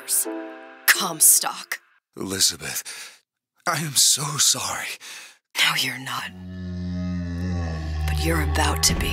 hours. Comstock. Elizabeth, I am so sorry. No, you're not. But you're about to be.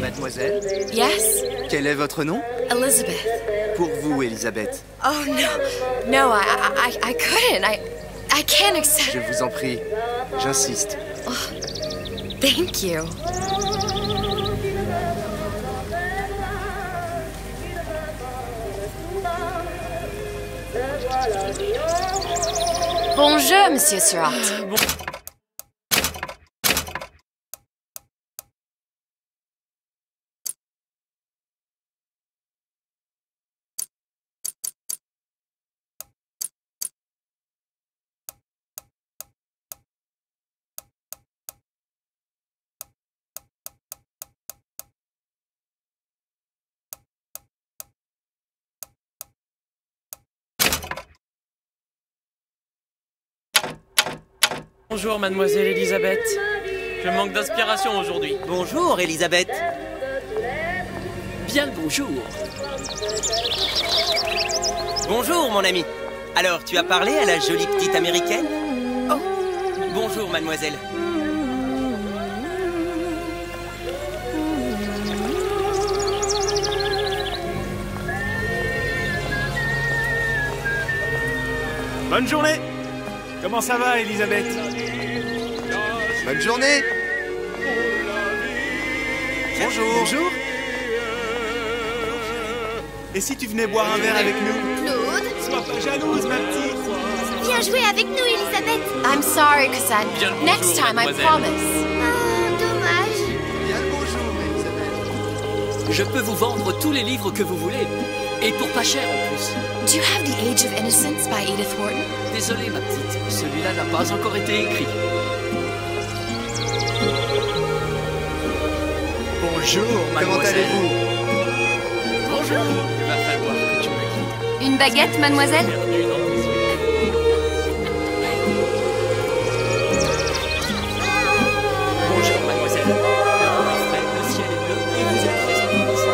Mademoiselle? Yes? Quel est votre nom? Elizabeth. Pour vous, Elisabeth. Oh, no. No, I couldn't. I can't accept... Je vous en prie. J'insiste. Oh, thank you. Bonjour, Monsieur Surratt. Bonjour, mademoiselle Elisabeth. Je manque d'inspiration aujourd'hui. Bonjour, Elisabeth. Bien le bonjour. Bonjour, mon ami. Alors, tu as parlé à la jolie petite américaine? Oh, bonjour, mademoiselle. Bonne journée. Comment ça va, Elisabeth? Bonne journée. Bonjour. Bonjour. Et si tu venais boire un verre avec nous? Claude? Sois pas jalouse, ma petite. Viens jouer avec nous, Elisabeth. I'm sorry, Cassette. Bien le bonjour, Next time, I mademoiselle. promise. Ah, dommage. Bien le bonjour, Elisabeth. Je peux vous vendre tous les livres que vous voulez. Et pour pas cher en plus. Do you have The Age of Innocence by Edith Wharton? Désolé, ma petite. Celui-là n'a pas encore été écrit. Bonjour, Comment mademoiselle. allez-vous? Bonjour. Il va falloir que tu me quittes. Une baguette, mademoiselle? Perdu dans tes yeux. Bonjour, mademoiselle. Le vent est frais, le ciel est bleu et vous êtes présente ici.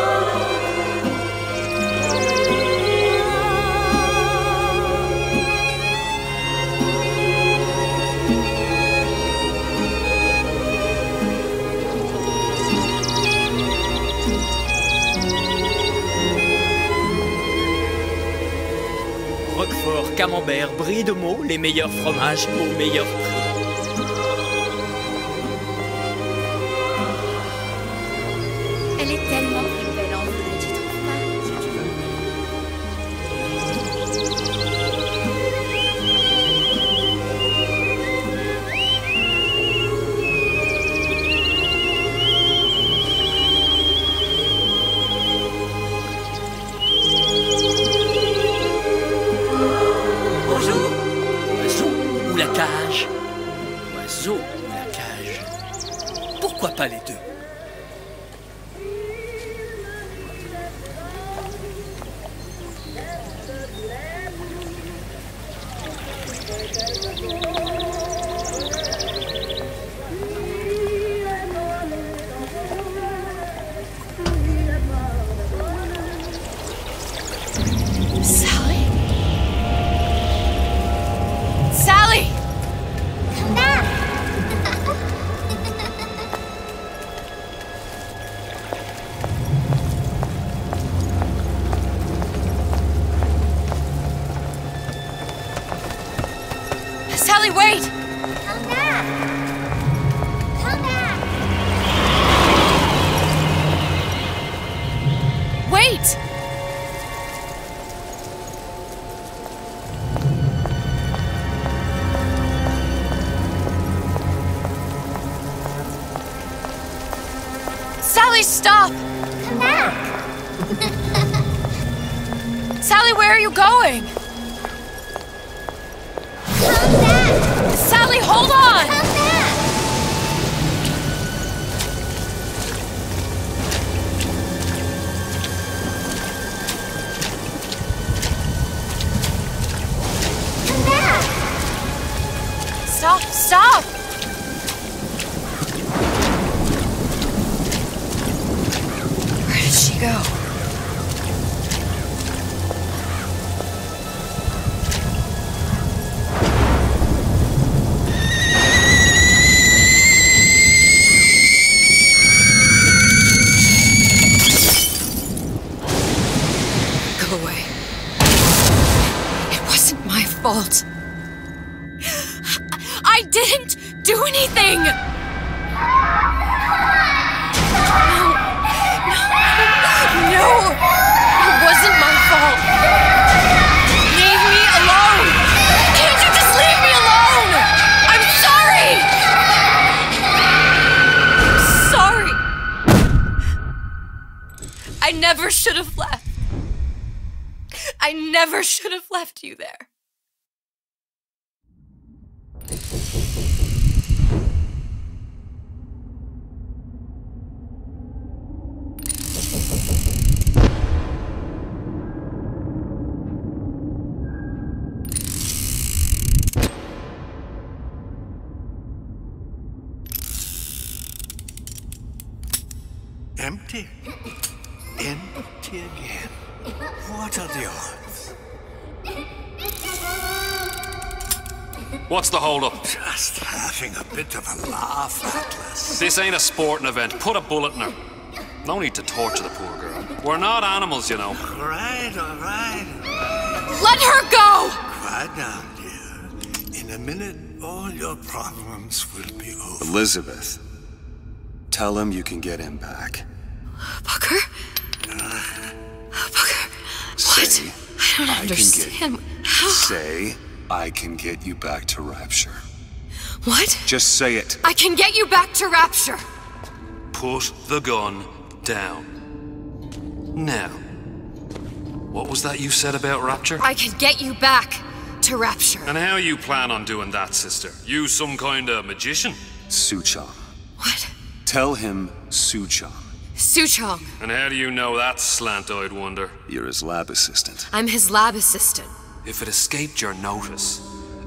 Roquefort, camembert, brie de Meaux, les meilleurs fromages au meilleur prix. Elle est tellement plus belle en vrai, tu trouves pas? Si tu veux. Bonjour. Oiseau ou la cage? Oiseau ou la cage? Pourquoi pas les deux? Sally? Sally! Sally, wait! Come back! Come back! Wait! Sally, stop! Come back! Sally, where are you going? hold on! Come back! Come back! Stop! Where did she go? Go away. It wasn't my fault. I didn't do anything! No, it wasn't my fault. Leave me alone! Can't you just leave me alone? I'm sorry! I never should have left. I never should have left you there. Empty. Empty again. What are the odds? What's the hold-up? Just having a bit of a laugh, Atlas. This ain't a sporting event. Put a bullet in her. No need to torture the poor girl. We're not animals, you know. All right. Let her go! Quiet down, dear. In a minute, all your problems will be over. Elizabeth, tell him you can get him back. Booker? Booker, Say, what? I don't understand. How? Say, I can get you back to Rapture. What? Just say it. I can get you back to Rapture. Put the gun down. Now, what was that you said about Rapture? I can get you back to Rapture. And how you plan on doing that, sister? You some kind of magician? Suchong. What? Tell him Suchong. Suchong. And how do you know that, slant-eyed wonder? You're his lab assistant. I'm his lab assistant. If it escaped your notice,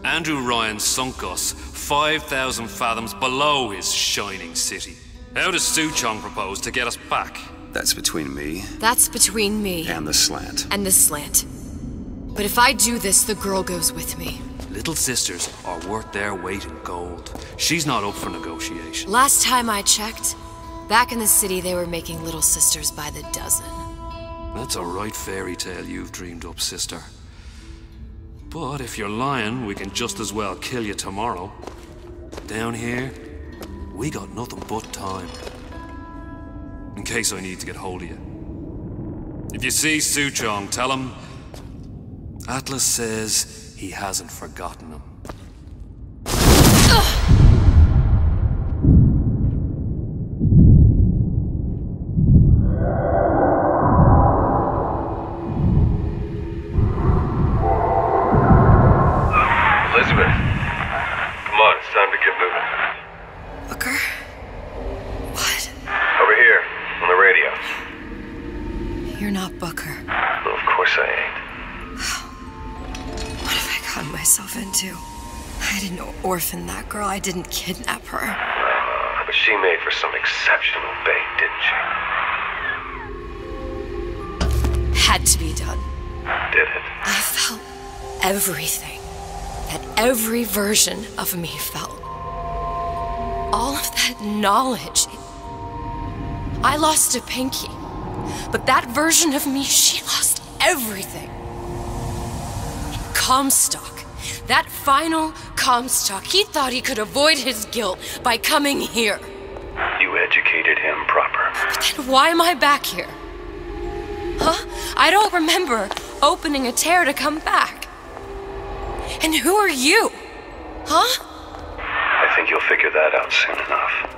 Andrew Ryan sunk us 5,000 fathoms below his shining city. How does Suchong propose to get us back? That's between me That's between me and the slant. and the slant. But if I do this, the girl goes with me. Little sisters are worth their weight in gold. She's not up for negotiation. Last time I checked, back in the city they were making little sisters by the dozen. That's a right fairy tale you've dreamed up, sister. But if you're lying, we can just as well kill you tomorrow. Down here, we got nothing but time. In case I need to get hold of you. If you see Suchong, tell him Atlas says he hasn't forgotten him. Elizabeth, come on, it's time to get moving. Booker? What? Over here, on the radio. You're not Booker. Well, of course I ain't. What have I gotten myself into? I didn't orphan that girl. I didn't kidnap her. But she made for some exceptional bait, didn't she? Had to be done. Did it? I felt everything that every version of me felt. All of that knowledge. I lost a pinky, but that version of me, she lost everything. Comstock, that final Comstock, he thought he could avoid his guilt by coming here. You educated him proper. But then why am I back here? Huh? I don't remember opening a tear to come back. And who are you? Huh? I think you'll figure that out soon enough.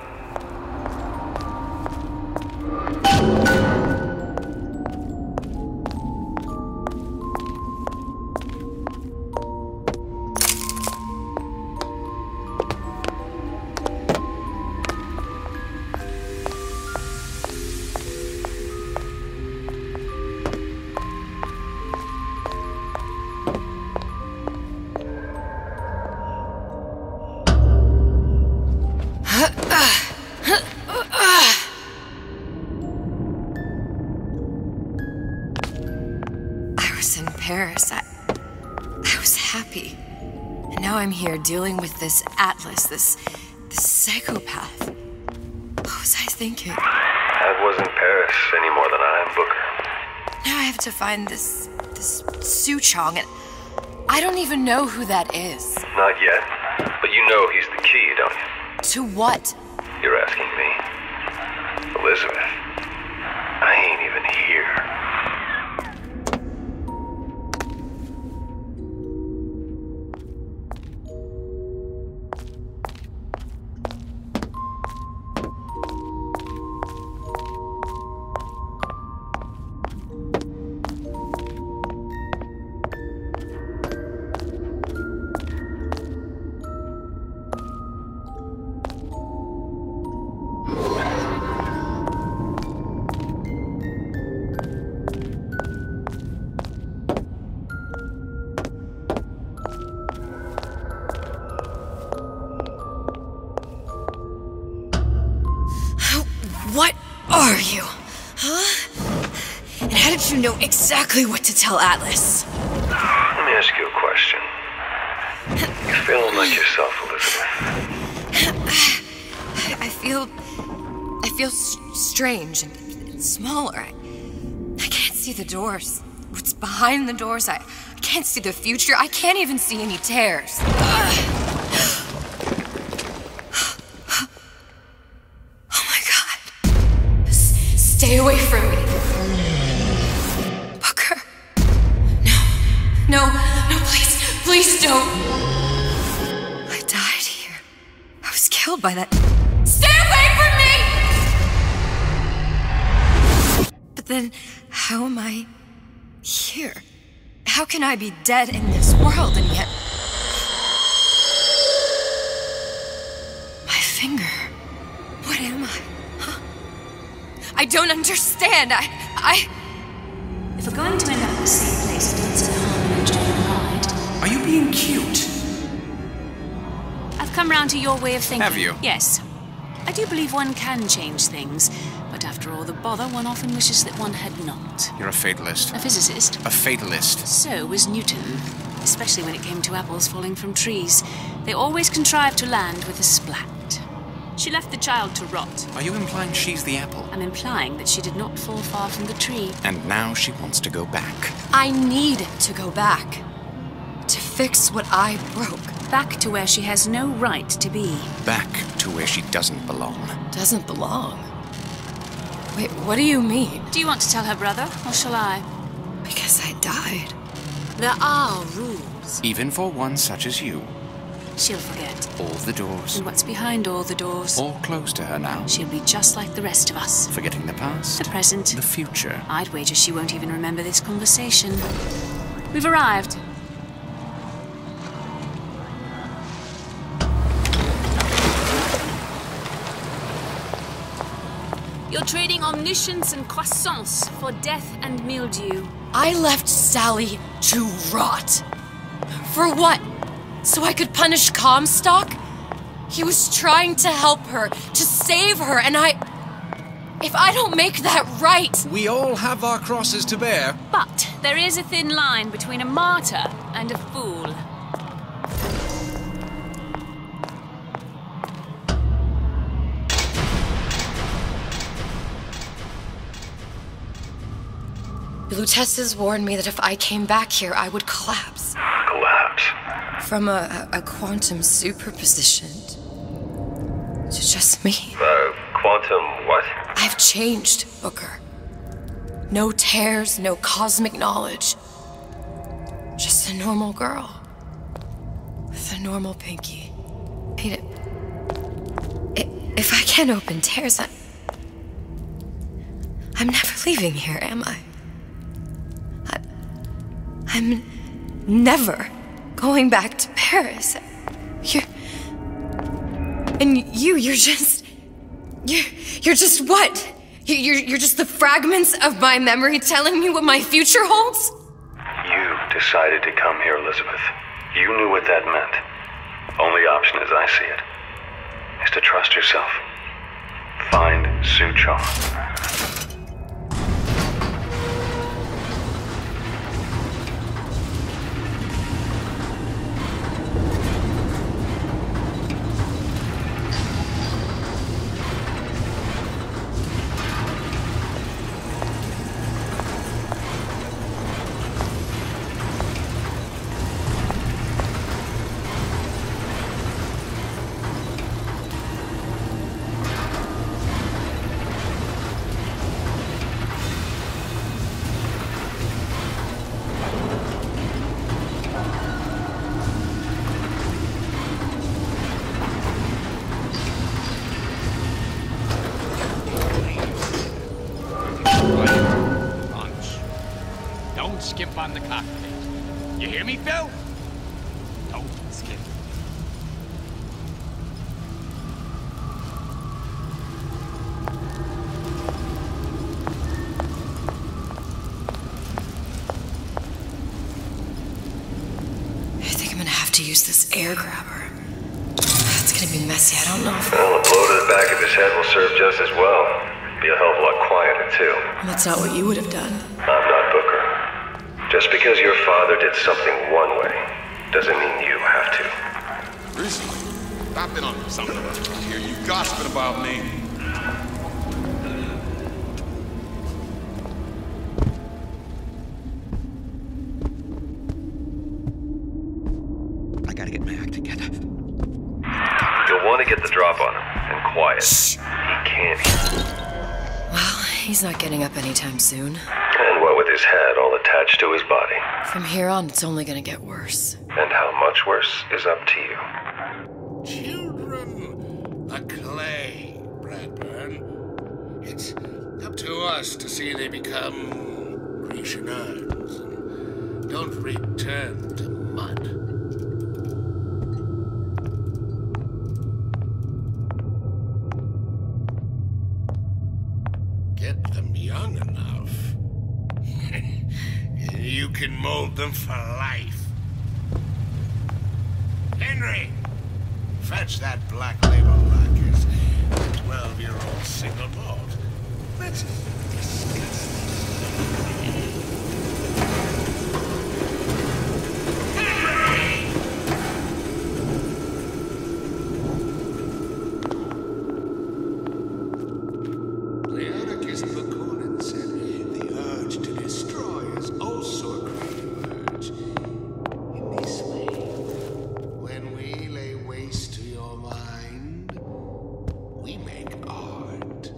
I'm here dealing with this Atlas, this psychopath. What was I thinking? That wasn't Paris any more than I am Booker. Now I have to find this Su Chong, and I don't even know who that is. Not yet, but you know he's the key, don't you? To what? You're asking me. Elizabeth, I ain't even here. What are you? Huh? And how did you know exactly what to tell Atlas? Let me ask you a question. You feeling like yourself, Elizabeth? I feel strange and smaller. I can't see the doors. What's behind the doors? I can't see the future. I can't even see any tears. Stay away from me. Booker. No, please don't. I died here. I was killed by that. Stay away from me! But then, how am I here? How can I be dead in this world and yet... My finger. What am I? I don't understand. If we're going to end up in the same place, it needs to harm and hide. Are you being cute? I've come round to your way of thinking. Have you? Yes. I do believe one can change things, but after all the bother, one often wishes that one had not. You're a fatalist. A physicist? A fatalist. So was Newton, especially when it came to apples falling from trees. They always contrived to land with a splat. She left the child to rot. Are you implying she's the apple? I'm implying that she did not fall far from the tree. And now she wants to go back. I need to go back. To fix what I broke. Back to where she has no right to be. Back to where she doesn't belong. Doesn't belong? Wait, what do you mean? Do you want to tell her brother, or shall I? Because I died. There are rules. Even for one such as you. She'll forget. All the doors. And what's behind all the doors? All closed to her now. She'll be just like the rest of us. Forgetting the past. The present. The future. I'd wager she won't even remember this conversation. We've arrived. You're trading omniscience and croissance for death and mildew. I left Sally to rot. For what? So I could punish Comstock? He was trying to help her, to save her, and if I don't make that right... We all have our crosses to bear. But there is a thin line between a martyr and a fool. Lutesses warned me that if I came back here, I would collapse. Collapse? From a quantum superposition to just me. Quantum what? I've changed, Booker. No tears, no cosmic knowledge. Just a normal girl. With a normal pinky. If I can't open tears, I'm never leaving here, am I? I'm never going back to Paris. You're just what? You're just the fragments of my memory telling me what my future holds? You decided to come here, Elizabeth. You knew what that meant. Only option, as I see it, is to trust yourself. Find Su Chong. cockpit. You hear me, Phil? Oh, Skip. I think I'm gonna have to use this air grabber. It's gonna be messy, I don't know if... Well, a blow to the back of his head will serve just as well. Be a hell of a lot quieter, too. That's not what you would have done. I'm not Booker. Just because your father did something one way, doesn't mean you have to. Recently, I've been on something about you here. You gossiping about me. I gotta get my act together. You'll want to get the drop on him, and quiet. He can't hear. Well, he's not getting up anytime soon. And what with his head all attached to his body. From here on, it's only gonna get worse. And how much worse is up to you. Children, the clay, Bradburn. It's up to us to see they become Grecian urns and don't return to mud. Get them young enough. You can mold them for life. Henry, fetch that black label rocket. 12-year-old single malt. Let's discuss the anarchist Bakunin said the urge to destroy is also a creative urge. In this way, when we lay waste to your mind, we make art.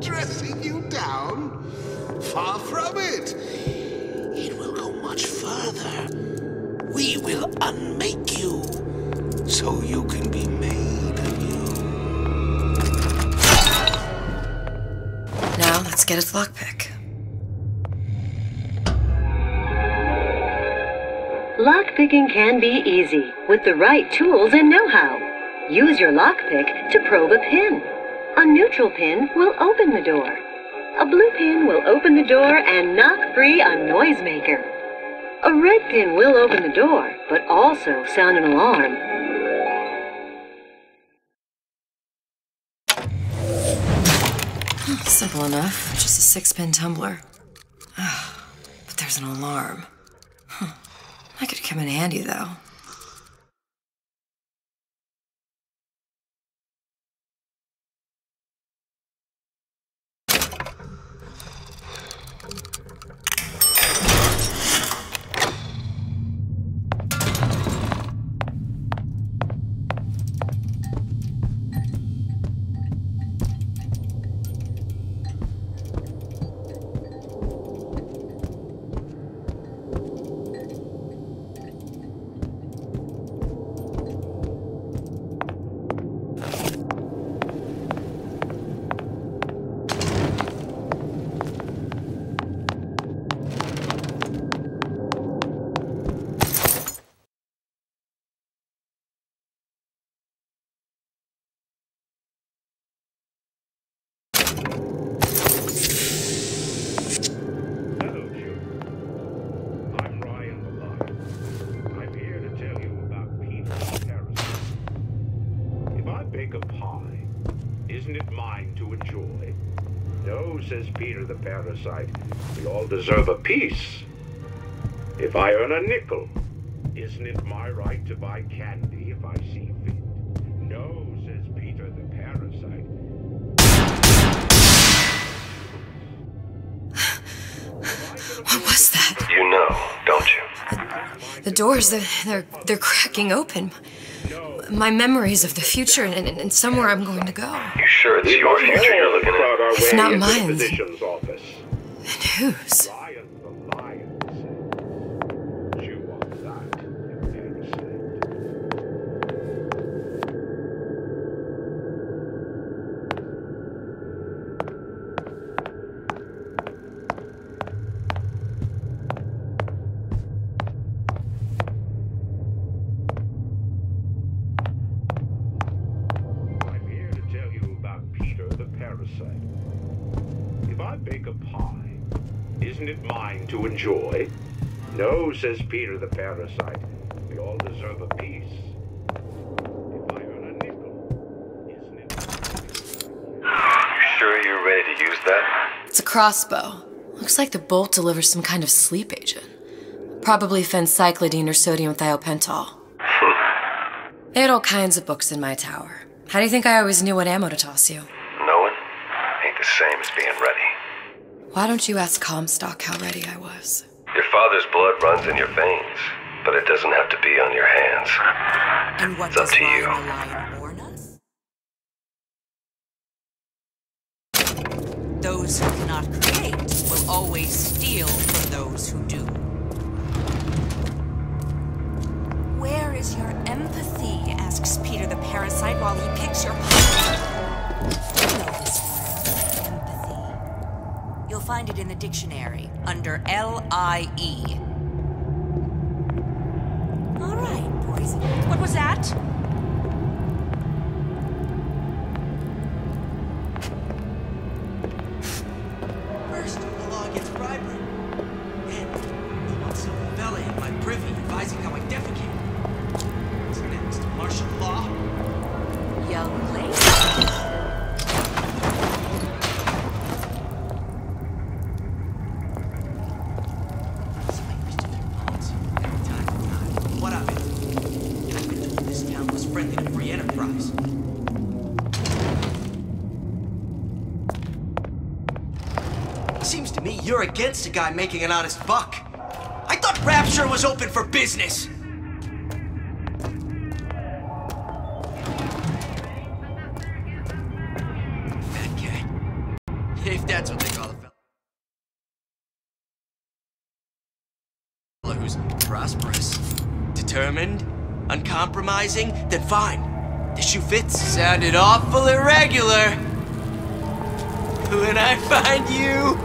Dressing you down? Far from it. It will go much further. We will unmake you, so you can be made anew. Now, let's get its lockpick. Lockpicking can be easy with the right tools and know-how. Use your lockpick to probe a pin. A neutral pin will open the door. A blue pin will open the door and knock free a noisemaker. A red pin will open the door, but also sound an alarm. Simple enough. Just a 6-pin tumbler. But there's an alarm. That could come in handy, though. Says Peter the parasite. We all deserve a piece. If I earn a nickel, isn't it my right to buy candy if I see fit? No, says Peter the parasite. What was that? You know, don't you? The doors, they're cracking open. My memories of the future and somewhere I'm going to go. You sure it's your future you're looking at? If not mine, then Office. whose? it mine to enjoy? No, says Peter the parasite. We all deserve a piece. If I earn a nickel, isn't it? You sure you're ready to use that? It's a crossbow. Looks like the bolt delivers some kind of sleep agent. Probably phencyclidine or sodium thiopental. They had all kinds of books in my tower. How do you think I always knew what ammo to toss you? Knowing ain't the same as being ready. Why don't you ask Comstock how ready I was? Your father's blood runs in your veins, but it doesn't have to be on your hands. And what It's up does to Ryan you. the Lion warn us? Those who cannot create will always steal from those who do. Where is your empathy? Asks Peter the parasite while he picks your pocket. You know this word, empathy. You'll find it in the dictionary under L-I-E. All right, boys. What was that? First, the law against bribery. Then, the one silver fella in my privy advising how I defecate. Isn't it Mr. Martial Law? Young lady. What of it? I've been told this town was friendly to free enterprise. Seems to me you're against a guy making an honest buck. I thought Rapture was open for business. Fat cat. If that's what they call a fella who's prosperous, determined, uncompromising, then fine. The shoe fits. Sounded awful irregular. When I find you...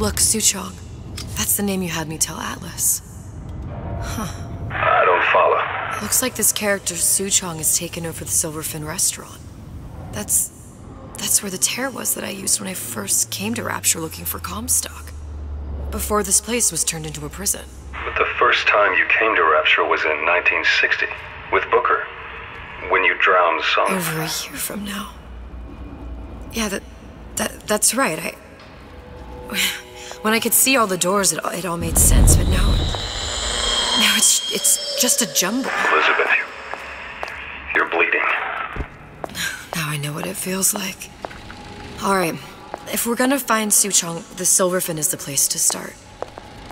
Look, Suchong. That's the name you had me tell Atlas. Huh. I don't follow. Looks like this character, Suchong, has taken over the Silverfin restaurant. That's where the tear was that I used when I first came to Rapture looking for Comstock. Before this place was turned into a prison. But the first time you came to Rapture was in 1960, with Booker. When you drowned Son. Over a year from now. Yeah, that's right. When I could see all the doors, it all made sense, but now it's just a jumble. Elizabeth, you're bleeding. Now I know what it feels like. Alright, if we're gonna find Suchong, the Silverfin is the place to start.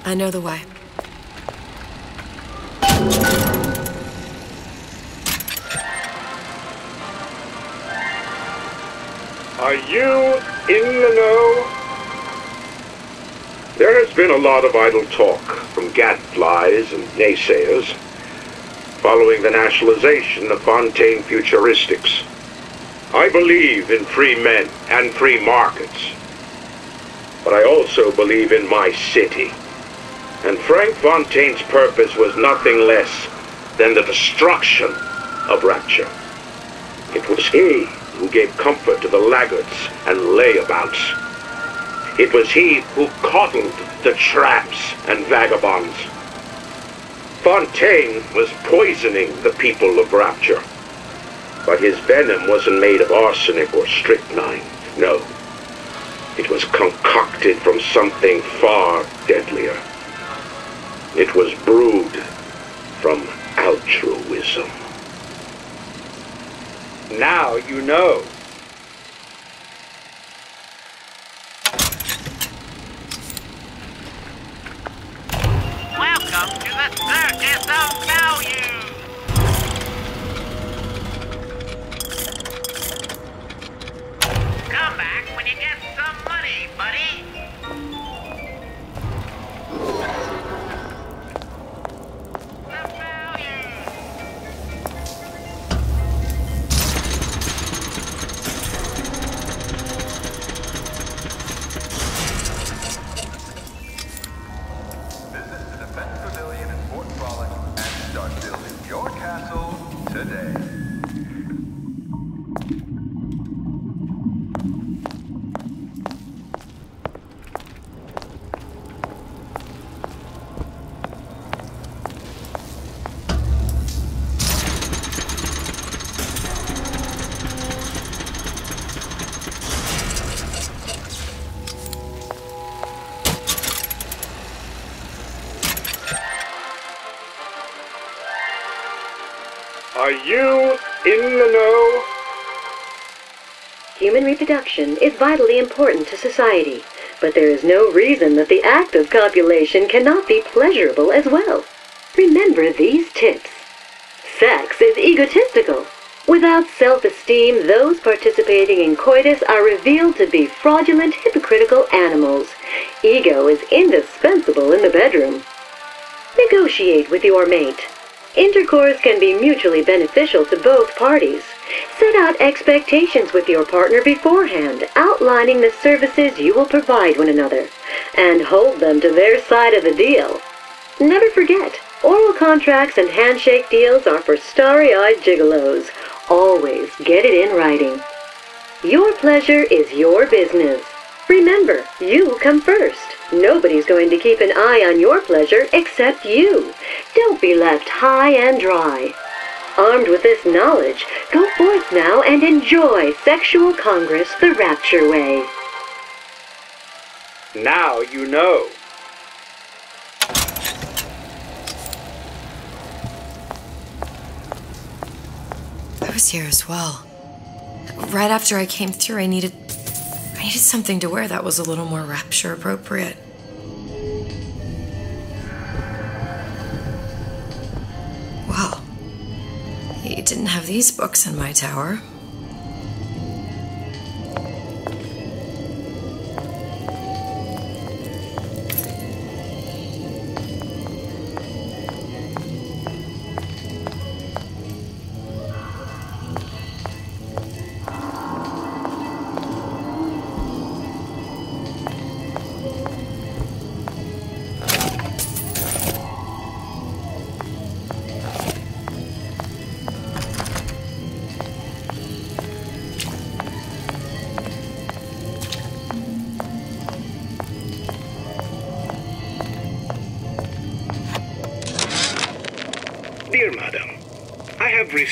I know the way. Are you in the know? There has been a lot of idle talk from gadflies and naysayers following the nationalization of Fontaine Futuristics. I believe in free men and free markets, but I also believe in my city. And Frank Fontaine's purpose was nothing less than the destruction of Rapture. It was he who gave comfort to the laggards and layabouts. It was he who coddled the tramps and vagabonds. Fontaine was poisoning the people of Rapture. But his venom wasn't made of arsenic or strychnine. No. It was concocted from something far deadlier. It was brewed from altruism. Now you know. Welcome to the Circus of Value! Come back when you get some money, buddy! Are you in the know? Human reproduction is vitally important to society, but there is no reason that the act of copulation cannot be pleasurable as well. Remember these tips. Sex is egotistical. Without self-esteem, those participating in coitus are revealed to be fraudulent, hypocritical animals. Ego is indispensable in the bedroom. Negotiate with your mate. Intercourse can be mutually beneficial to both parties. Set out expectations with your partner beforehand, outlining the services you will provide one another, and hold them to their side of the deal. Never forget, oral contracts and handshake deals are for starry-eyed gigolos. Always get it in writing. Your pleasure is your business. Remember, you come first. Nobody's going to keep an eye on your pleasure except you. Don't be left high and dry. Armed with this knowledge, go forth now and enjoy Sexual Congress the Rapture way. Now you know. I was here as well. Right after I came through, I needed something to wear that was a little more Rapture appropriate. Well, you didn't have these books in my tower.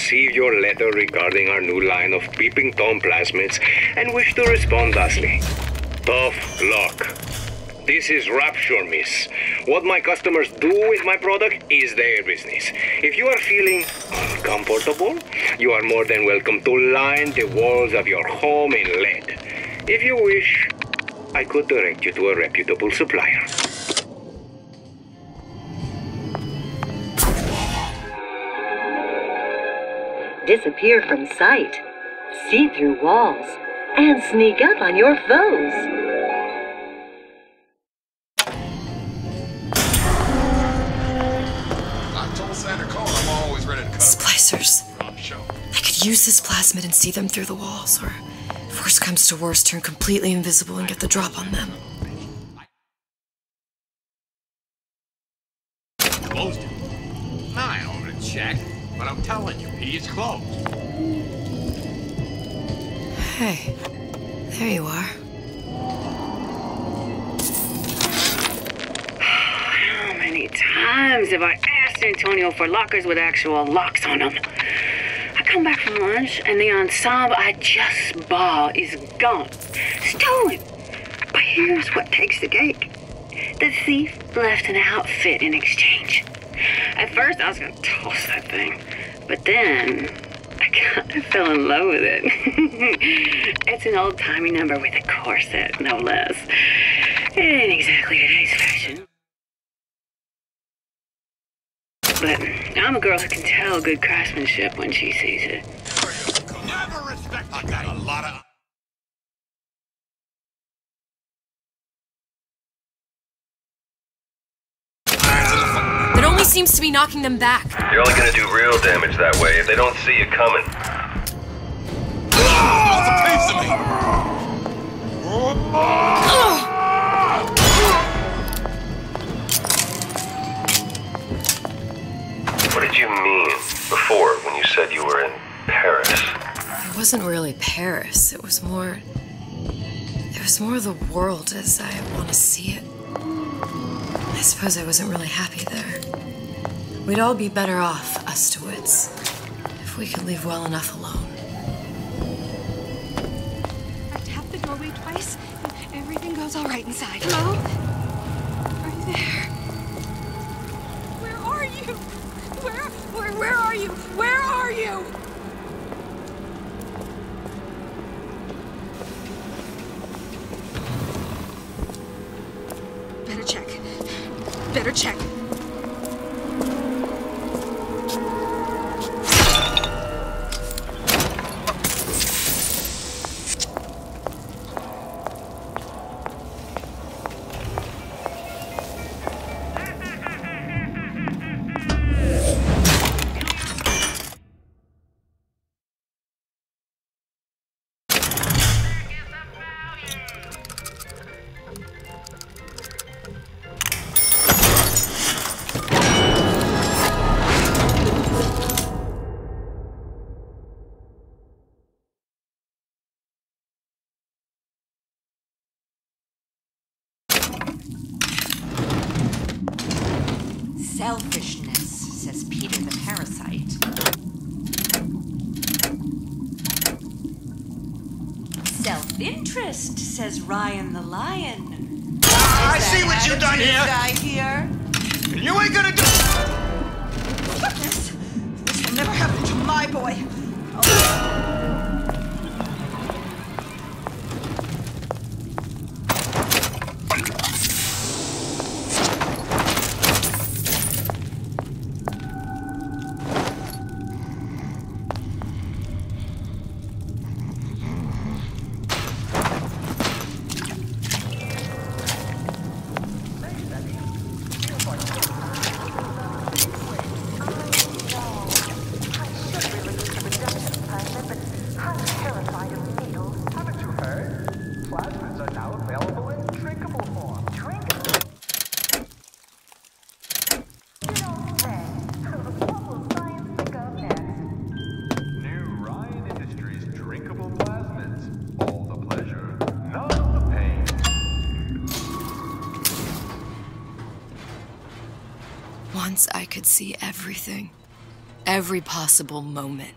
received your letter regarding our new line of peeping Tom plasmids and wish to respond thusly. Tough luck. This is Rapture, miss. What my customers do with my product is their business. If you are feeling uncomfortable, you are more than welcome to line the walls of your home in lead. If you wish, I could direct you to a reputable supplier. Disappear from sight, see through walls, and sneak up on your foes. Splicers. I could use this plasmid and see them through the walls, or if worst comes to worst, turn completely invisible and get the drop on them. Closed it. I don't want to check, but I'm telling you, he is closed. Hey, there you are. How many times have I asked Antonio for lockers with actual locks on them? I come back from lunch and the ensemble I just bought is gone. Stolen. But here's what takes the cake. The thief left an outfit in exchange. At first I was gonna toss that thing, but then I kind of fell in love with it. It's an old-timey number with a corset, no less. It ain't exactly today's fashion. But I'm a girl who can tell good craftsmanship when she sees it. Never respect. I got a lot of. That only seems to be knocking them back. You're only gonna do real damage that way if they don't see you coming. What's a piece of me? What did you mean before when you said you were in Paris? It wasn't really Paris. It was more the world as I want to see it. I suppose I wasn't really happy there. We'd all be better off, us to wits, if we could leave well enough alone. I tapped the doorway twice, and everything goes all right inside. Hello? Are you there? Where are you? Where are you? Where are you? Better check. Better check. Selfishness, says Peter the parasite. Self-interest, says Ryan the lion. I see what you've done here! Guy here. And you ain't gonna do. This will never happen to my boy. Oh. Once I could see everything. every possible moment.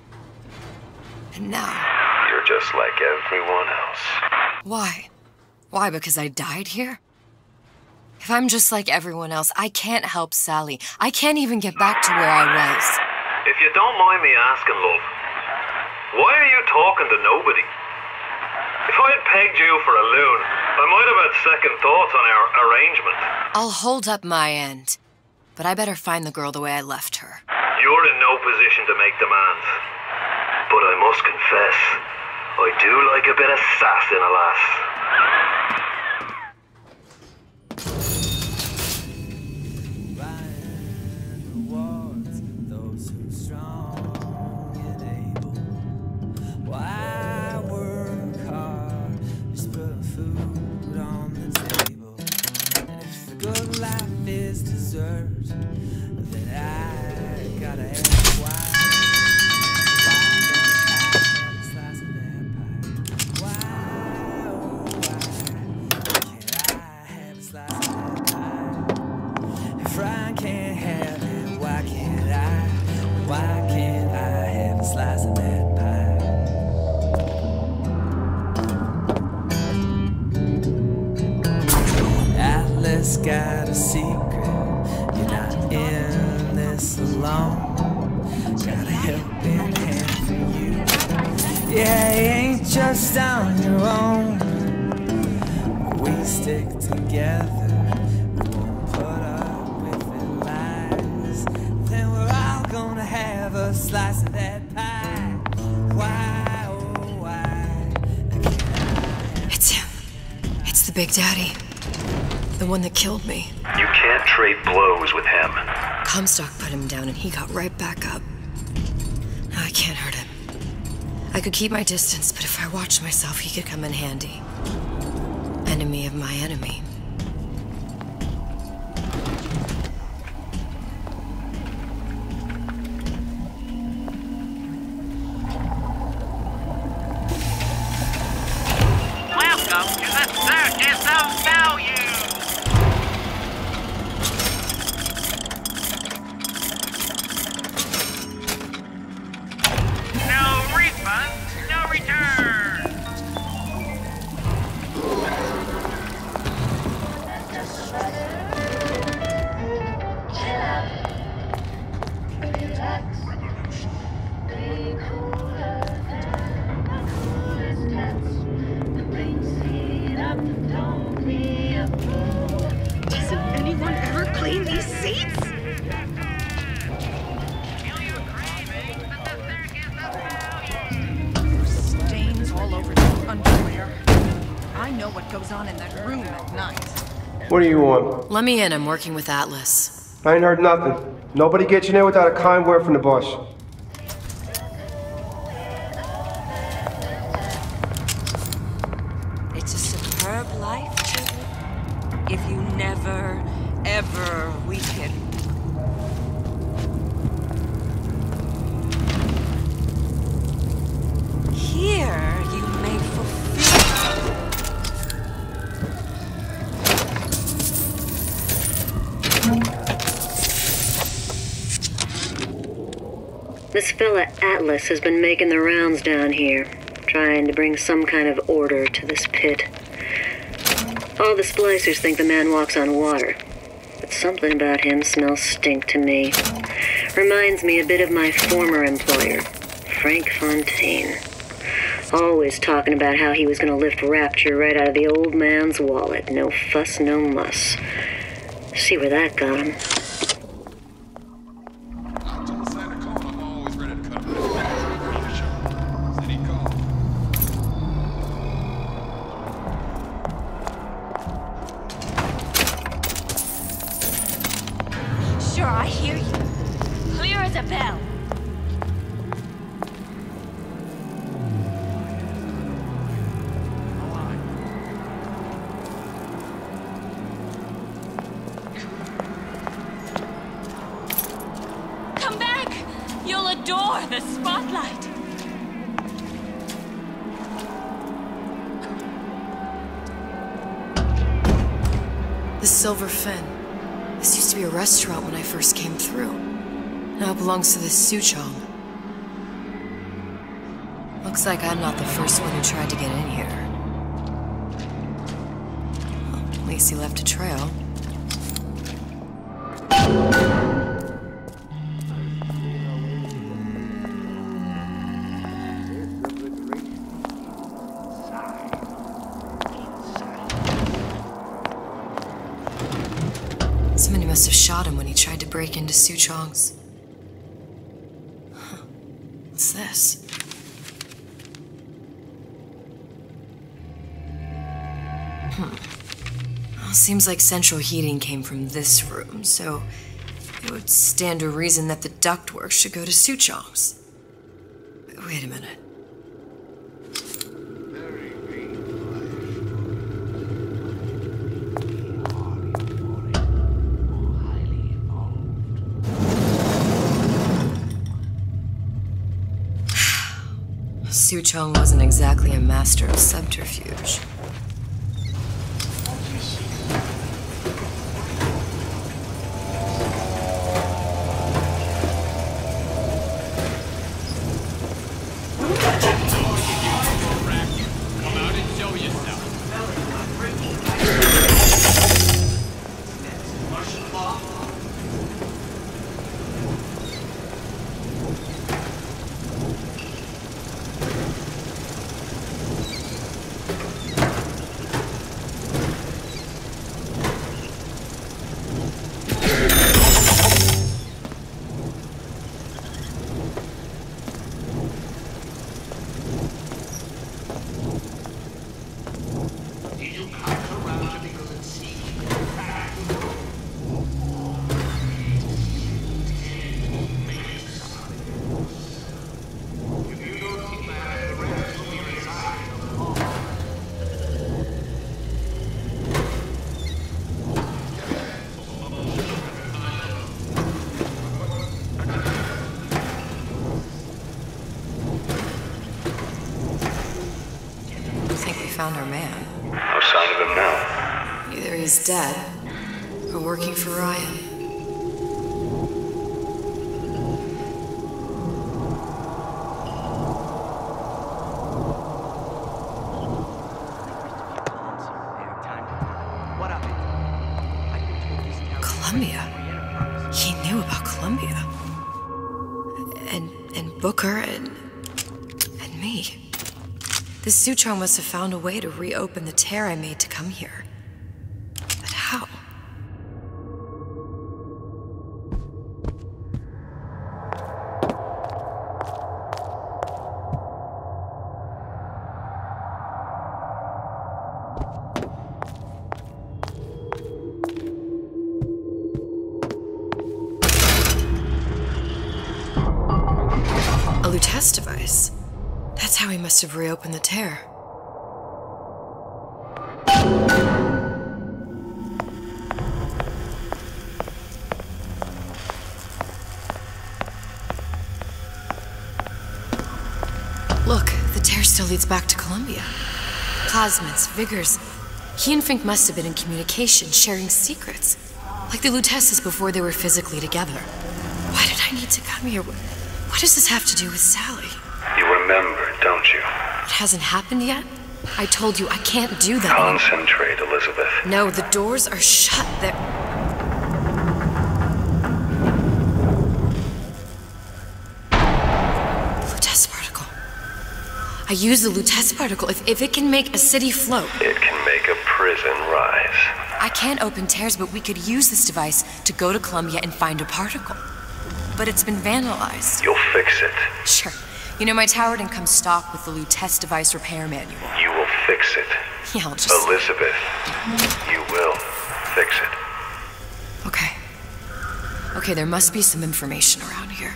And now... You're just like everyone else. Why? Why, because I died here? If I'm just like everyone else, I can't help Sally. I can't even get back to where I was. If you don't mind me asking, love, why are you talking to nobody? If I had pegged you for a loon, I might have had second thoughts on our arrangement. I'll hold up my end, but I better find the girl the way I left her. You're in no position to make demands. But I must confess, I do like a bit of sass in a lass. Got a secret, you're not in this alone. Got a helping hand for you. Yeah, you ain't just on your own. We stick together, we won't put up with the lies. Then we're all gonna have a slice of that pie. Why, oh why? It's him. It's the Big Daddy. The one that killed me. You can't trade blows with him. Comstock put him down and he got right back up. No, I can't hurt him. I could keep my distance, but if I watched myself, he could come in handy. Enemy of my enemy. Welcome to the Circus of Value! No refund, no return! Doesn't anyone ever clean these seats? Stains all over your underwear. I know what goes on in that room at night. What do you want? Let me in. I'm working with Atlas. I ain't heard nothing. Nobody gets you in without a kind word from the boss. It's a superb life, children, if you never, ever weaken. Here you may fulfill. This fella Atlas has been making the rounds down here, trying to bring some kind of order to this pit. All the splicers think the man walks on water, but something about him smells stink to me. Reminds me a bit of my former employer, Frank Fontaine. Always talking about how he was going to lift Rapture right out of the old man's wallet. No fuss, no muss. See where that got him. Sure, I hear you. Clear as a bell. Come back! You'll adore the spotlight. The Silver Fin. This used to be a restaurant when I first came through. Now it belongs to this Suchong. Looks like I'm not the first one who tried to get in here. Well, at least he left a trail. Somebody must have shot him when he tried to break into Suchong's. Huh. What's this? Well, seems like central heating came from this room, so it would stand to reason that the ductwork should go to Suchong's. Wait a minute. Suchong wasn't exactly a master of subterfuge. Found our man. No sign of him now. Either he's dead, or working for Ryan. Columbia. He knew about Columbia. And Booker and me. This Suchong must have found a way to reopen the tear I made to come here. But how? A Lutece device. That's how he must have reopened the tear. Look, the tear still leads back to Columbia. Plasmids, Vigors. He and Fink must have been in communication, sharing secrets. Like the Luteces before they were physically together. Why did I need to come here? What does this have to do with Sally? You remember, don't you? It hasn't happened yet? I told you I can't do that. Concentrate, Elizabeth. No, the doors are shut. They're... Lutece particle. I use the Lutece particle. If it can make a city float... It can make a prison rise. I can't open tears, but we could use this device to go to Columbia and find a particle. But it's been vandalized. You'll fix it. Sure. You know, my tower didn't come stock with the Lutece device repair manual. You will fix it. Yeah, I'll just... Elizabeth, you will fix it. Okay. Okay, there must be some information around here.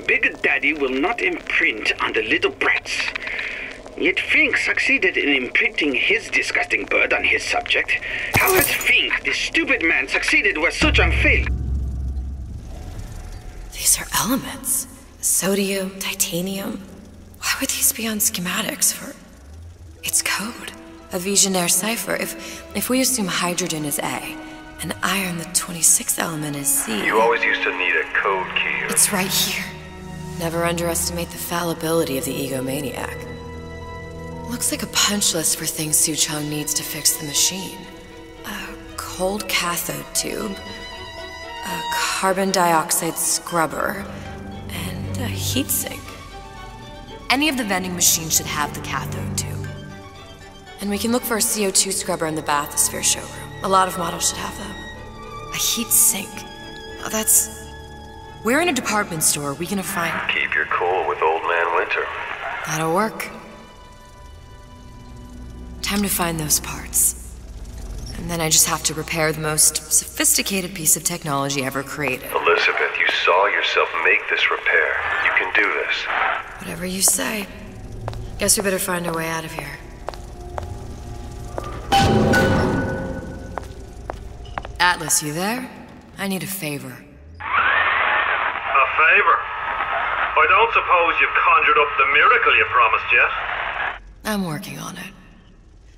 Big Daddy will not imprint on the little brats. Yet Fink succeeded in imprinting his disgusting bird on his subject. How has Fink, this stupid man, succeeded where Suchong failed? These are elements. Sodium, titanium. Why would these be on schematics for... It's code. A Visionaire cipher. If we assume hydrogen is A, and iron, the 26th element, is C... You always used to need a code key. It's right here. Never underestimate the fallibility of the egomaniac. Looks like a punch list for things Suchong needs to fix the machine. A cold cathode tube, a carbon dioxide scrubber, and a heatsink. Any of the vending machines should have the cathode tube. And we can look for a CO2 scrubber in the bathysphere showroom. A lot of models should have them. A heatsink. Oh, that's... We're in a department store. We can find... Keep your cool with Old Man Winter. That'll work. Time to find those parts. And then I just have to repair the most sophisticated piece of technology ever created. Elizabeth, you saw yourself make this repair. You can do this. Whatever you say. Guess we better find a way out of here. Atlas, you there? I need a favor. A favor? I don't suppose you've conjured up the miracle you promised yet? I'm working on it.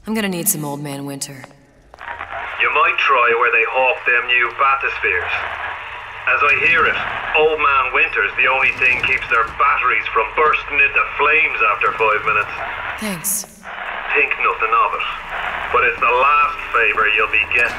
I'm gonna need some Old Man Winter. You might try where they hawk them new bathyspheres. As I hear it, Old Man Winter's the only thing keeps their batteries from bursting into flames after 5 minutes. Thanks. Think nothing of it. But it's the last favor you'll be getting.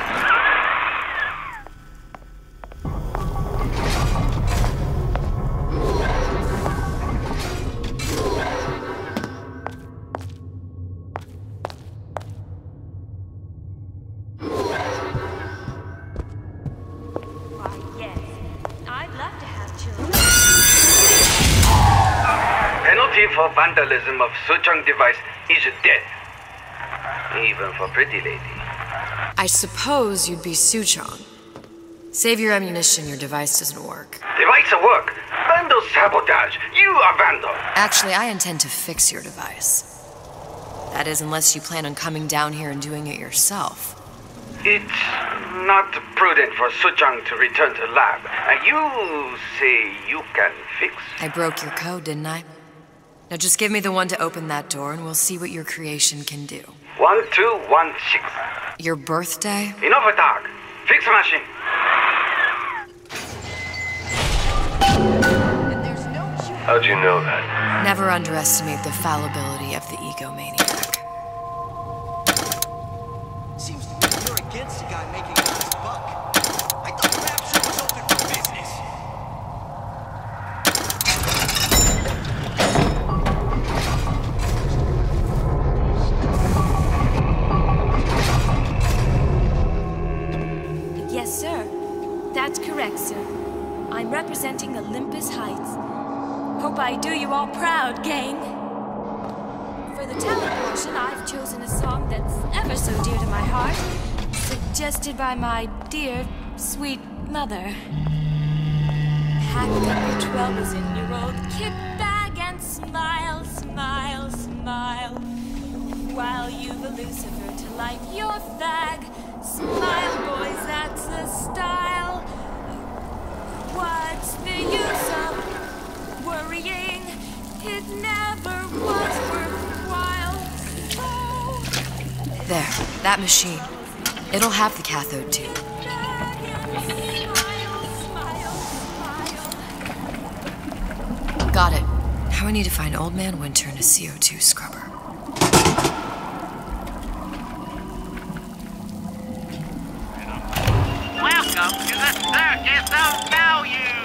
For vandalism of Suchong device is death. Even for pretty lady. I suppose you'd be Suchong. Save your ammunition, your device doesn't work. Device at work. Vandal sabotage. You are vandal. Actually, I intend to fix your device. That is, unless you plan on coming down here and doing it yourself. It's not prudent for Suchong to return to lab. And you say you can fix? I broke your code, didn't I? Now just give me the one to open that door and we'll see what your creation can do. 1216. Your birthday? Enough talk. Fix the machine. How'd you know that? Never underestimate the fallibility of the egomaniac. Seems to me you're against a guy making a nice buck. I thought the rapture was open for business. Yes, sir. That's correct, sir. I'm representing Olympus Heights. Hope I do you all proud, gang. For the talent portion, I've chosen a song that's ever so dear to my heart, suggested by my dear, sweet mother. Pack up your 12-year-old kit bag and smile, smile, smile, while you the Lucifer to light your fag. Smile, boys, that's the style. What's the use of worrying? It never was worthwhile. So there, that machine. It'll have the cathode tube. Got it. Now I need to find Old Man Winter and a CO2 scrubber. Welcome to the Circus of Value!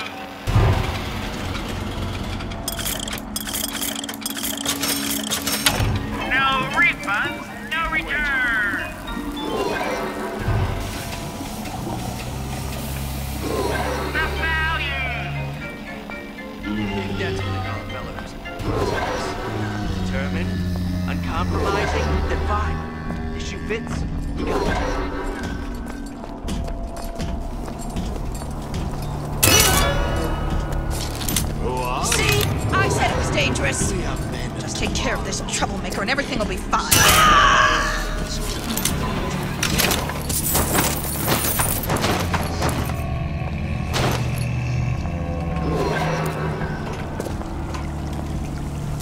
No refunds, no returns! The value! Indefinitely our fellows. Determined, uncompromising, then fine. Issue fits, you got it. Who are See? I said it was dangerous. Just take care of this troublemaker and everything will be fine.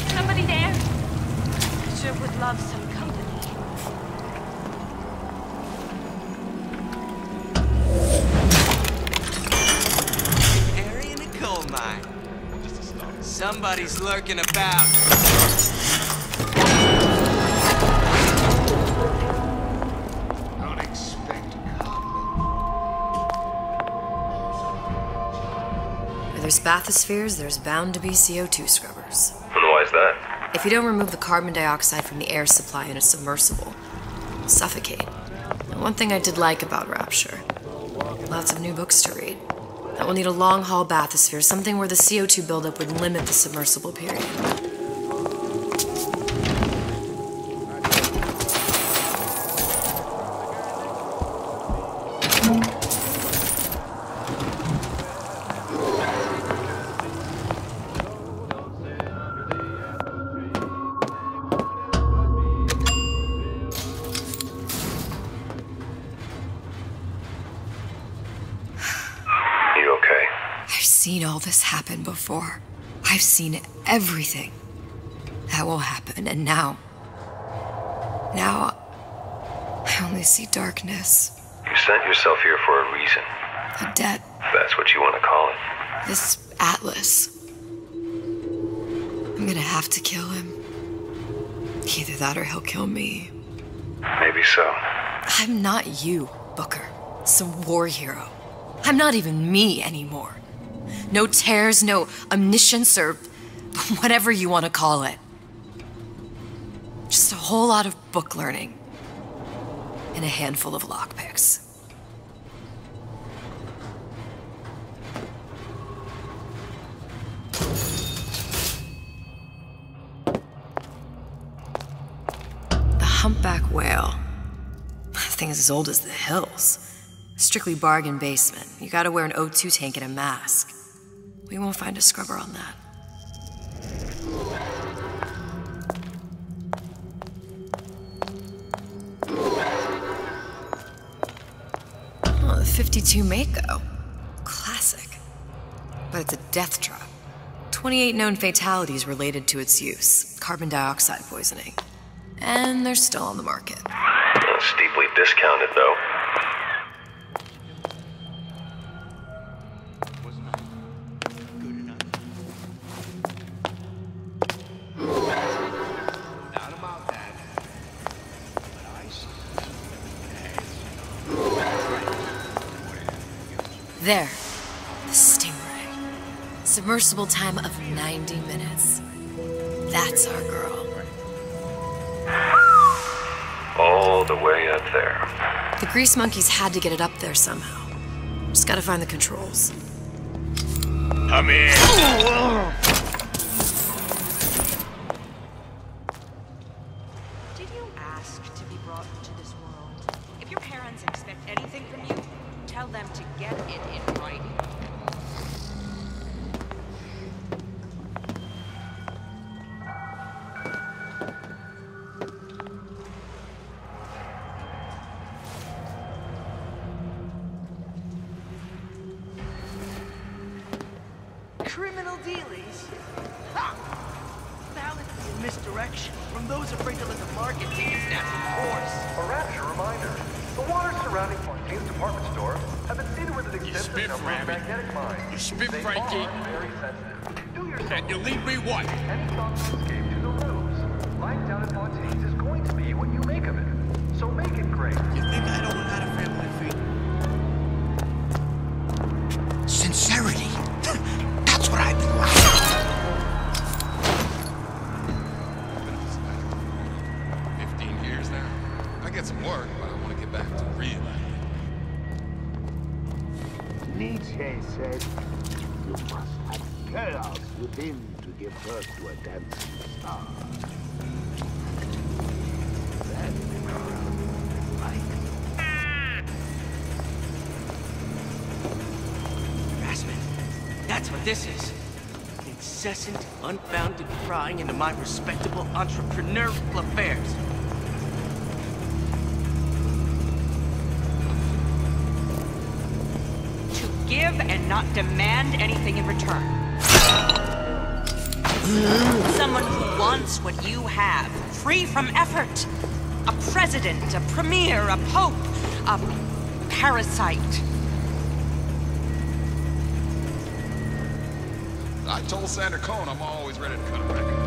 Somebody there? Sure would love some company. Canary in a coal mine. Somebody's lurking about. Where there's bathyspheres, there's bound to be CO2 scrubbers. And why is that? If you don't remove the carbon dioxide from the air supply in a submersible, you'll suffocate. And one thing I did like about Rapture, lots of new books to read. That will need a long-haul bathysphere, something where the CO2 buildup would limit the submersible period. I've seen all this happen before. I've seen everything that will happen, and now I only see darkness. You sent yourself here for a reason. A debt. That's what you want to call it. This Atlas. I'm gonna have to kill him. Either that or he'll kill me. Maybe so. I'm not you, Booker. Some war hero. I'm not even me anymore. No tears, no omniscience, or whatever you want to call it. Just a whole lot of book learning. And a handful of lockpicks. The humpback whale. That thing is as old as the hills. Strictly bargain basement. You gotta wear an O2 tank and a mask. We won't find a scrubber on that. Oh, the 52 Mako. Classic. But it's a death trap. 28 known fatalities related to its use. Carbon dioxide poisoning. And they're still on the market. Steeply discounted, though. There. The Stingray. Submersible time of 90 minutes. That's our girl. All the way up there. The grease monkeys had to get it up there somehow. Just gotta find the controls. Come in. Did you ask to be brought into this world? If your parents expect anything from you, tell them to get it in writing. Criminal dealings? Ha! Balance and misdirection from those afraid to let the market take its natural course. A Rapture reminder. The waters surrounding Fontaine's department store have been seeded with an extensive number of magnetic mines. You spit, They Frankie. are very sensitive. Do yourself And you leave me what? any thoughts to escape to the rooms. Life down at Fontaine's is going to be what you make of it. So make it great. You think I don't know how to feel my feet? Sincerity. That's what I've been lacking. 15 years now. I get some work, but I want to get back to real life. Nietzsche said, you must have chaos within to give birth to a dancing star. Then, Harassment. That's what this is. incessant, unfounded prying into my respectable entrepreneurial affairs. To give and not demand anything in return. Someone who wants what you have, free from effort. A president, a premier, a pope, a parasite. I told Sander Cohn I'm always ready to cut a record.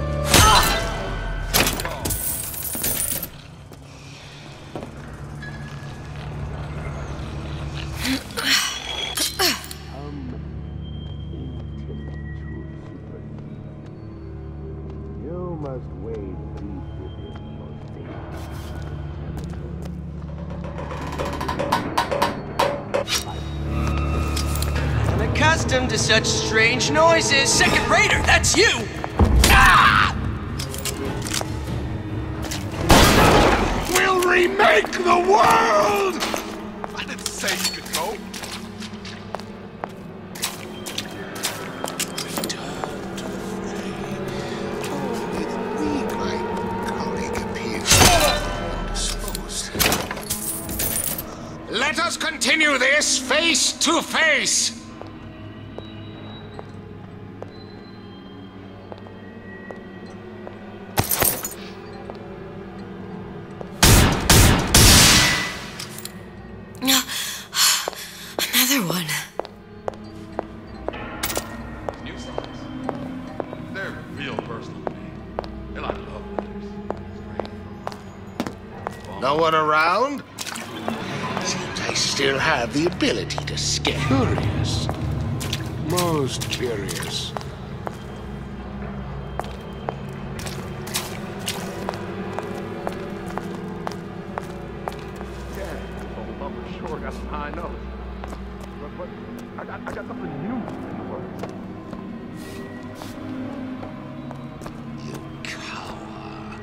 You must wade deep within your Unaccustomed to such strange noises. Second Raider, that's you! Ah! We'll remake the world! I didn't say you could go. Let us continue this face to face! Another one. New songs. They're real personal to me. They're like love letters. No one around? Seems I still have the ability to scare. Curious. Most curious. Sure, got some high notes. But I got something new in the works. You cower.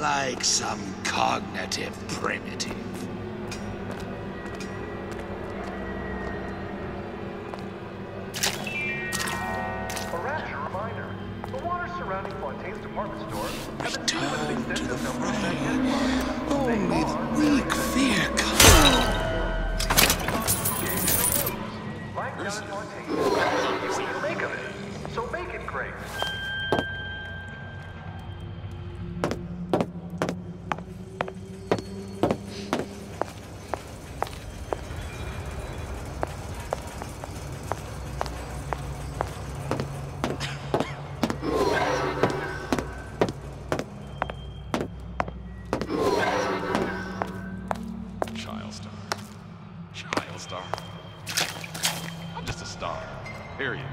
Like some cognitive primitive. A rapture reminder. The waters surrounding Fontaine's department store have been sealed with an extensive number of magnetic markers. Only the weak fear comes. Like John Fontaine, what do you make of it? So make it great. Child star. I'm just a star. Period.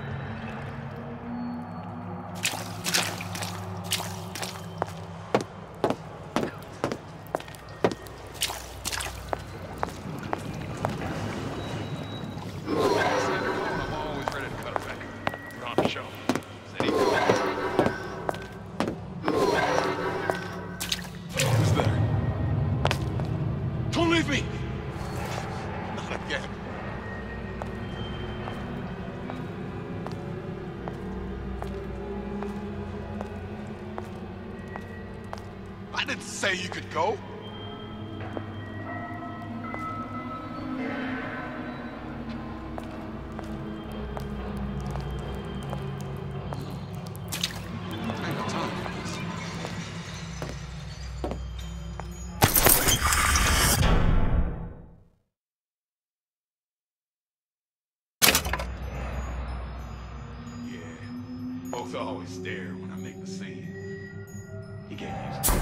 Don't leave me! Not again. I didn't say you could go. Both always stare when I make the scene. He can't use it.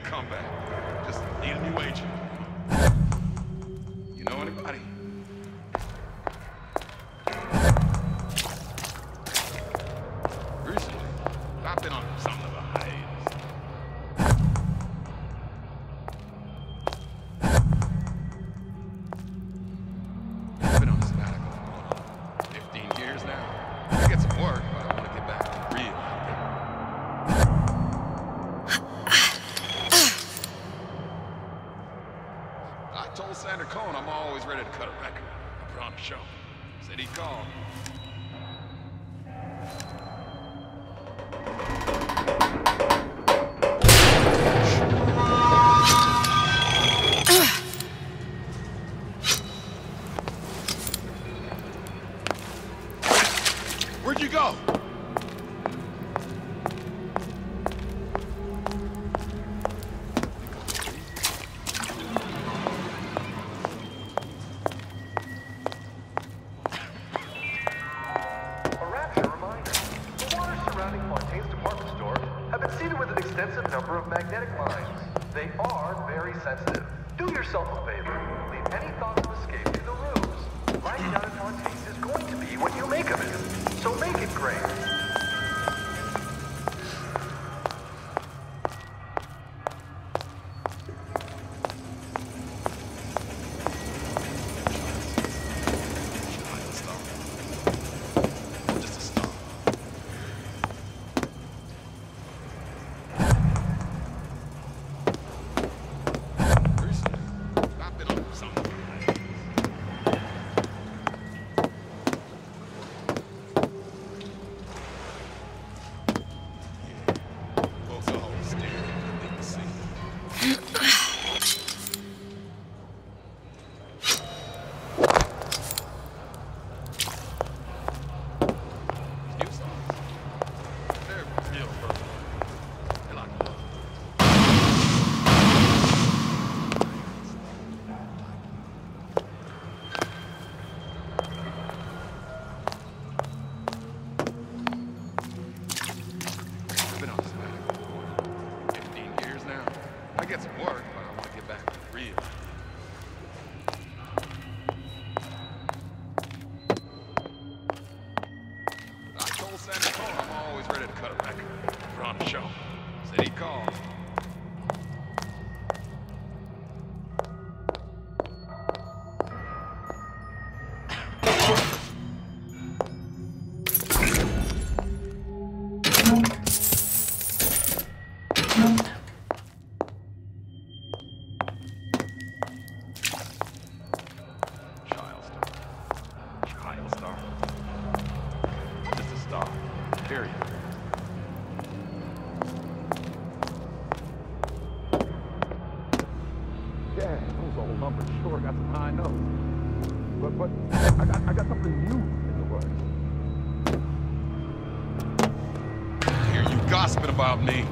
Comeback. Just need a new agent. You know anybody? Recently, I've been on something of a hiatus. I've been on a sabbatical for 15 years now. I get some work, but I want to get back to the real out there. I told Sander Cohen I'm always ready to cut a record. I put on a show. Said he'd call. Where'd you go? Extensive number of magnetic mines. They are very sensitive. Do yourself a favor. Leave any thoughts of escape to the ruse. Life down at Fontaine is going to be what you make of it. So make it great. I got something new in the works. Hear you gossiping about me.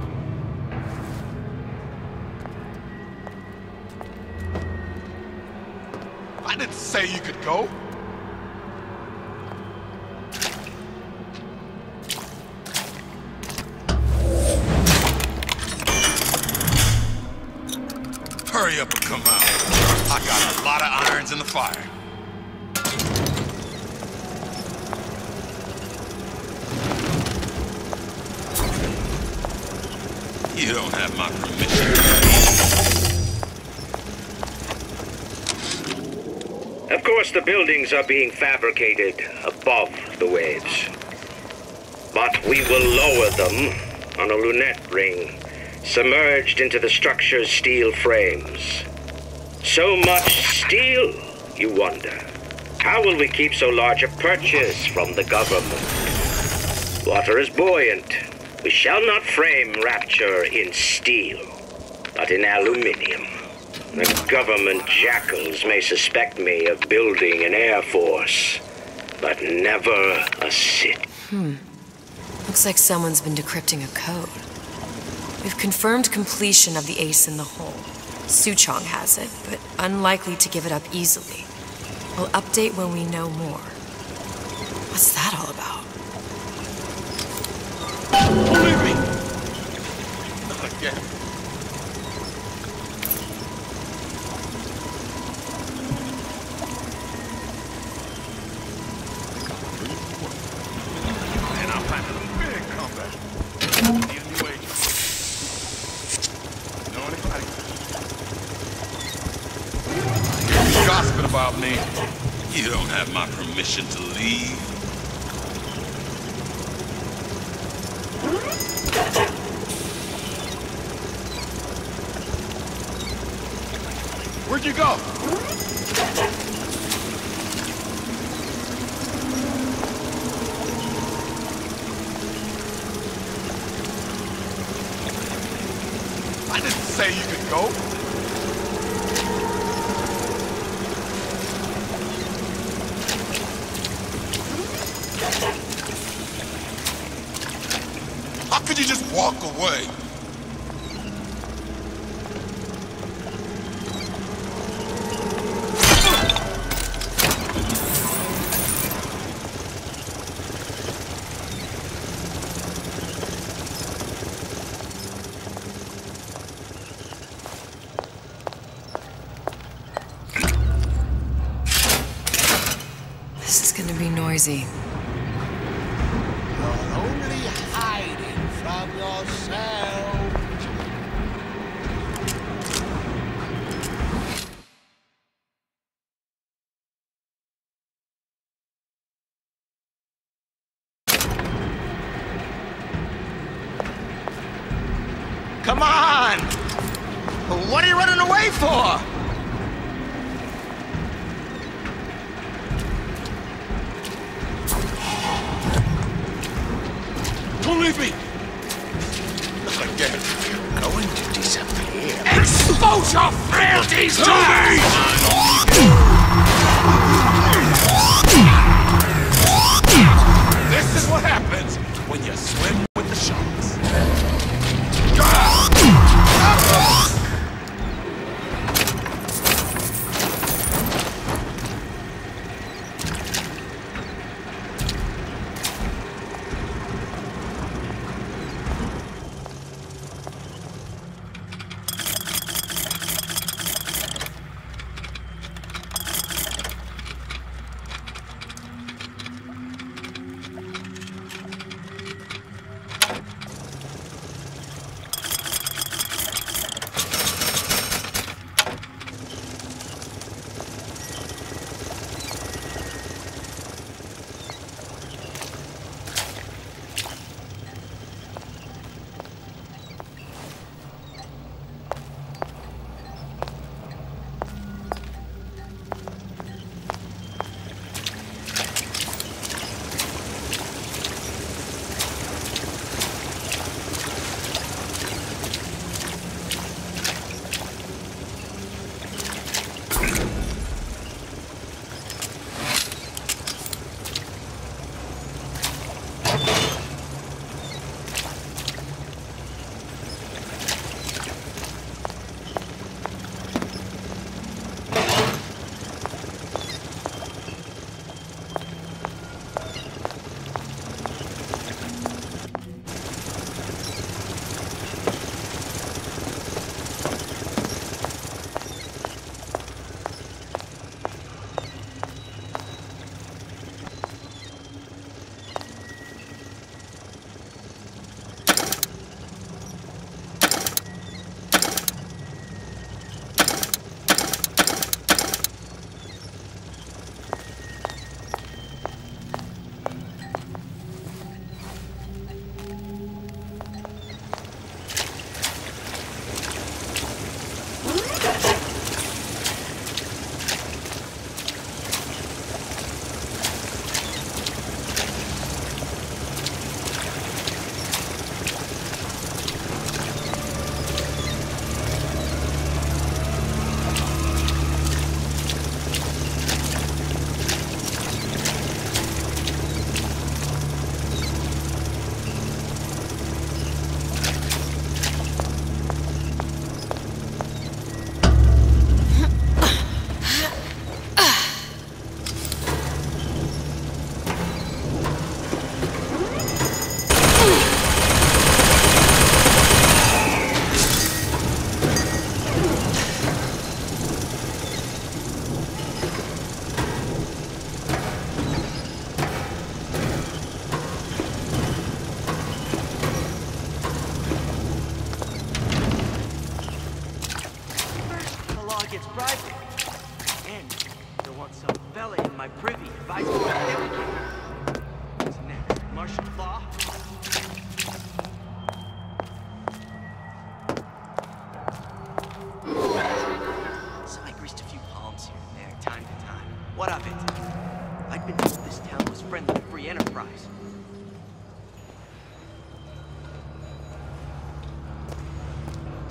I didn't say you could go. Hurry up and come out. I got a lot of irons in the fire. You don't have my permission. Of course, the buildings are being fabricated above the waves. But we will lower them on a lunette ring, submerged into the structure's steel frames. So much steel, you wonder. How will we keep so large a purchase from the government? Water is buoyant. We shall not frame Rapture in steel, but in aluminium. The government jackals may suspect me of building an air force, but never a city. Looks like someone's been decrypting a code. We've confirmed completion of the ace in the hole. Suchong has it, but unlikely to give it up easily. We'll update when we know more. What's that all about? Believe me! Not again. And I'm planning a big comeback. Need a new agent. Know anybody? You're gossiping about me. You don't have my permission to leave. Where'd you go? I didn't say you could go. How could you just walk away? This is gonna be noisy. You're only hiding from yourself. Come on! What are you running away for? Don't leave me! Again, you're going to disappear. Expose your frailties to me! This is what happens when you swim with the sharks.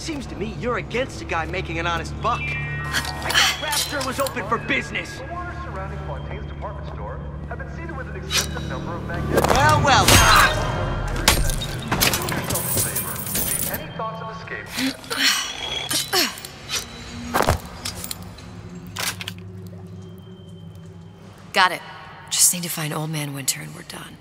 Seems to me you're against a guy making an honest buck. I thought Rapture was open for business. The waters surrounding Fontaine's department store have been seeded with an extensive number of magnetic... Well. Any thoughts of escape? Got it. Just need to find Old Man Winter and we're done.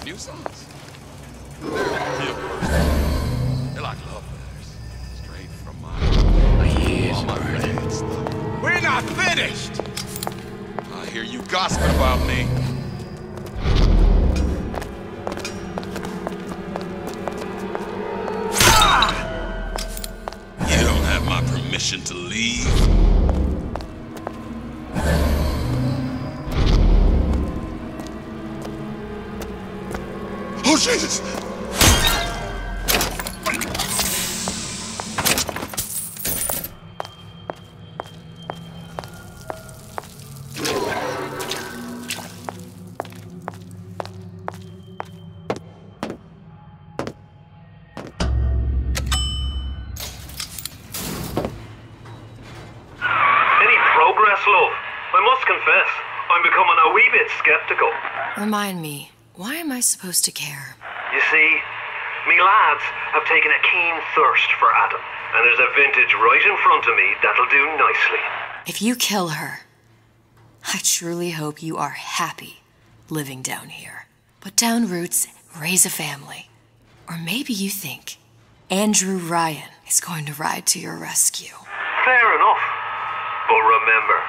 New songs. They're real personal. They're like love letters. Straight from my favorite stuff. We're not finished! I hear you gossiping about me. You don't have my permission to leave. Oh, Jesus! Love, I must confess, I'm becoming a wee bit skeptical. Remind me, why am I supposed to care? You see, me lads have taken a keen thirst for Adam, and there's a vintage right in front of me that'll do nicely. If you kill her, I truly hope you are happy living down here. Put down roots, raise a family. Or maybe you think Andrew Ryan is going to ride to your rescue. Fair enough. But remember,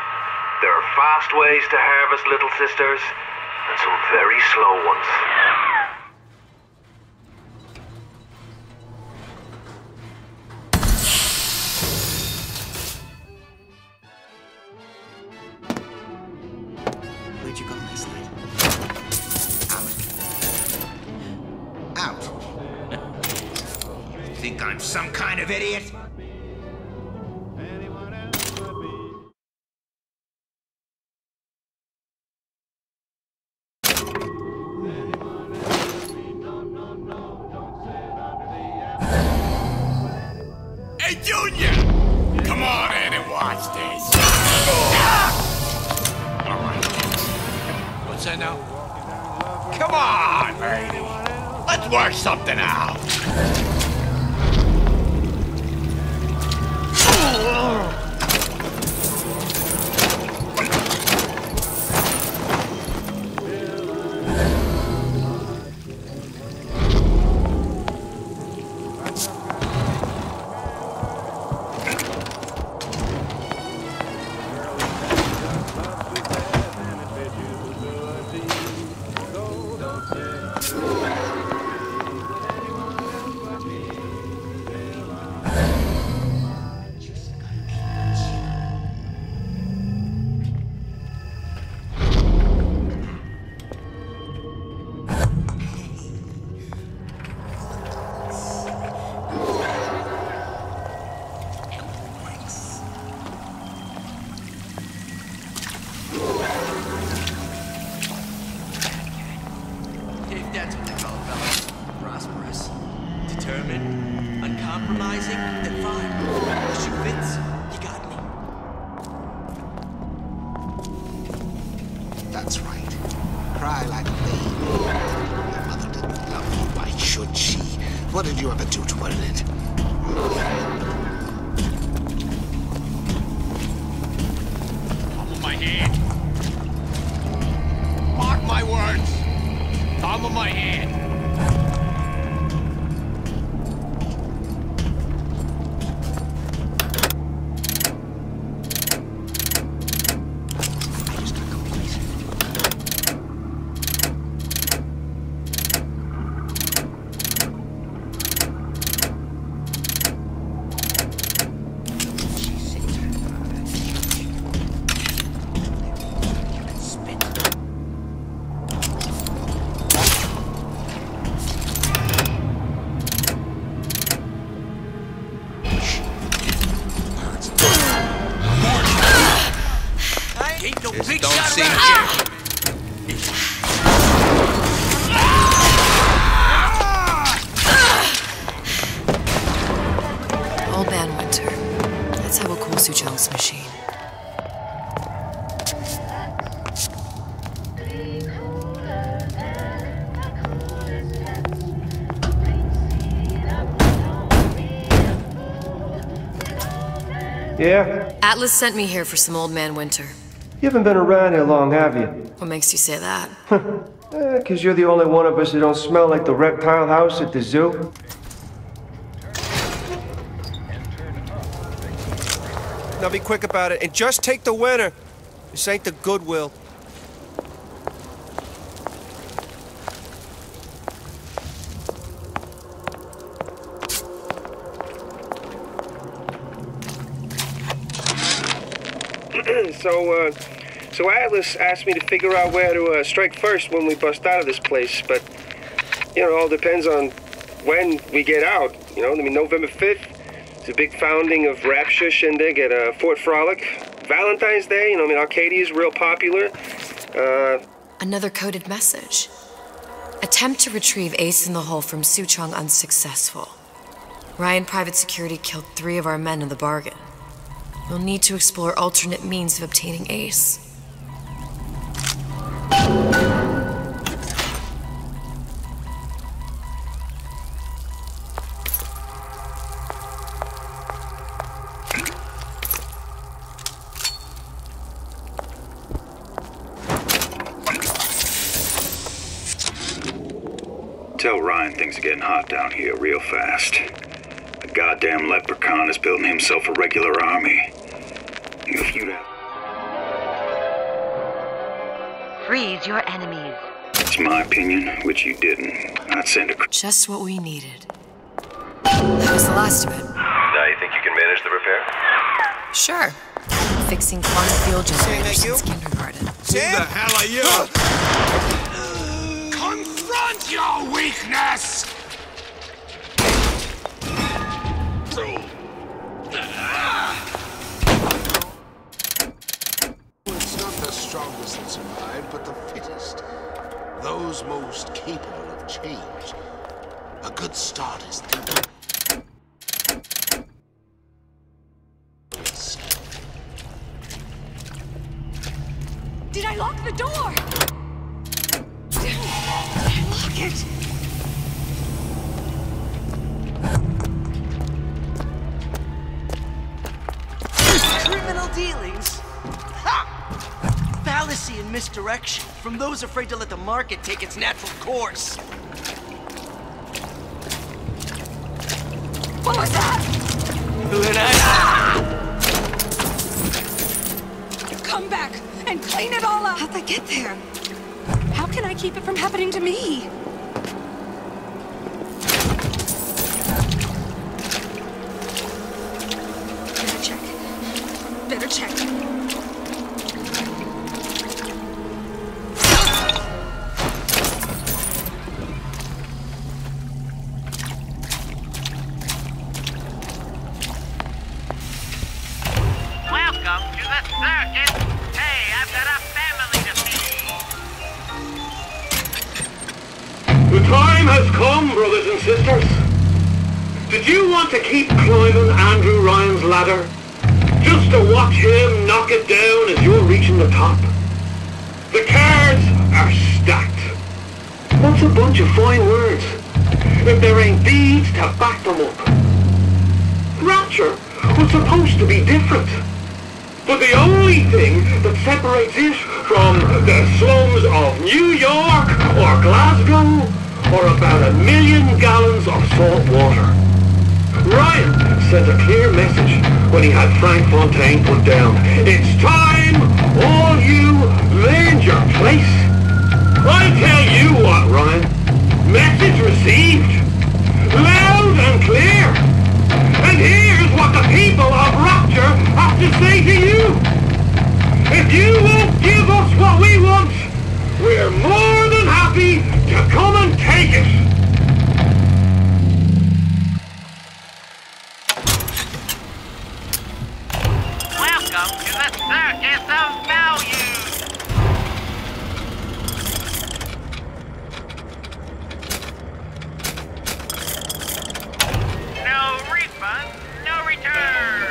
there are fast ways to harvest little sisters, and some very slow ones. Where'd you go last night? Out. You think I'm some kind of idiot? Hey, Junior! Come on in and watch this. All right. What's that now? Come on, lady. Let's work something out. That's what they call fellas. Prosperous. Determined. Uncompromising. Then fine. The shoe fits. You got me. That's right. Cry like a baby. Your mother didn't love you. Why should she? What did you ever do to earn it? Palm of my hand. Mark my words. Palm of my hand. Spit Yeah? Atlas sent me here for some Old Man Winter. You haven't been around here long, have you? What makes you say that? 'Cause you're the only one of us who don't smell like the reptile house at the zoo. Now be quick about it, and just take the winner. This ain't the Goodwill. So Atlas asked me to figure out where to strike first when we bust out of this place, but, you know, it all depends on when we get out. You know, I mean, November 5th is a big founding of Rapture Shindig at Fort Frolic. Valentine's Day, you know, I mean, Arcadia is real popular. Another coded message. Attempt to retrieve Ace in the Hole from Suchong unsuccessful. Ryan Private Security killed 3 of our men in the bargain. We'll need to explore alternate means of obtaining Ace. Tell Ryan things are getting hot down here real fast. The goddamn leprechaun is building himself a regular army. If you'd have... Freeze your enemies. It's my opinion, which you didn't. I'd send a... Just what we needed. That was the last of it. Now you think you can manage the repair? Sure. Fixing quantum field generators since kindergarten. Who the hell are you? Confront your weakness! It's not the strongest that survive, but the fittest. Those most capable of change. A good start is thinking. Did I lock the door? Lock it! Criminal dealings? Ha! Fallacy and misdirection from those afraid to let the market take its natural course. What was that? Come back and clean it all up. How'd they get there? How can I keep it from happening to me? Better check. Welcome to the circus. Hey, I've got a family to feed. The time has come, brothers and sisters. Did you want to keep climbing Andrew Ryan's ladder? Just to watch him knock it down as you're reaching the top? The cards are stacked. What's a bunch of fine words if there ain't deeds to back them up? Rapture was supposed to be different. But the only thing that separates it from the slums of New York or Glasgow or about 1 million gallons of salt water. Ryan sent a clear message when he had Frank Fontaine put down. It's time all you learned your place. I tell you what, Ryan. Message received. Loud and clear. And here's what the people of Rapture have to say to you. If you won't give us what we want, we're more than happy to come and take it. Welcome to the circus of value. No refund, no return.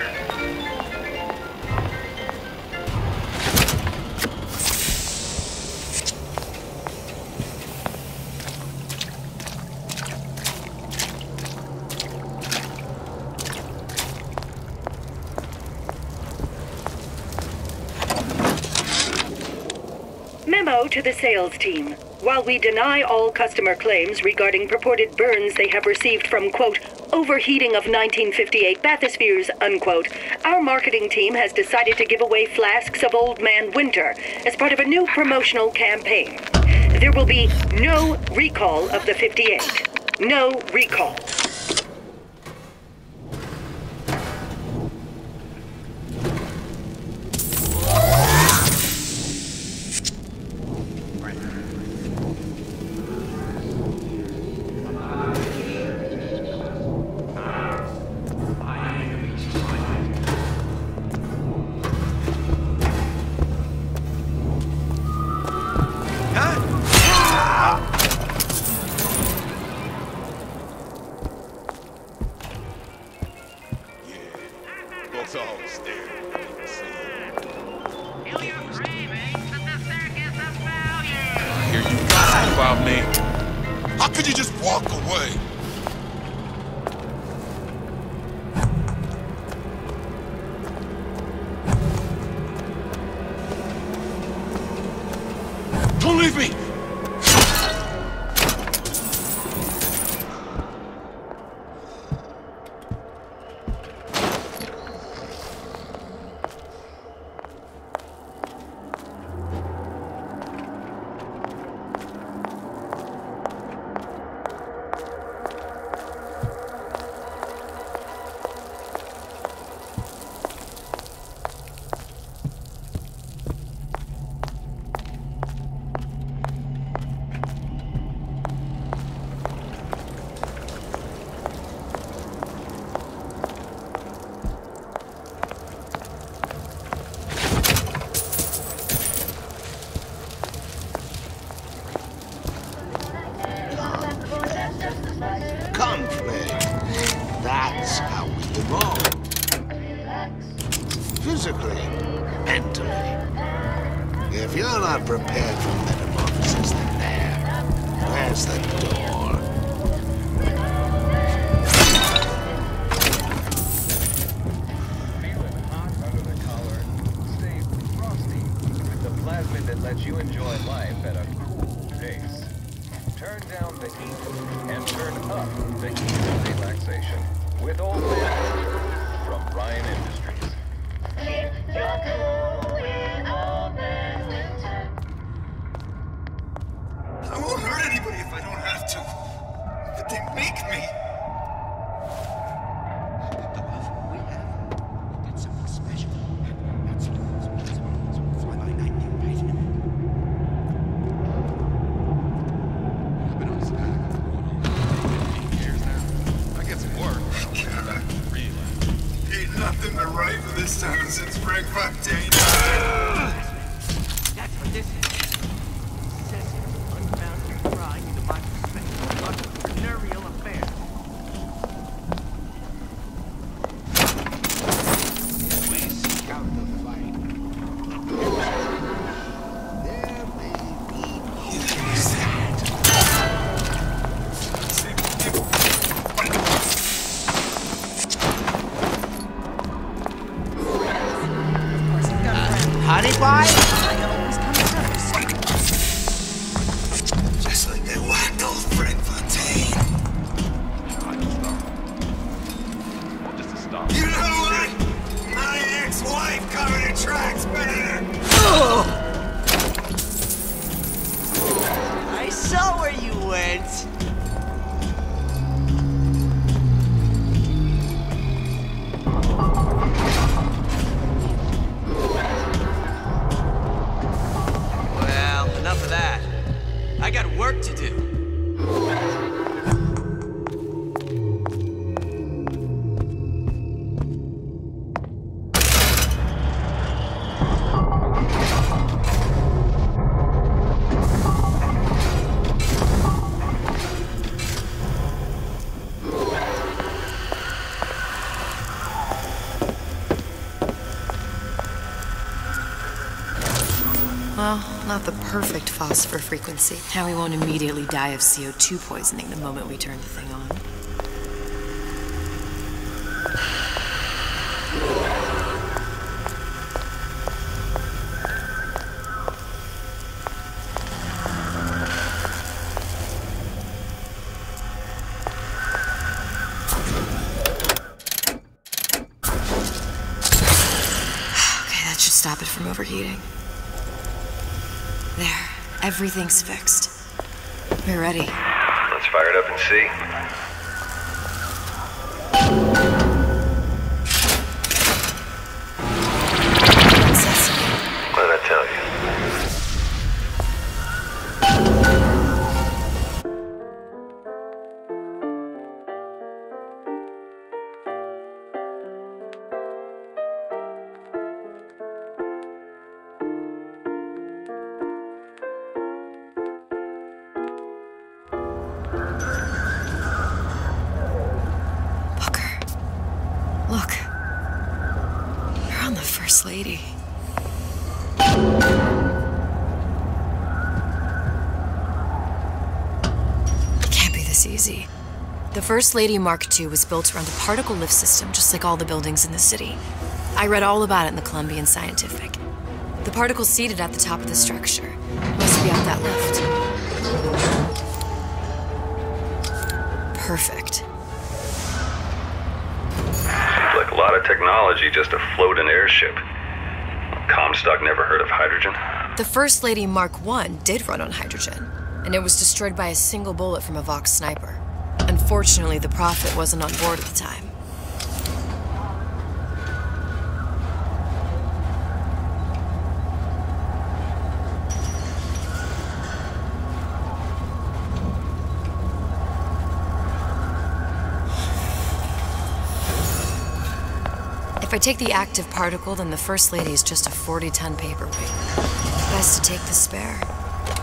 Memo to the sales team. While we deny all customer claims regarding purported burns they have received from, quote, overheating of 1958 bathyspheres, unquote, our marketing team has decided to give away flasks of Old Man Winter as part of a new promotional campaign. There will be no recall of the 58. No recall. Don't leave me! Come, play. That's how we evolve. Physically, mentally. If you're not prepared for metamorphosis, then where's the door? Feeling hot under the collar? Stay frosty with the plasmid that lets you enjoy life at a cool pace. Turn down the heat and turn up the heat of relaxation with Old Man from Ryan Industries. You're cool with Old Man Winter. I won't hurt anybody if I don't have to. But they make me. The love we have did something special. That's why my nightmare, right? I've been on this path for going on 15 years now. I get some work. Relax. Ain't nothing but right for this town since Frank Fontaine. That's what this is. Excessive, unfounded prying into my professional entrepreneurial affairs. We scout the fight. There may be Who's that? Honey pie? Just like they whacked old Frank Fontaine. Just a stop. You know what? My ex-wife covered in tracks better. I saw where you went. Well, enough of that. I got work to do. Well, not the perfect phosphor frequency. How we won't immediately die of CO2 poisoning the moment we turn the thing on. stop it from overheating. There, everything's fixed. We're ready. Let's fire it up and see. What did I tell you? Look. You're on the First Lady. It can't be this easy. The First Lady Mark II was built around a particle lift system, just like all the buildings in the city. I read all about it in the Columbian Scientific. The particles seated at the top of the structure must be out that lift. Perfect. Like a lot of technology just to float an airship. Comstock never heard of hydrogen. The First Lady Mark I did run on hydrogen, and it was destroyed by a single bullet from a Vox sniper. Unfortunately, the Prophet wasn't on board at the time. If I take the active particle, then the First Lady is just a 40-ton paperweight. Best to take the spare.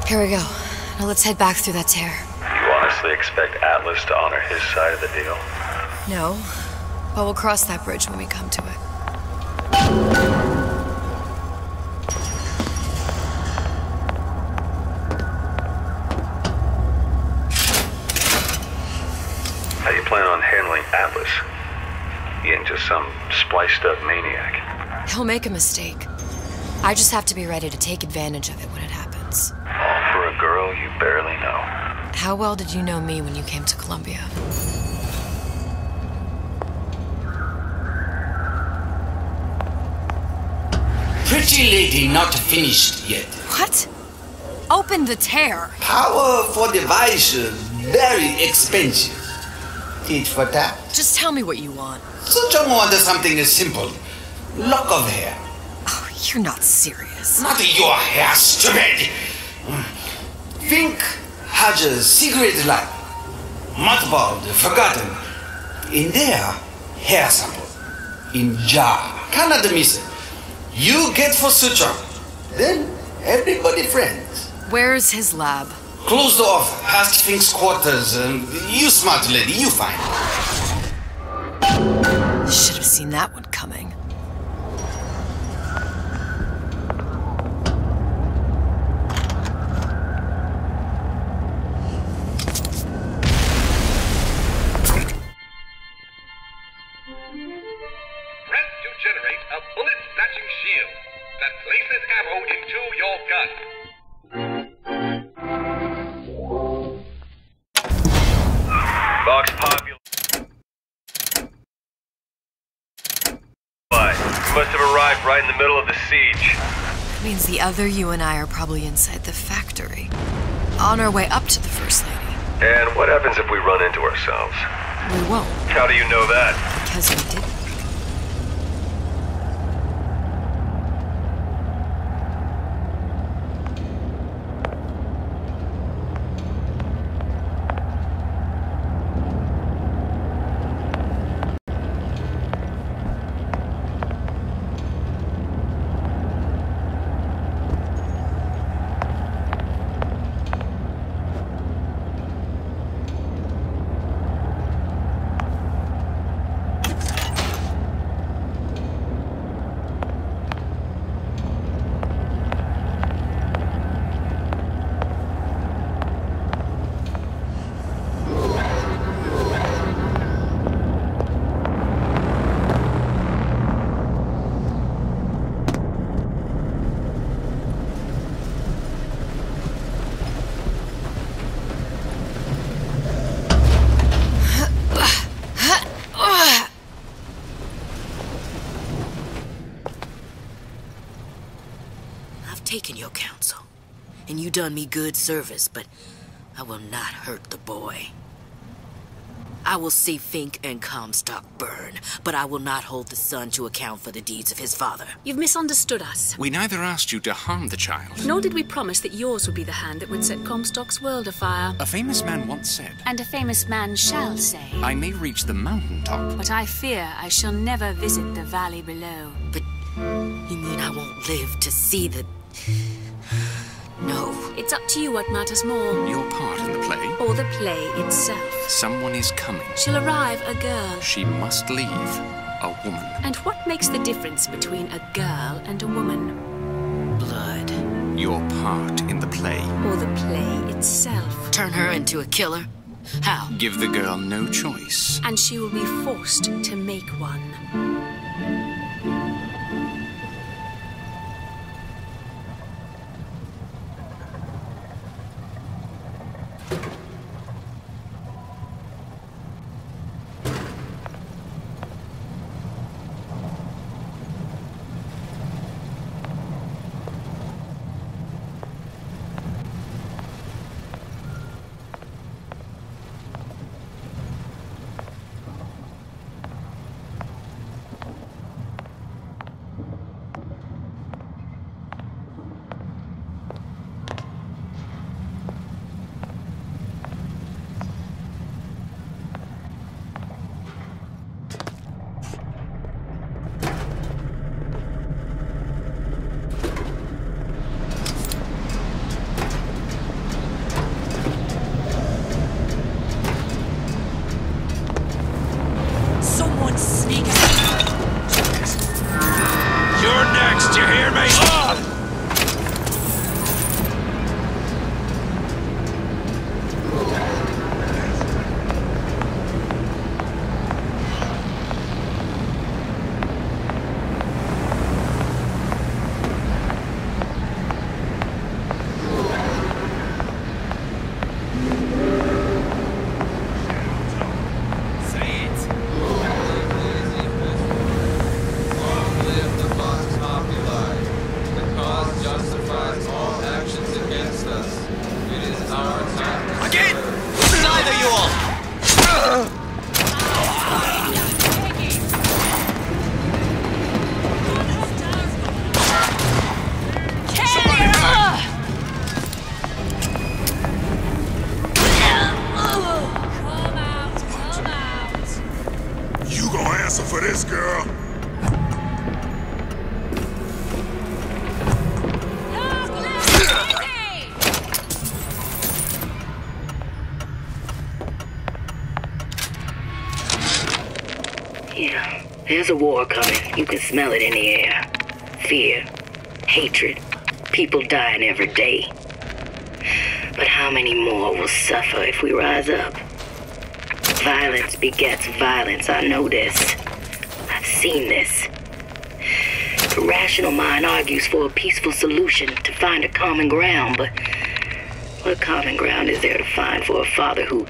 Here we go. Now let's head back through that tear. You honestly expect Atlas to honor his side of the deal? No, but we'll cross that bridge when we come to it. How do you plan on handling Atlas? He ain't just some spliced-up maniac. He'll make a mistake. I just have to be ready to take advantage of it when it happens. All for a girl you barely know. How well did you know me when you came to Columbia? Pretty lady not finished yet. What? Open the tear. Power for device, very expensive. Tit for tat. Just tell me what you want. Such a want something simple. Lock of hair. Oh, you're not serious. Not your hair, stupid! Fink has a secret life. Mothballed, forgotten. In there, hair sample. In jar. Cannot miss it. You get for suture. Then, everybody friends. Where's his lab? Closed off, past Fink's quarters. You smart lady, you find. Should have seen that one coming. Press to generate a bullet-snatching shield that places ammo into your gun. Vox Populi. Must have arrived right in the middle of the siege. Means the other you and I are probably inside the factory. On our way up to the First Lady. And what happens if we run into ourselves? We won't. How do you know that? Because we didn't. I've taken your counsel, and you done me good service, but I will not hurt the boy. I will see Fink and Comstock burn, but I will not hold the son to account for the deeds of his father. You've misunderstood us. We neither asked you to harm the child. Nor did we promise that yours would be the hand that would set Comstock's world afire. A famous man once said, And a famous man shall say, I may reach the mountaintop, but I fear I shall never visit the valley below. But you mean I won't live to see the... No. It's up to you what matters more. Your part in the play? Or the play itself. Someone is coming. She'll arrive a girl. She must leave a woman. And what makes the difference between a girl and a woman? Blood. Your part in the play. Or the play itself. Turn her into a killer? How? Give the girl no choice. And she will be forced to make one. For this girl. Yeah, there's a war coming. You can smell it in the air. Fear, hatred, people dying every day. But how many more will suffer if we rise up? Violence begets violence, I know this. I've seen this. The rational mind argues for a peaceful solution to find a common ground, but what common ground is there to find for a father who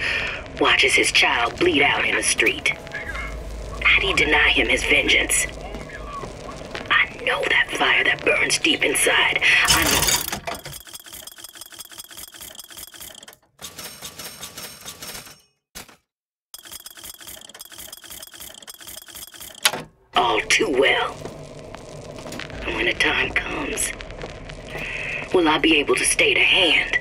watches his child bleed out in the street? How do you deny him his vengeance? I know that fire that burns deep inside. I know. All too well. And when the time comes, will I be able to stay the hand?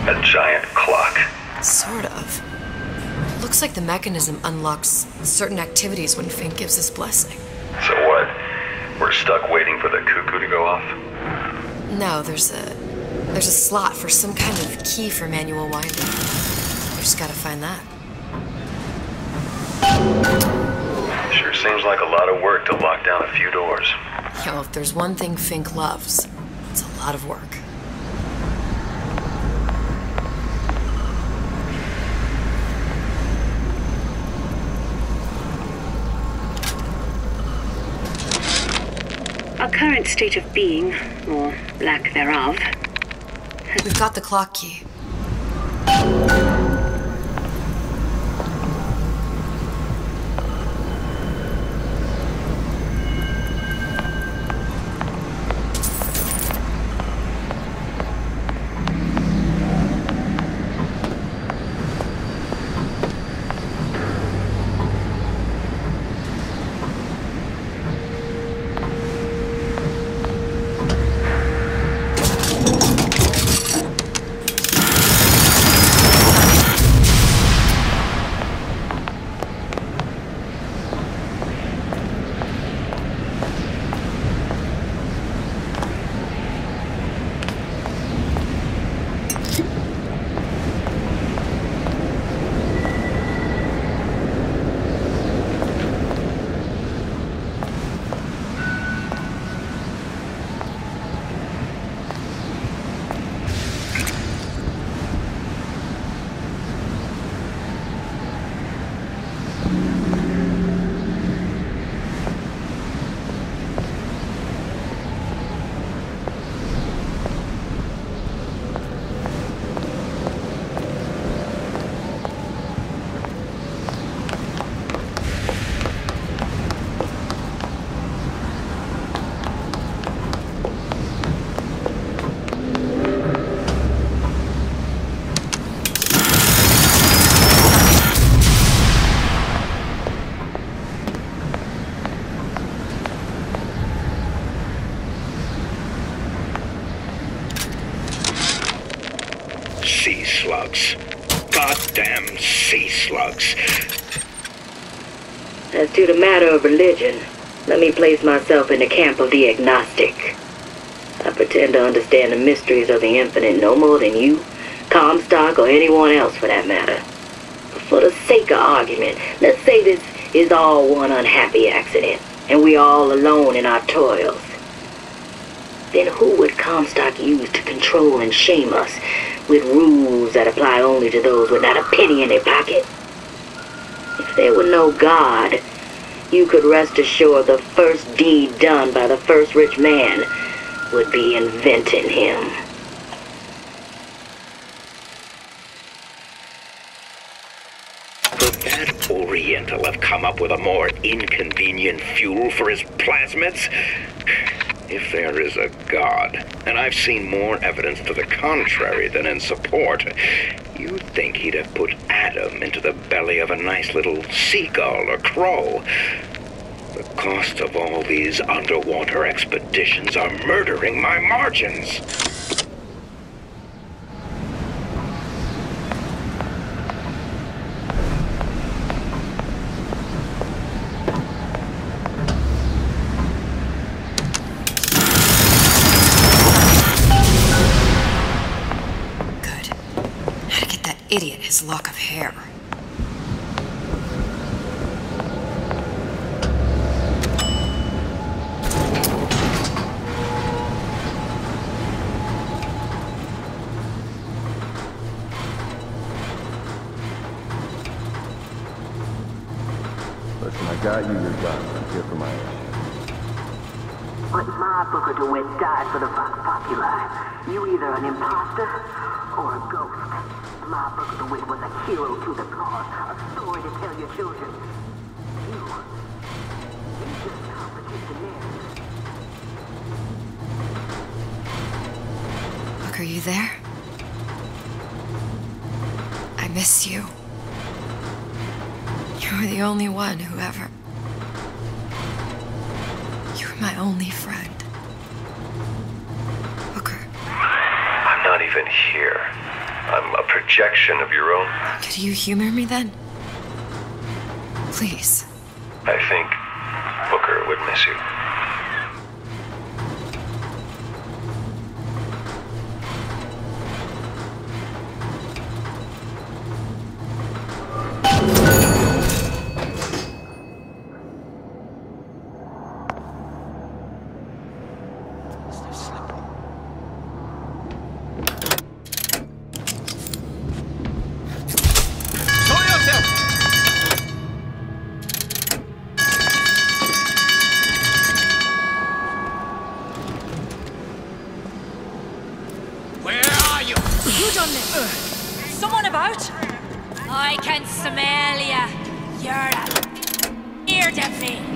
A giant clock. Sort of. Looks like the mechanism unlocks certain activities when Fink gives his blessing. So what? We're stuck waiting for the cuckoo to go off? No, there's a slot for some kind of key for manual winding. We just gotta find that. Sure seems like a lot of work to lock down a few doors. Yo, if there's one thing Fink loves, it's a lot of work. Our current state of being, or lack thereof. We've got the clock key. Sea slugs. Goddamn sea slugs. As to the matter of religion, let me place myself in the camp of the agnostic. I pretend to understand the mysteries of the infinite no more than you, Comstock, or anyone else for that matter. But for the sake of argument, let's say this is all one unhappy accident, and we are all alone in our toils. Then who would Comstock use to control and shame us with rules that apply only to those with not a penny in their pocket? If there were no God, you could rest assured the first deed done by the first rich man would be inventing him. Could that Oriental have come up with a more inconvenient fuel for his plasmids? If there is a God, and I've seen more evidence to the contrary than in support, you'd think he'd have put Adam into the belly of a nice little seagull or crow. The cost of all these underwater expeditions are murdering my margins. Idiot, his lock of hair. Listen, I got you your gun. I'm here for my ass. But my Booker DeWitt died for the Vox Populi. You either an imposter or a ghost. My Booker DeWitt was a hero to the cause, a story to tell your children. You just complicate the narrative. Look, are you there? I miss you. You were the only one who ever... You were my only friend. Booker. I'm not even here. I'm a projection of your own. Could you humor me then? Please. I think Booker would miss you. Who done this? Someone about? I can smell ya. You're a ear deafening.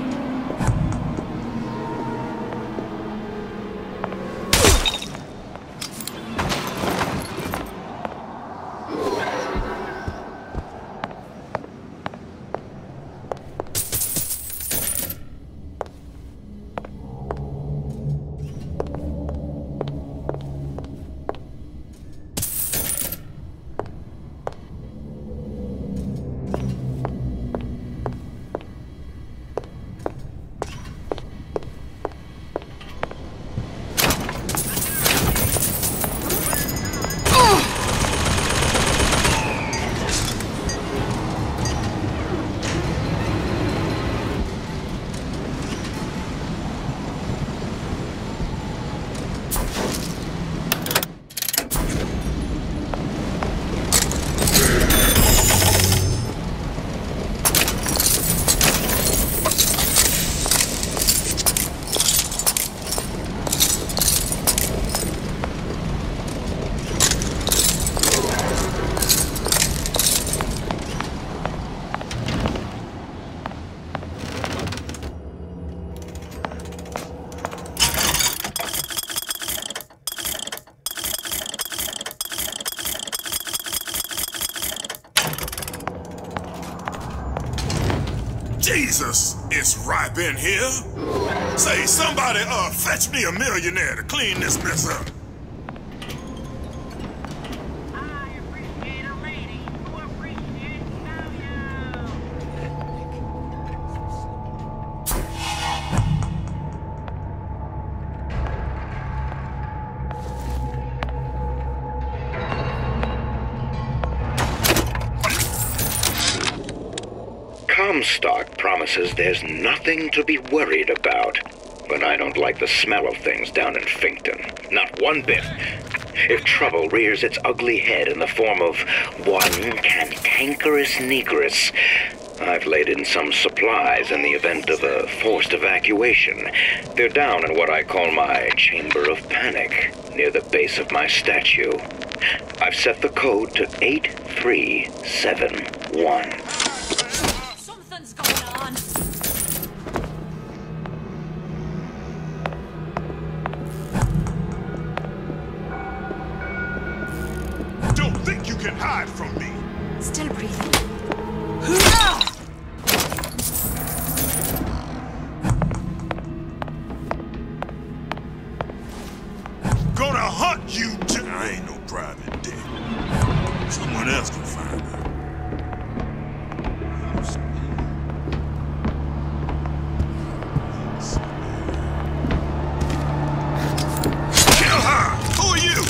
Jesus, it's ripe in here. Say, somebody, fetch me a millionaire to clean this mess up. Comstock promises there's nothing to be worried about. But I don't like the smell of things down in Finkton. Not one bit. If trouble rears its ugly head in the form of one cantankerous negress, I've laid in some supplies in the event of a forced evacuation. They're down in what I call my chamber of panic, near the base of my statue. I've set the code to 8371. Something's going on. Don't think you can hide from me. Still breathing. Gonna hunt you to... I ain't no private dick. Someone else can find her. Kill her! Who are you?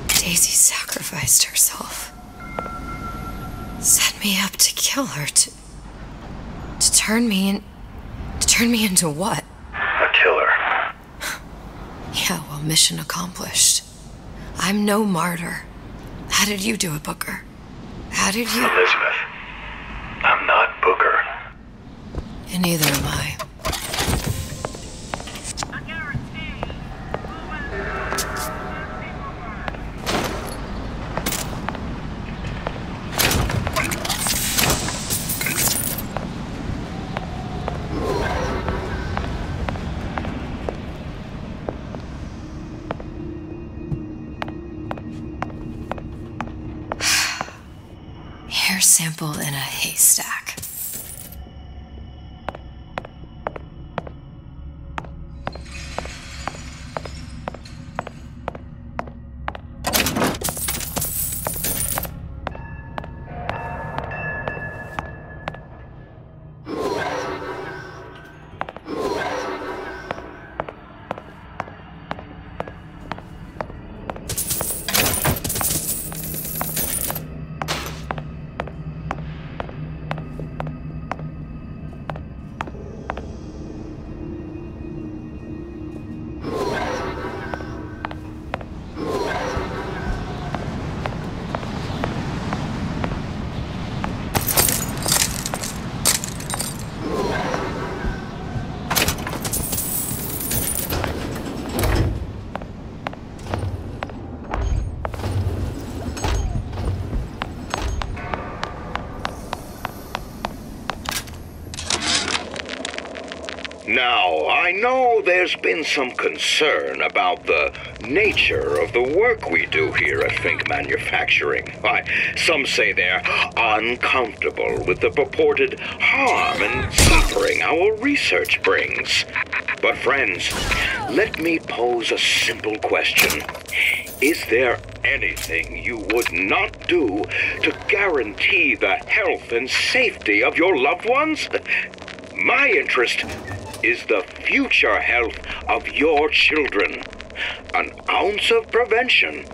Daisy sacrificed herself. Set me up to kill her, to turn me into what? A killer. Yeah, well, mission accomplished. I'm no martyr. How did you do it, Booker? How did you... Elizabeth, I'm not Booker. And neither am I. Hair sample in a haystack. Now, I know there's been some concern about the nature of the work we do here at Fink Manufacturing. Why, some say they're uncomfortable with the purported harm and suffering our research brings. But friends, let me pose a simple question. Is there anything you would not do to guarantee the health and safety of your loved ones? My interest is the future health of your children. An ounce of prevention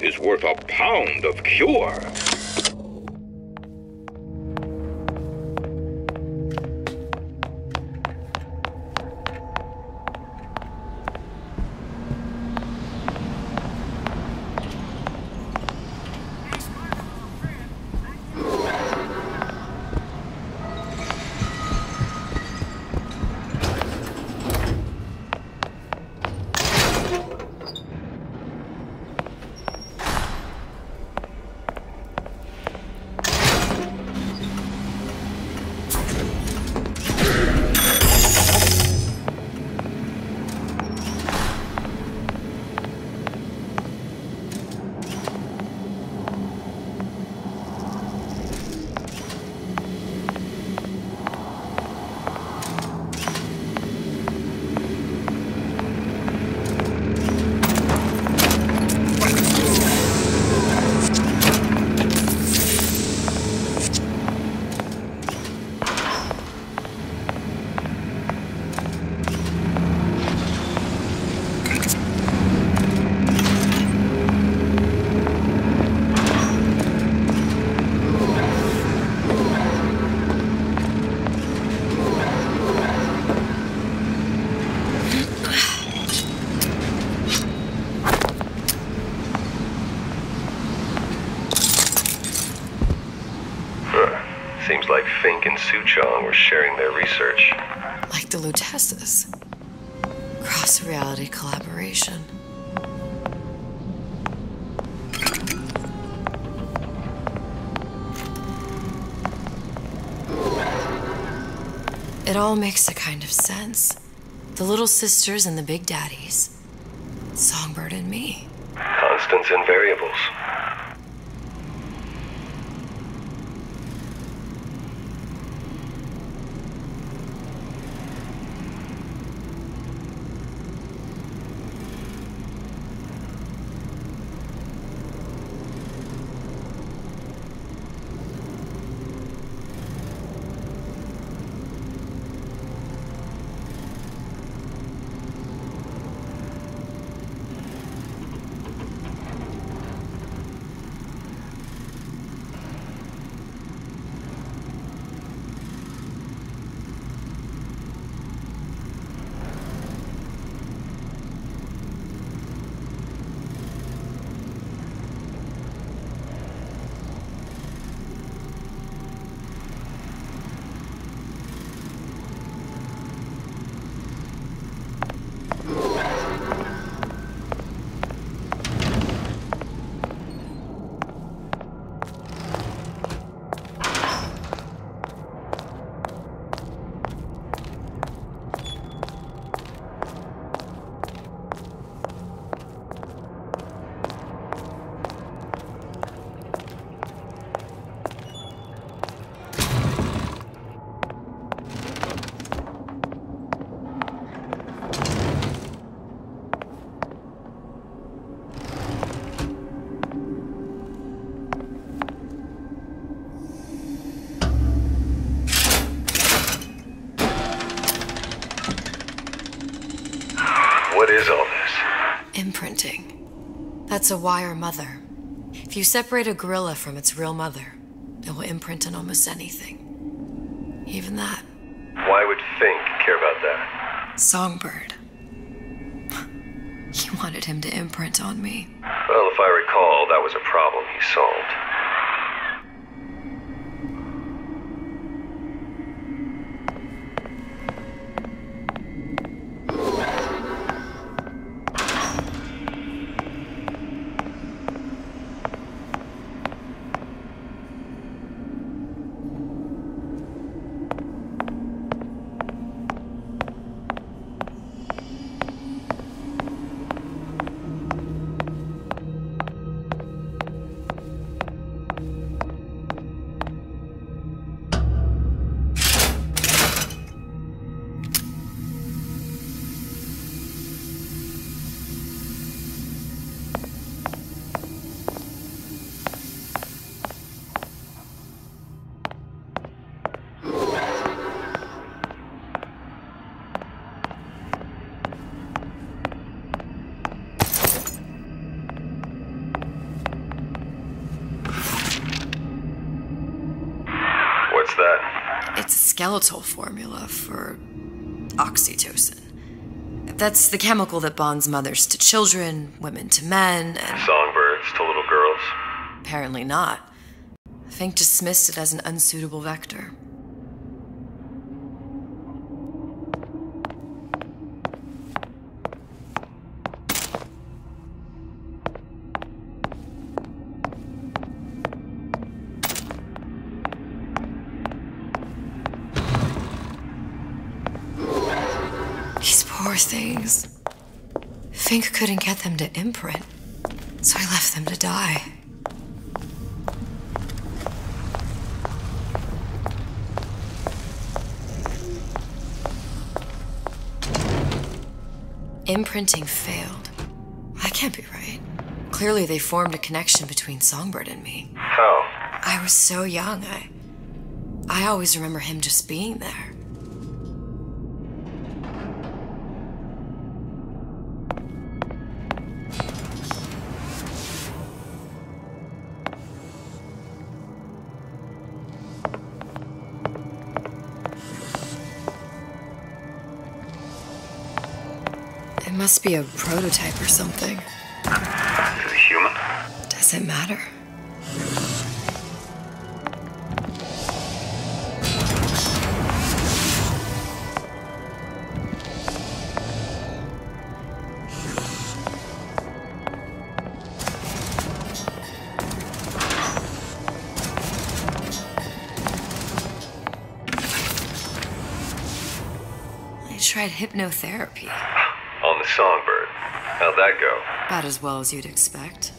is worth a pound of cure. Seems like Fink and Suchong were sharing their research. Like the Lutesses. Cross-reality collaboration. It all makes a kind of sense. The little sisters and the big daddies. Songbird and me. Constants and variables. What is all this? Imprinting. That's a wire mother. If you separate a gorilla from its real mother, it will imprint on almost anything. Even that. Why would Fink care about that? Songbird. He wanted him to imprint on me. Well, if I recall, that was a problem he solved. that? It's a skeletal formula for oxytocin. That's the chemical that bonds mothers to children, women to men, and... Songbirds to little girls? Apparently not. Fink dismissed it as an unsuitable vector. These poor things. Fink couldn't get them to imprint, so I left them to die. Imprinting failed. That can't be right. Clearly they formed a connection between Songbird and me. How? I was so young, I always remember him just being there. It must be a prototype or something. Is it human? Does it matter? I tried hypnotherapy. On the Songbird. How'd that go? About as well as you'd expect.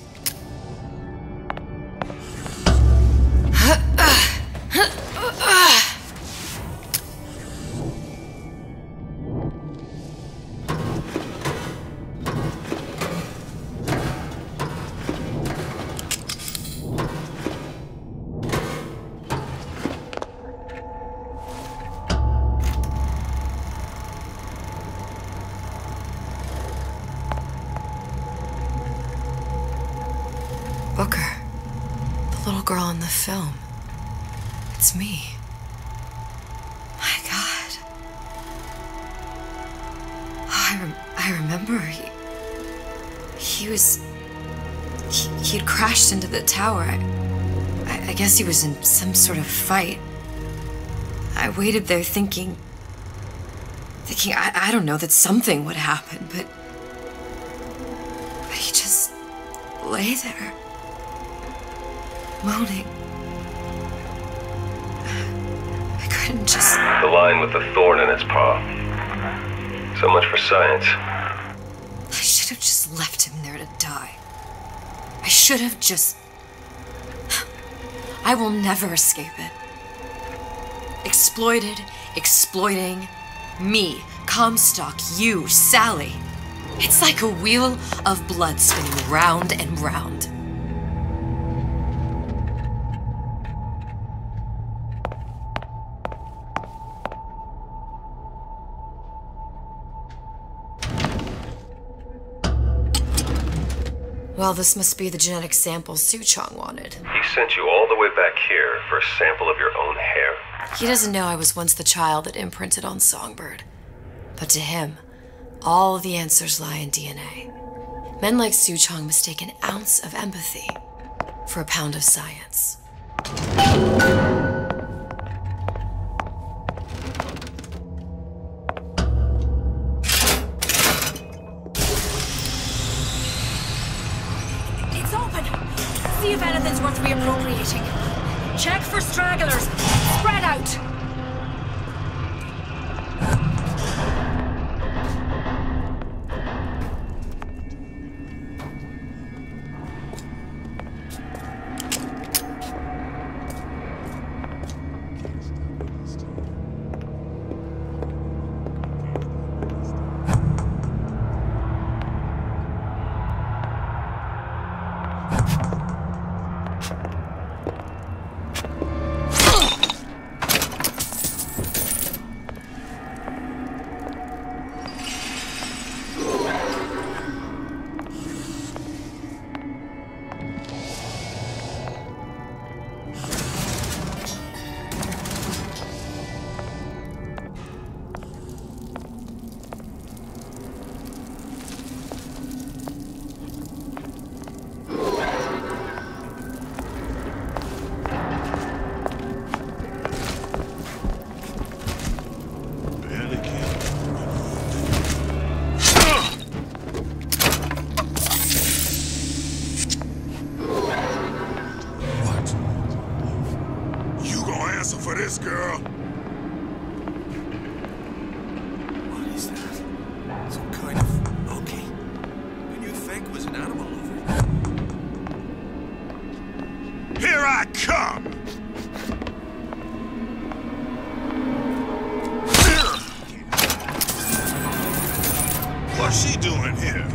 Booker. The little girl in the film. It's me. My God. Oh, I remember he'd crashed into the tower. I guess he was in some sort of fight. I waited there thinking I don't know, that something would happen, but he just lay there. Moaning. I couldn't just... The line with the thorn in its paw. So much for science. I should have just left him there to die. I should have just... I will never escape it. Exploited, exploiting, me, Comstock, you, Sally. It's like a wheel of blood spinning round and round. Well, this must be the genetic sample Suchong wanted. He sent you all the way back here for a sample of your own hair? He doesn't know I was once the child that imprinted on Songbird. But to him, all the answers lie in DNA. Men like Suchong mistake an ounce of empathy for a pound of science. See if anything's worth reappropriating. Check for stragglers. Spread out. I come! What's she doing here?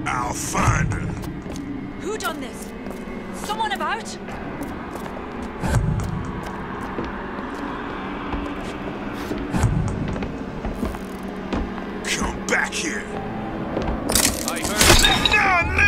I'll find her. Who done this? Someone about? Come back here. I heard. Down there!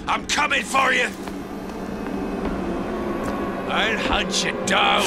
I'm coming for you! I'll hunt you down!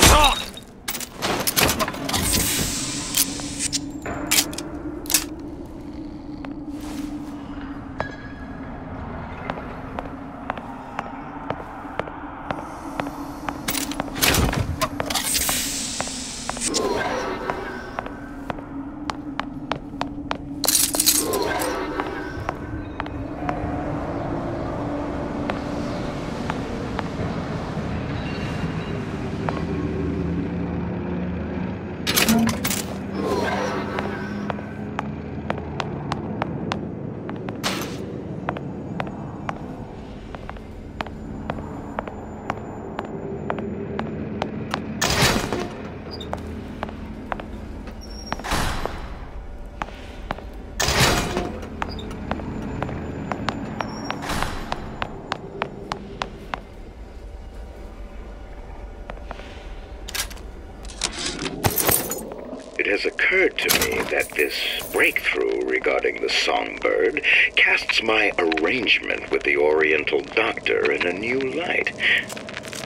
It has occurred to me that this breakthrough regarding the songbird casts my arrangement with the Oriental Doctor in a new light.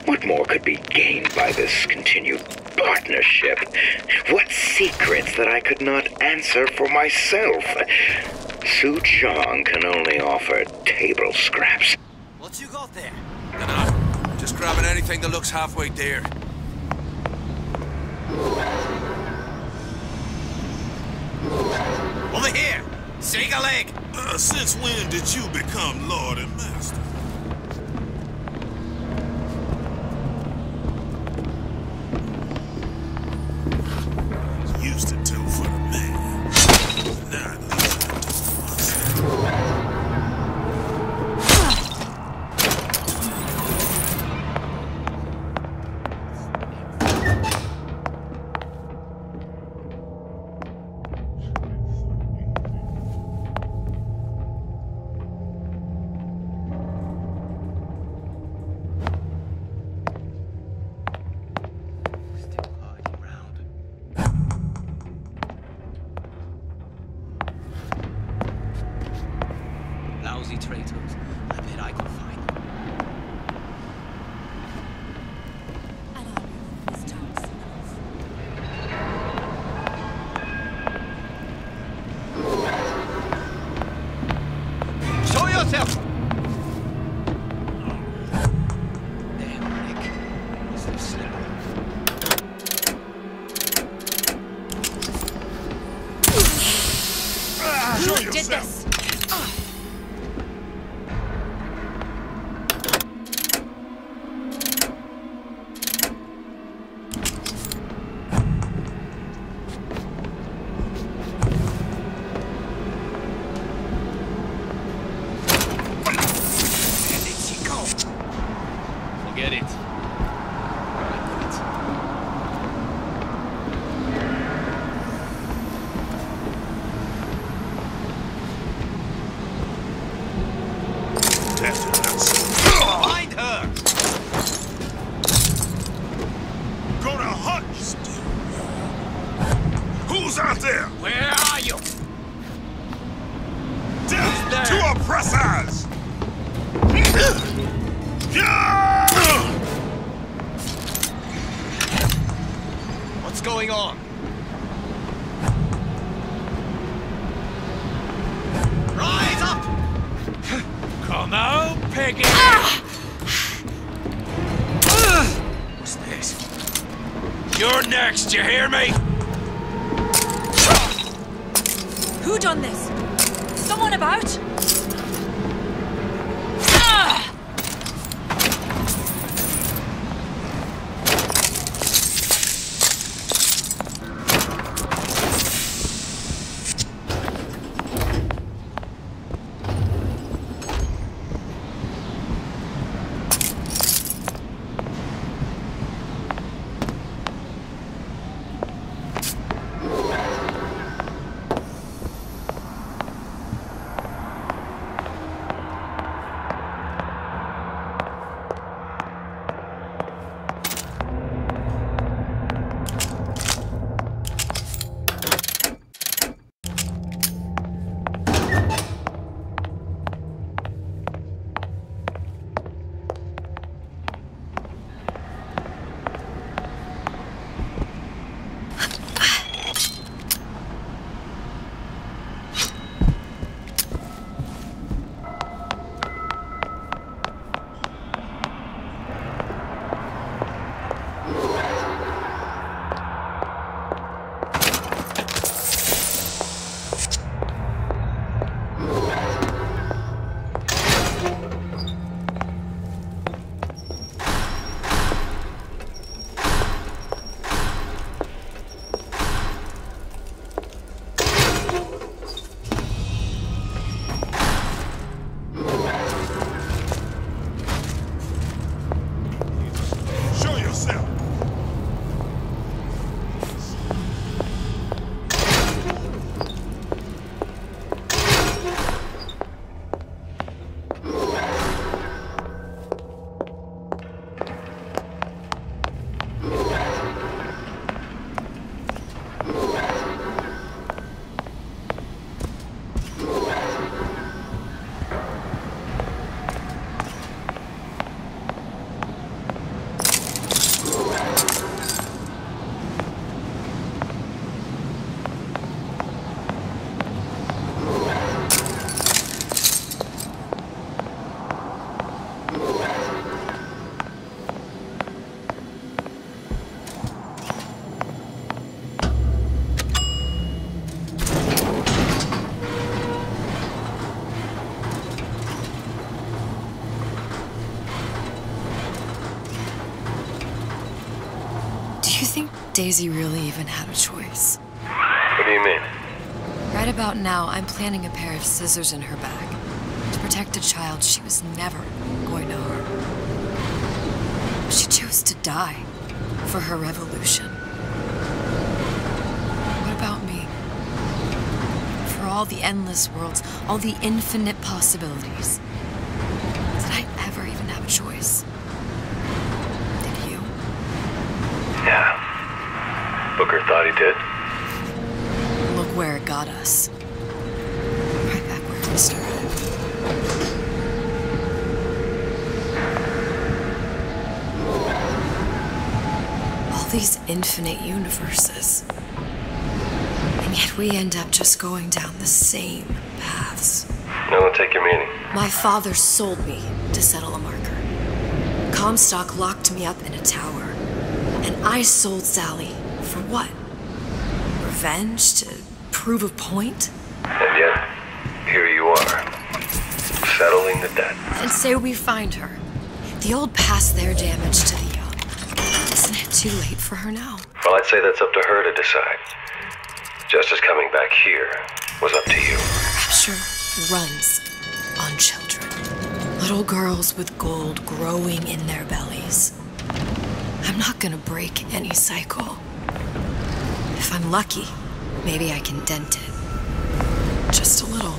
What more could be gained by this continued partnership? What secrets that I could not answer for myself? Su Chong can only offer table scraps. What you got there? Dunno. Just grabbing anything that looks halfway there. Over here! Shake a leg! Since when did you become Lord and Master? Used to do for the man. Now at least I do for myself. Lousy traitors. I bet I can find them. I don't know this town's enough. Show yourself! Damn, Nick. Is there slippery? Who did this? Forget it. Find her! Gonna hunt you. Who's out there? Where are you? Death to oppressors! What's going on? Rise up! Come Hell no, piggy! What's this? You're next, you hear me? Who done this? Someone about? Daisy really even had a choice. What do you mean? Right about now, I'm planting a pair of scissors in her back to protect a child she was never going to harm. She chose to die for her revolution. What about me? For all the endless worlds, all the infinite possibilities. Did I ever even have a choice? Did you? Yeah. Booker thought he did. Look where it got us. Right back where we started. All these infinite universes. And yet we end up just going down the same paths. No, take your meaning. My father sold me to settle a marker. Comstock locked me up in a tower. And I sold Sally. For what? Revenge? To prove a point? And yet, here you are, settling the debt. And say we find her. The old past their damage to the young. Isn't it too late for her now? Well, I'd say that's up to her to decide. Justice coming back here was up to you. Rapture runs on children. Little girls with gold growing in their bellies. I'm not gonna break any cycle. If I'm lucky, maybe I can dent it. Just a little.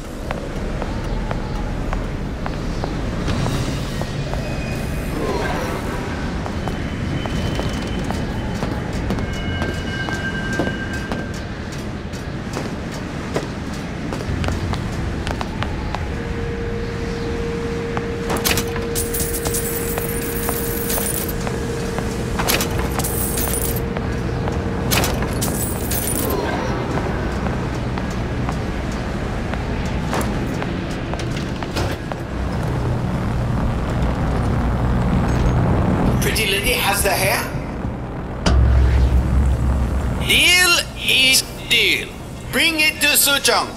is deal. Bring it to Suchong.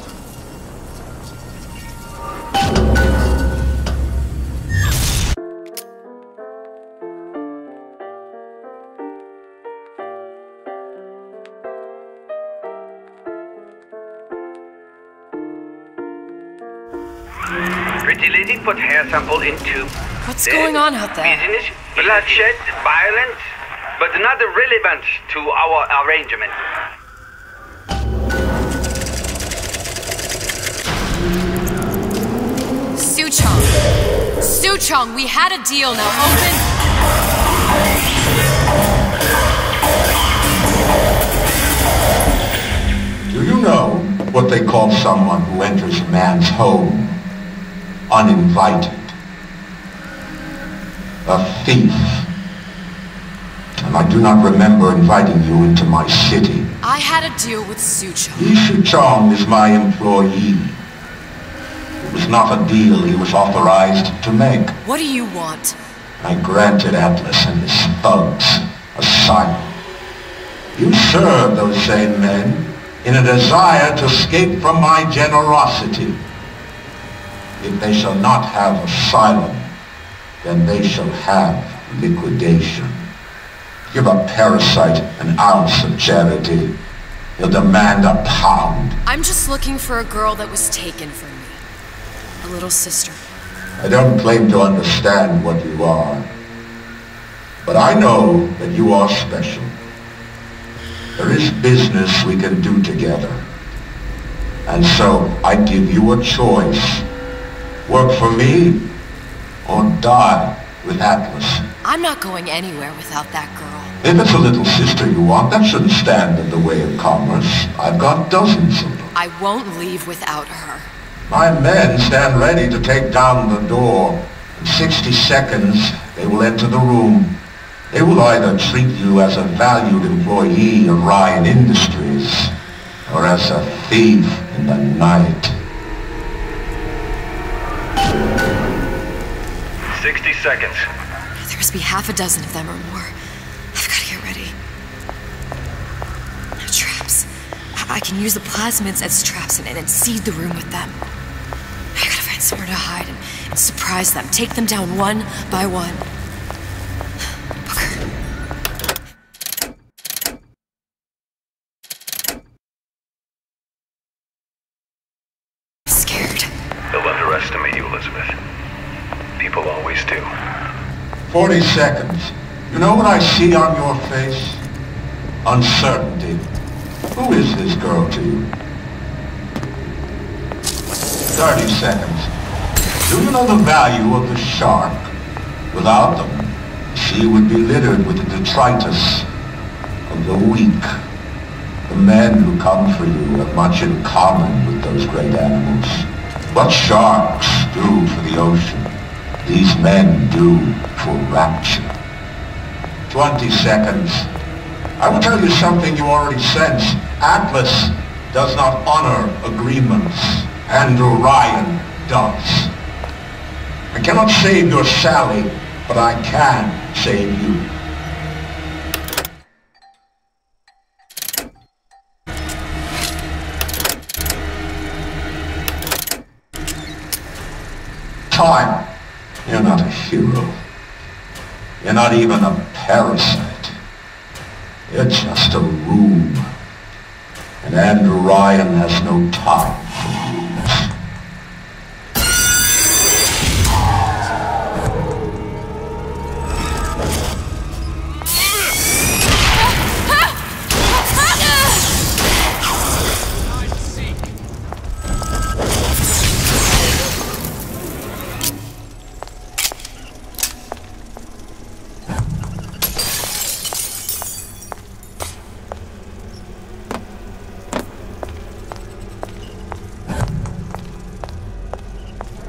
Pretty lady put hair sample in tube. What's going on out there? Business, bloodshed, violence, but not relevant to our arrangement. Suchong! Suchong, we had a deal, now open! Do you know what they call someone who enters a man's home uninvited? A thief. And I do not remember inviting you into my city. I had a deal with Suchong. Suchong is my employee. It was not a deal he was authorized to make. What do you want? I granted Atlas and his thugs asylum. You serve those same men in a desire to escape from my generosity. If they shall not have asylum, then they shall have liquidation. Give a parasite an ounce of charity, he'll demand a pound. I'm just looking for a girl that was taken from me. A little sister. I don't claim to understand what you are, but I know that you are special. There is business we can do together. And so I give you a choice. Work for me, or die with Atlas. I'm not going anywhere without that girl. If it's a little sister you want, that shouldn't stand in the way of commerce. I've got dozens of them. I won't leave without her. My men stand ready to take down the door. In 60 seconds, they will enter the room. They will either treat you as a valued employee of Ryan Industries, or as a thief in the night. 60 seconds. There must be half a dozen of them or more. I've got to get ready. No traps. I can use the plasmids as traps and seed the room with them. I gotta find somewhere to hide and surprise them. Take them down one by one. They'll underestimate you, Elizabeth. People always do. 40 seconds. You know what I see on your face? Uncertainty. Who is this girl to you? 30 seconds. Do you know the value of the shark? Without them, the sea would be littered with the detritus of the weak. The men who come for you have much in common with those great animals. What sharks do for the ocean, these men do for rapture. 20 seconds. I will tell you something you already sense. Atlas does not honor agreements. Andrew Ryan does. I cannot save your Sally, but I can save you. Time. You're not a hero. You're not even a parasite. You're just a room. And Andrew Ryan has no time for rooms.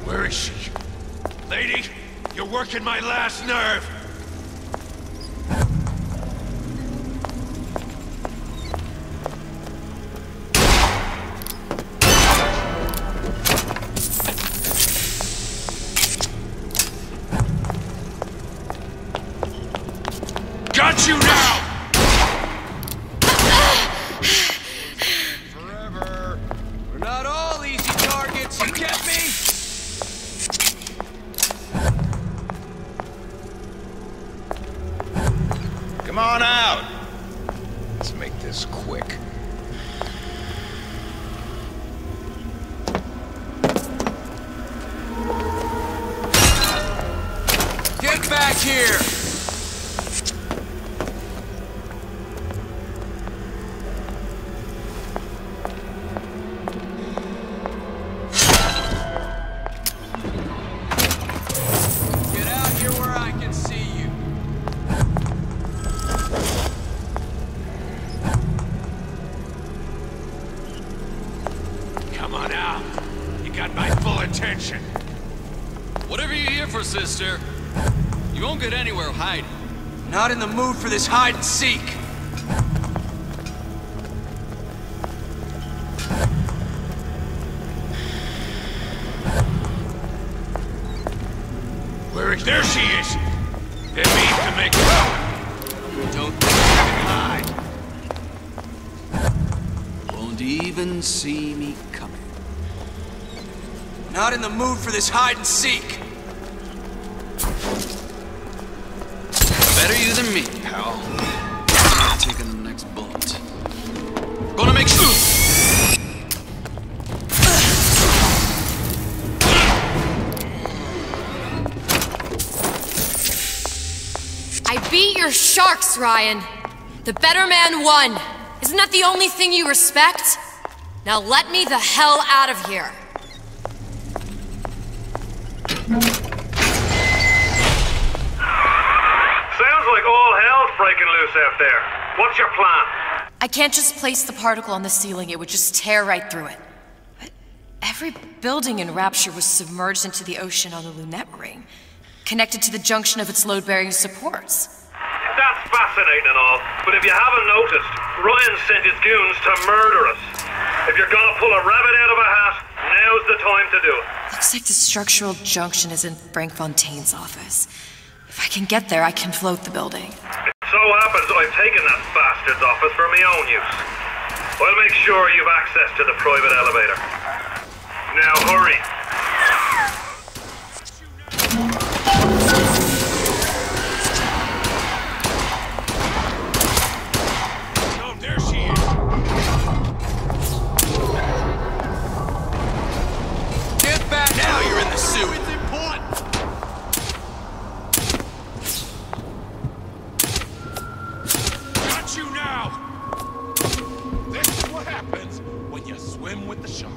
Where is she? Lady, you're working my last nerve! Got you now! here! Get out here where I can see you. Come on out. You got my full attention. Whatever you're here for, sister, you won't get anywhere hiding. Not in the mood for this hide and seek. There she is. It means to make Don't hide. Won't even see me coming. Not in the mood for this hide and seek. Better you than me, pal. I'm taking the next bullet. Gonna make sure. I beat your sharks, Ryan. The better man won. Isn't that the only thing you respect? Now let me the hell out of here. Sounds like all hell's breaking loose out there. What's your plan? I can't just place the particle on the ceiling. It would just tear right through it. But every building in Rapture was submerged into the ocean on the Lunette ring, connected to the junction of its load-bearing supports. That's fascinating and all, but if you haven't noticed, Ryan sent his goons to murder us. If you're gonna pull a rabbit out of a hat, now's the time to do it. Looks like the structural junction is in Frank Fontaine's office. If I can get there, I can float the building. It so happens I've taken that bastard's office for my own use. I'll make sure you've access to the private elevator. Now hurry. Oh, there she is. Get back now, you're in the suit. It's important. Got you now. This is what happens when you swim with the shark.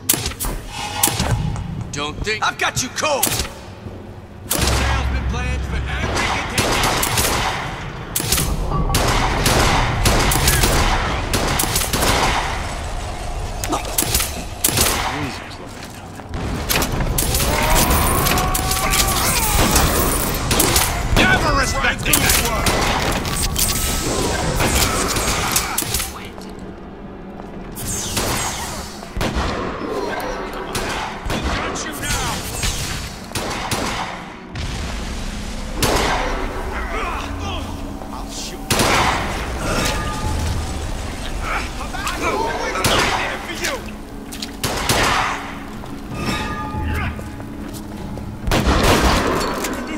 Don't think I've got you cold. Trail's been planned for every Never respecting that word. Got you now. I'll shoot. There for you.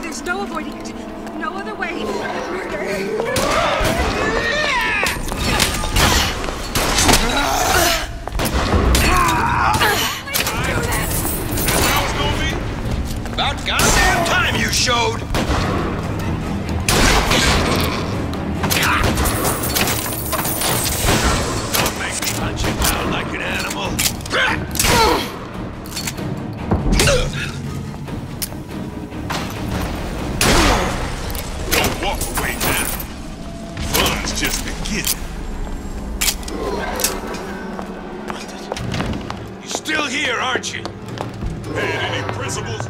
There's no avoiding it. No other way. Murder. About goddamn time you showed. Don't make me hunt you down like an animal. Don't walk away now. Fun's just beginning. You're still here, aren't you? Had any principles,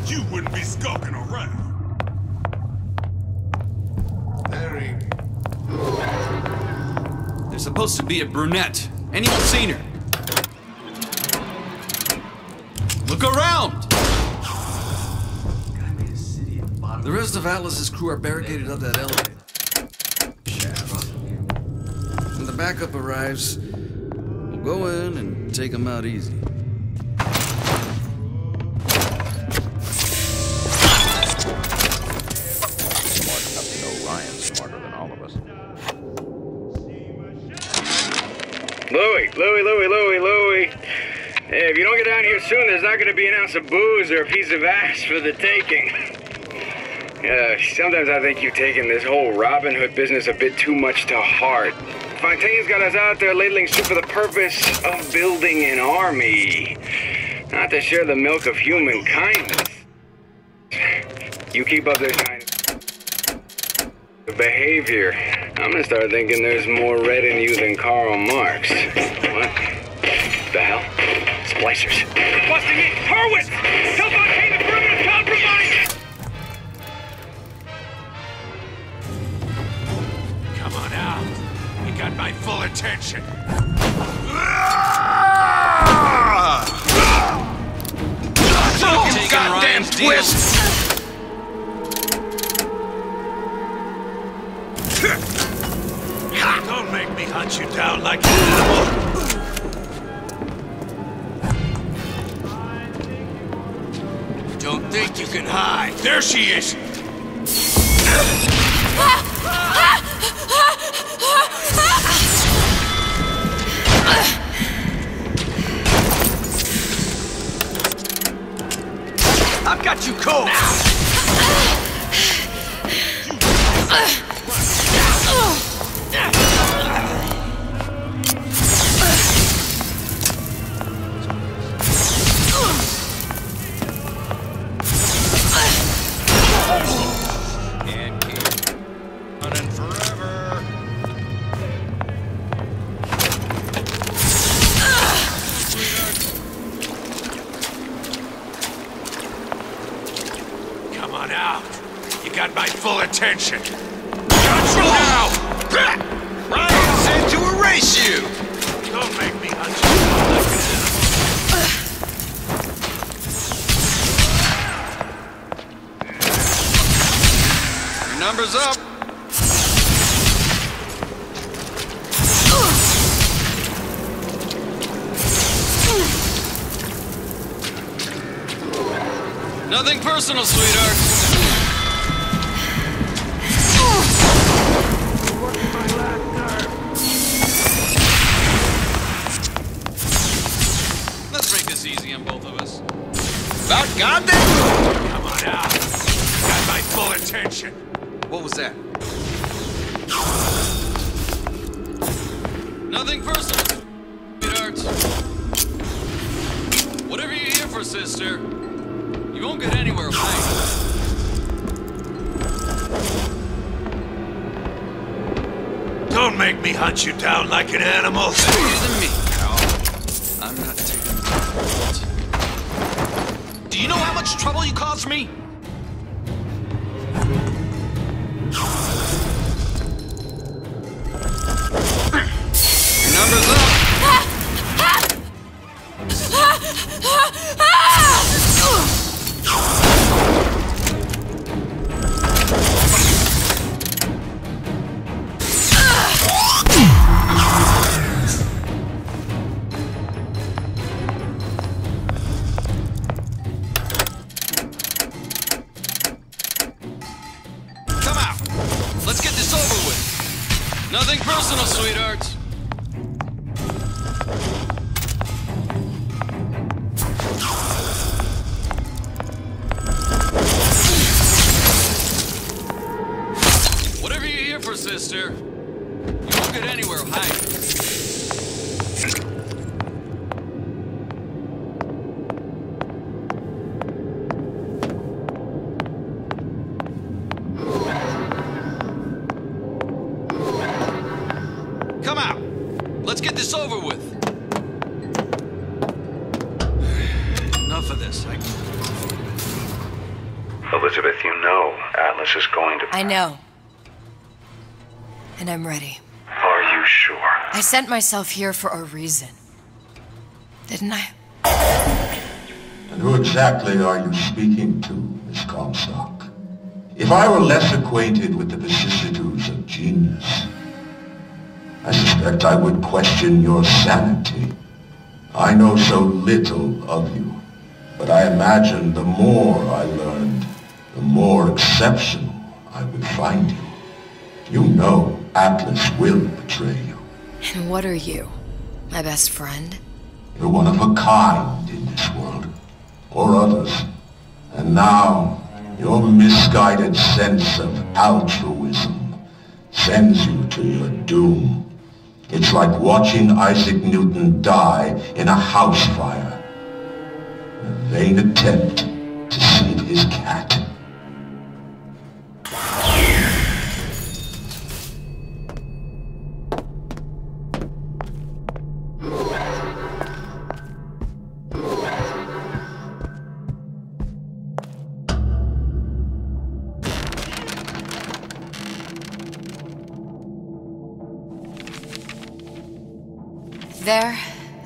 you wouldn't be skulking around. Very. There's supposed to be a brunette. Anyone seen her? Look around! The rest of Atlas's crew are barricaded up that elevator. When the backup arrives, we'll go in and take them out easy. Smart enough to know Ryan's smarter than all of us. Louie. Hey, if you don't get down here soon, there's not going to be an ounce of booze or a piece of ass for the taking. Sometimes I think you've taken this whole Robin Hood business a bit too much to heart. Fontaine's got us out there ladling soup for the purpose of building an army, not to share the milk of human kindness. You keep up this kind of behavior, I'm gonna start thinking there's more red in you than Karl Marx. What the hell? Splicers. They're busting in! Hurwitz! Tell Fontaine the perimeter's compromised! Come on out. You got my full attention. Oh, goddamn twist! Don't make me hunt you down like an animal. Don't think you can hide. There she is. I've got you cold! Can't keep running forever. Come on out. You got my full attention. Got you now! Ryan said to erase you! Don't make me hunt you down like an animal. Your number's up. Nothing personal, sweetheart. Let's make this easy on both of us. About goddamn! Come on out. You got my full attention. What was that? Nothing personal, sweetheart. Whatever you're here for, sister, you won't get anywhere with me. Don't make me hunt you down like an animal. Better than me, pal. I'm not taking that. Do you know how much trouble you caused me? Your number's up. Come out. Let's get this over with. Nothing personal, sweetheart. Whatever you're here for, sister, you won't get anywhere hiding. Come out. Let's get this over with. Enough of this. Elizabeth, you know Atlas is going to... I know. And I'm ready. Are you sure? I sent myself here for a reason. Didn't I? And who exactly are you speaking to, Miss Comstock? If I were less acquainted with the vicissitudes of genius, I suspect I would question your sanity. I know so little of you, but I imagine the more I learned, the more exceptional I would find you. You know Atlas will betray you. And what are you? My best friend? You're one of a kind in this world, or others. And now, Your misguided sense of altruism sends you to your doom. It's like watching Isaac Newton die in a house fire. A vain attempt to save his cat.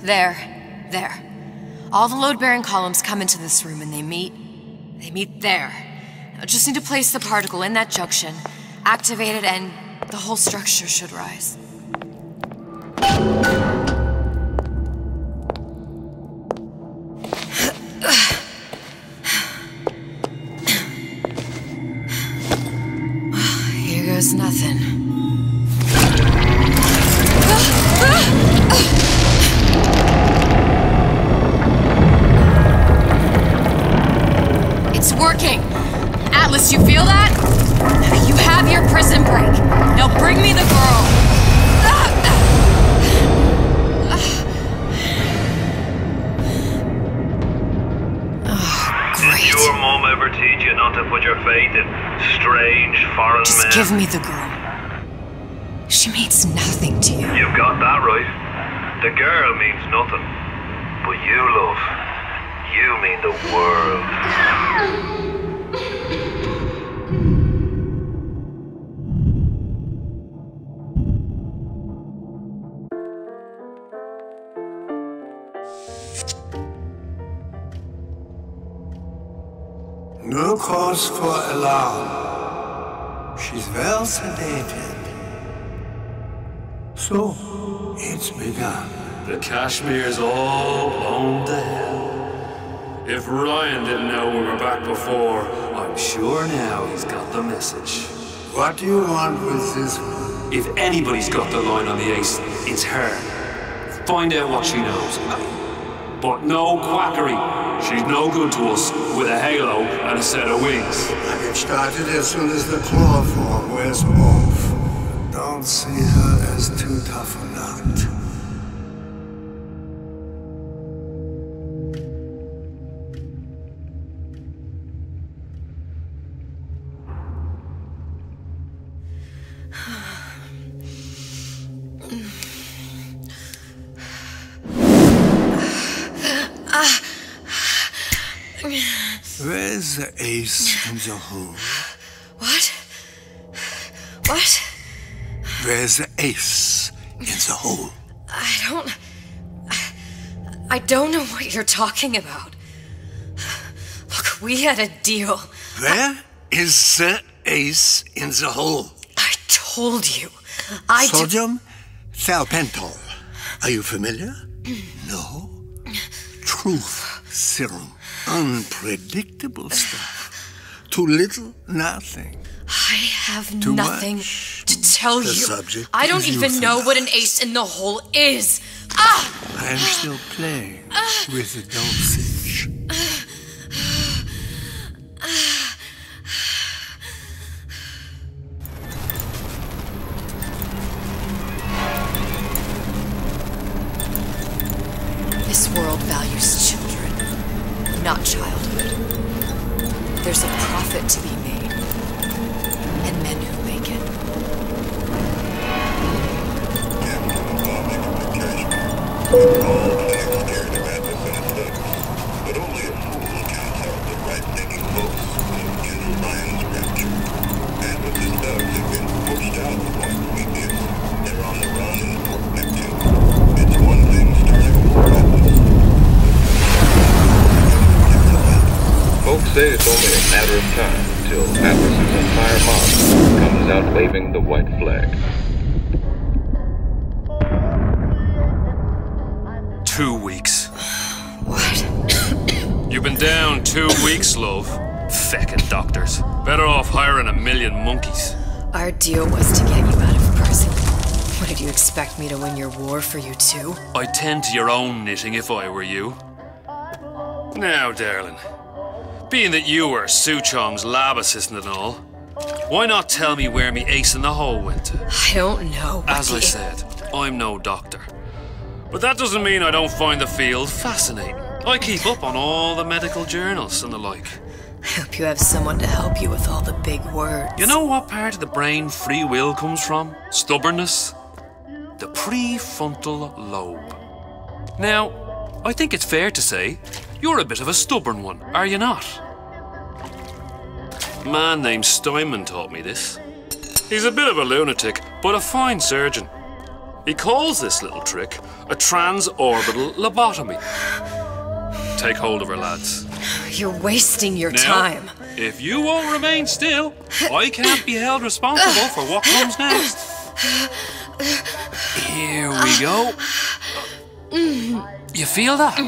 There. All the load-bearing columns come into this room and they meet there. I just need to place the particle in that junction, activate it, and the whole structure should rise. Here goes nothing. It's working! Atlas, you feel that? You have your prison break. Now bring me the girl! Did your mom ever teach you not to put your faith in strange foreign men? Just give me the girl. She means nothing to you. You've got that right. The girl means nothing. But you, love, you mean the world. No cause for alarm. She's well sedated. So, it's begun. The Kashmir's all blown to hell. If Ryan didn't know we were back before, I'm sure now he's got the message. What do you want with this one? If anybody's got the line on the ace, it's her. Find out what she knows. But no quackery. She's no good to us with a halo and a set of wings. I get started as soon as the claw form wears off. Don't see her as too tough a nut. Where's the ace in the hole? What? Where's the ace in the hole? I don't know what you're talking about. Look, we had a deal. Where is the ace in the hole? I told you. Sodium thiopental. Are you familiar? No? Truth serum. Unpredictable stuff. Too little, nothing. I have Too nothing much. to tell The you. subject I don't is even know what an ace in the hole is. Ah! I am still playing with the dosage. This world values children, not childhood. There's a profit to be made, and men who make it. But only a fool counts out the right-thinking folks in Orion's rapture. And with the stubs have been pushed out of Prometheus, they're on the run in the perspective. It's one thing starting war weapons. Folks say it's only a matter of time until Atlas's entire mob comes out waving the white flag. 2 weeks. What? You've been down 2 weeks, love. Feckin' doctors. Better off hiring 1,000,000 monkeys. Our deal was to get you out of prison. What, did you expect me to win your war for you too? I'd tend to your own knitting if I were you. Now, darling. Being that you were Suchong's lab assistant and all, why not tell me where me ace in the hole went to? I don't know. As I said, I'm no doctor. But that doesn't mean I don't find the field fascinating. I keep up on all the medical journals and the like. I hope you have someone to help you with all the big words. You know what part of the brain free will comes from? Stubbornness? The prefrontal lobe. Now, I think it's fair to say you're a bit of a stubborn one, are you not? A man named Steinman taught me this. He's a bit of a lunatic, but a fine surgeon. He calls this little trick a transorbital lobotomy. Take hold of her, lads. You're wasting your Now, time. If you won't remain still, I can't be held responsible for what comes next. Here we go. You feel that?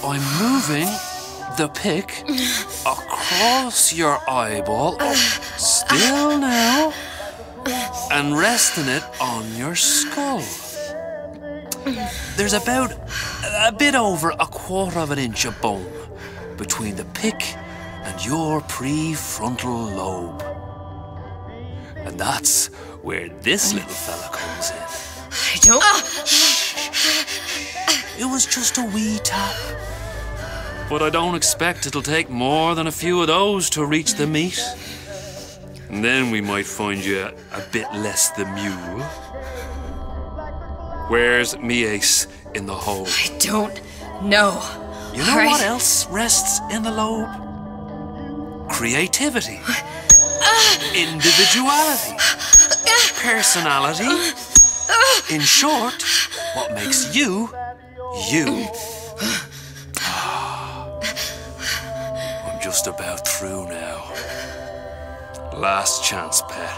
I'm moving the pick across your eyeball, still now, and resting it on your skull. There's about a bit over 1/4 inch of bone between the pick and your prefrontal lobe. And that's where this little fella comes in. I don't... It was just a wee tap. But I don't expect it'll take more than a few of those to reach the meat. And then we might find you a bit less the mule. Where's me ace in the hole? I don't know. You know what else rests in the lobe? Creativity. Individuality. Personality. In short, what makes you, you. I'm just about through now. Last chance, pet.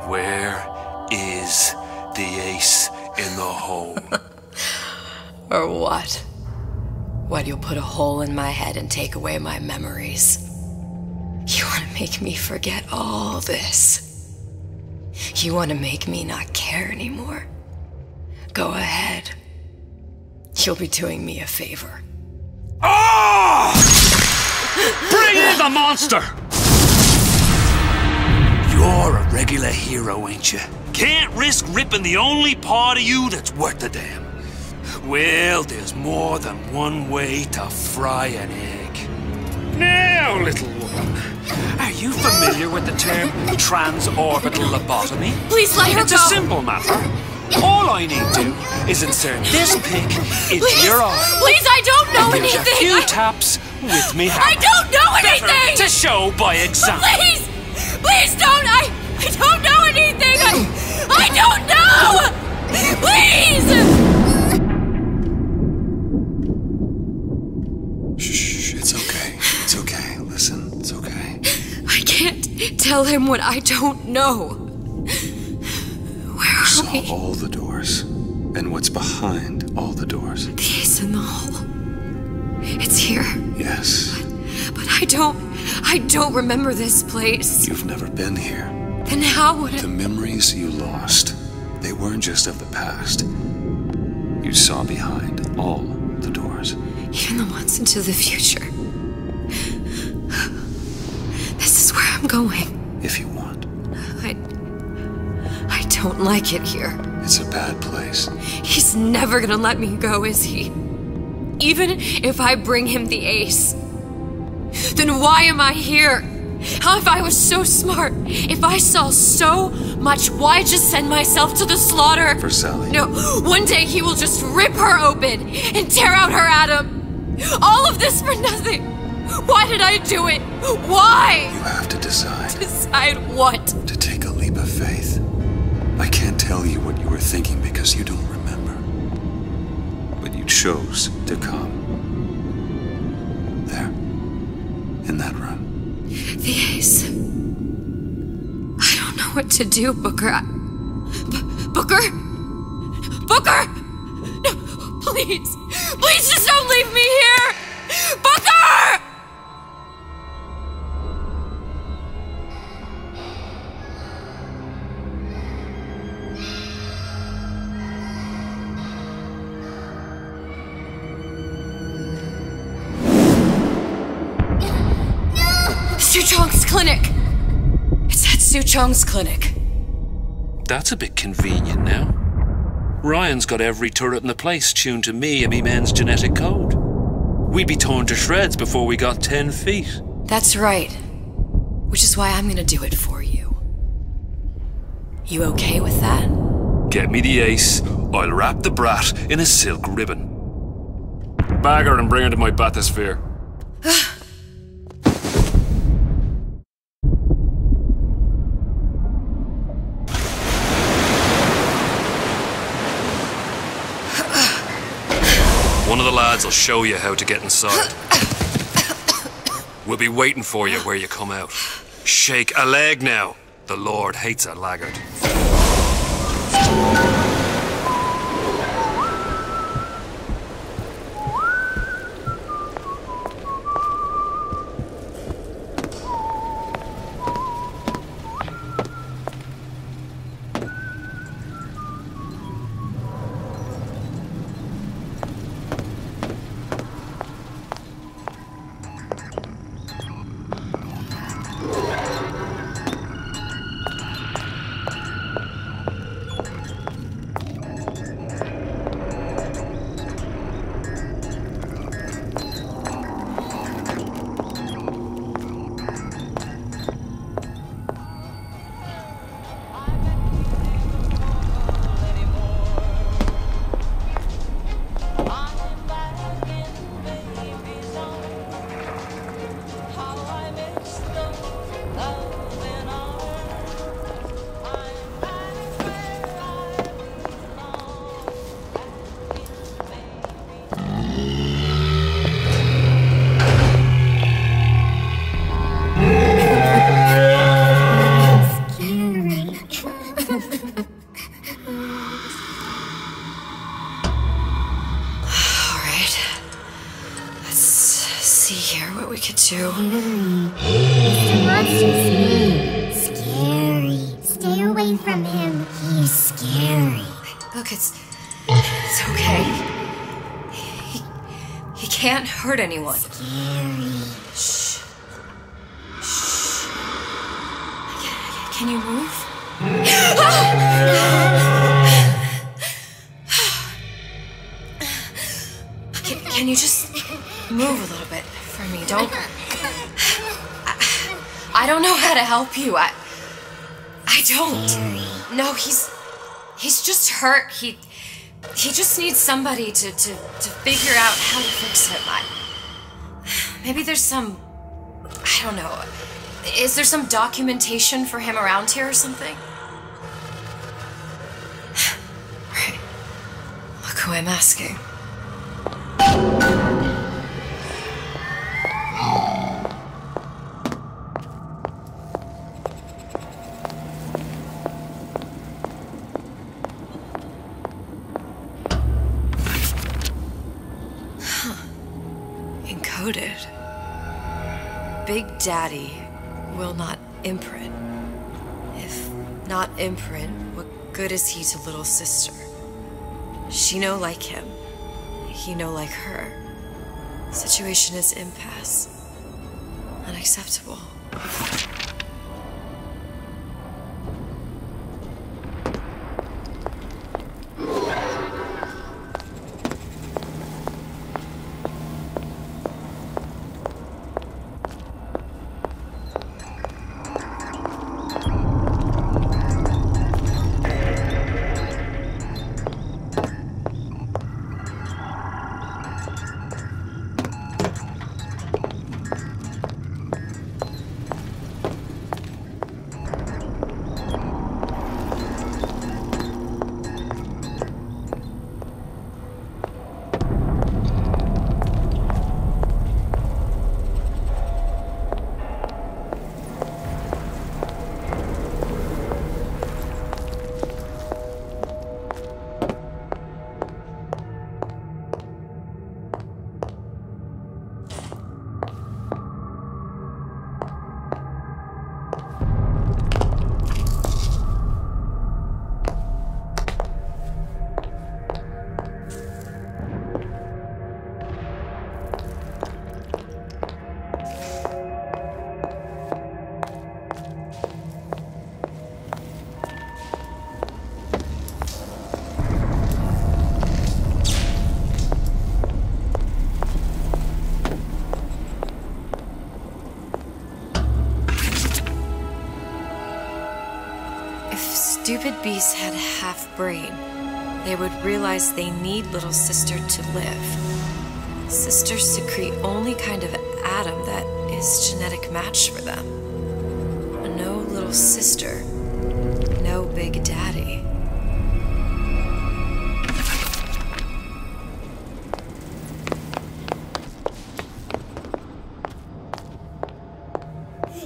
Where is the ace in the hole? Or what? What, you'll put a hole in my head and take away my memories? You want to make me forget all this? You want to make me not care anymore? Go ahead. You'll be doing me a favor. Ah! Bring in the monster! You're a regular hero, ain't you? Can't risk ripping the only part of you that's worth a damn. Well, there's more than one way to fry an egg. Now, little woman, are you familiar with the term transorbital lobotomy? Please let her go! It's a simple matter. All I need to do is insert this pick into your eye. Please, I don't know and anything! There's a few taps with me hand. I don't know anything! Better to show by example. Please! Please don't! I don't know anything! I don't know! Please! Shh, it's okay. It's okay. Listen, it's okay. I can't tell him what I don't know. Where are Saw we? all the doors. And what's behind all the doors. The ace in the hole. It's here. Yes. But I don't remember this place. You've never been here. Then how would The memories you lost, they weren't just of the past. You saw behind all the doors. Even the ones into the future. This is where I'm going. If you want. I don't like it here. It's a bad place. He's never gonna let me go, is he? Even if I bring him the ace. Then why am I here? How if I was so smart? If I saw so much, why just send myself to the slaughter? For Sally. No, one day he will just rip her open and tear out her atom. All of this for nothing. Why did I do it? Why? You have to decide. Decide what? To take a leap of faith. I can't tell you what you were thinking because you don't remember. But you chose to come. There. In that room. The ace. I don't know what to do, Booker. Booker? Booker! No, please. Please just don't leave me here! Booker! Suchong's clinic! It's at Suchong's clinic. That's a bit convenient now. Ryan's got every turret in the place tuned to me and me men's genetic code. We'd be torn to shreds before we got 10 feet. That's right. Which is why I'm gonna do it for you. You okay with that? Get me the ace, I'll wrap the brat in a silk ribbon. Bag her and bring her to my bathysphere. One of the lads will show you how to get inside. We'll be waiting for you where you come out. Shake a leg now. The Lord hates a laggard. to. Mr. Monster's scary. Stay away from him. He's scary. Look, it's okay. He can't hurt anyone. Scary. Shh. Shh. Can you move? Can you just move a little bit for me? Don't. I don't know how to help you. I don't. No, he's just hurt. He just needs somebody to figure out how to fix him. Maybe there's some. I don't know. Is there some documentation for him around here or something? Right. Look who I'm asking. Encoded. Big Daddy will not imprint. If not imprint, what good is he to little sister? She no like him. He no like her. Situation is impasse. Unacceptable. stupid beasts had a half brain, they would realize they need little sister to live. Sisters secrete only kind of atom that is genetic match for them. No little sister, no big daddy.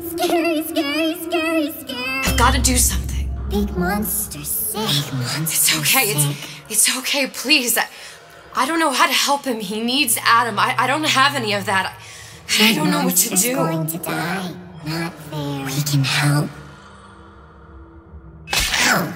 Scary, scary, scary, scary. I've got to do something. Big monster sick. Big monster It's okay. sick. It's okay. Please. I don't know how to help him. He needs Adam. I don't have any of that. I don't know what to Monster's do. going to die. Not fair. We can help. Help.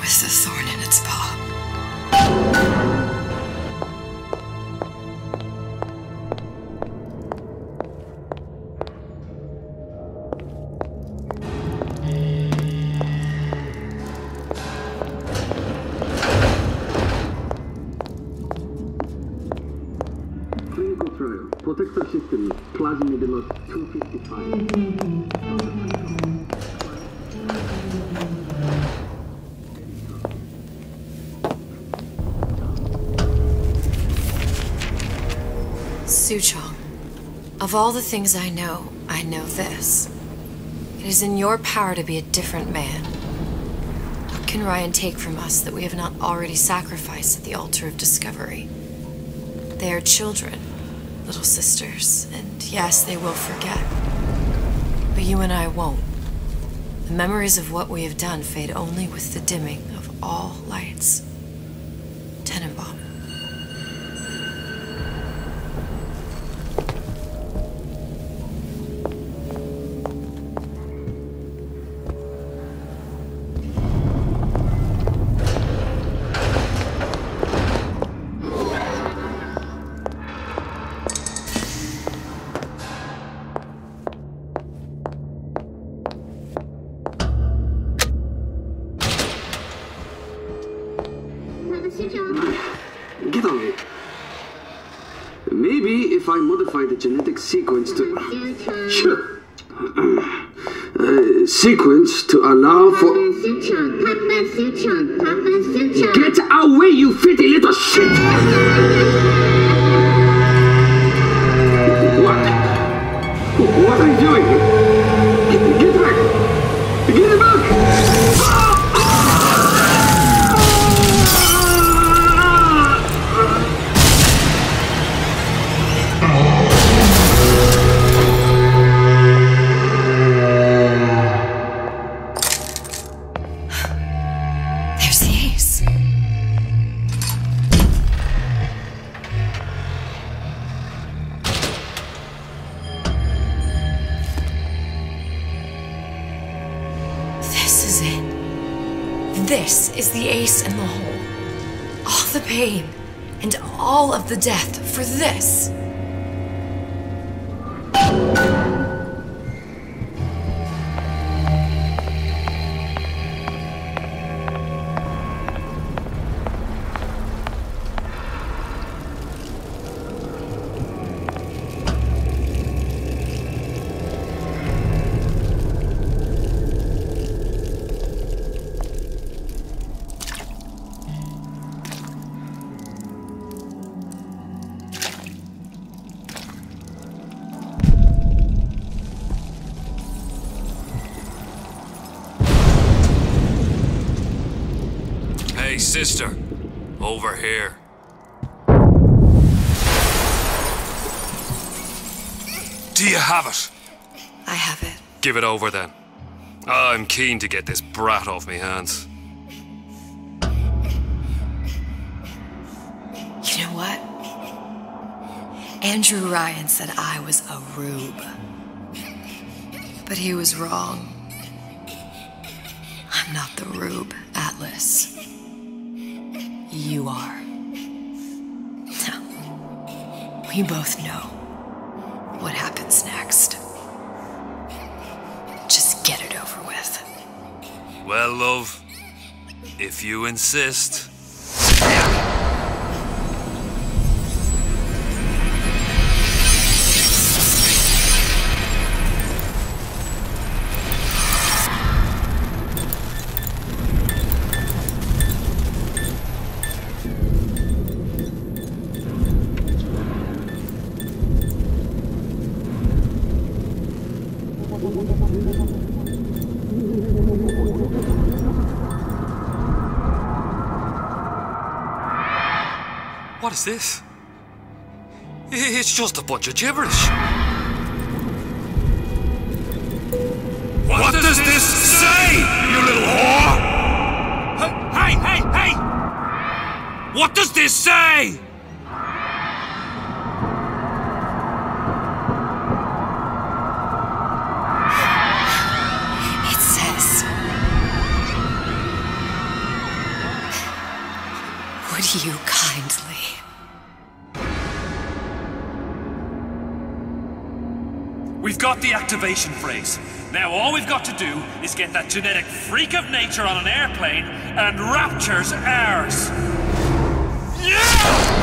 With the thorn in its paw. Clinical trial. Protector system. Plasmid loss 255. Suchong, of all the things I know this. It is in your power to be a different man. What can Ryan take from us that we have not already sacrificed at the altar of discovery? They are children, little sisters, and yes, they will forget. But you and I won't. The memories of what we have done fade only with the dimming of all lights. Tenenbaum. Get on it. Maybe if I modify the genetic sequence to... Sure. Sequence to allow for... Get away, you filthy little shit! What are you doing? Get back! Get back! There's the ace. This is it. This is the ace in the hole. All the pain and all of the death for this. Hey, sister. Over here. Do you have it? I have it. Give it over then. I'm keen to get this brat off me hands. You know what? Andrew Ryan said I was a rube. But he was wrong. I'm not the rube, Atlas. You are. No. We both know what happens next. Just get it over with. Well, love, if you insist. What is this? It's just a bunch of gibberish. What does this say, you little whore? Hey! What does this say? It says, would you kindly? We've got the activation phrase. Now all we've got to do is get that genetic freak of nature on an airplane and Rapture's ours. Yeah!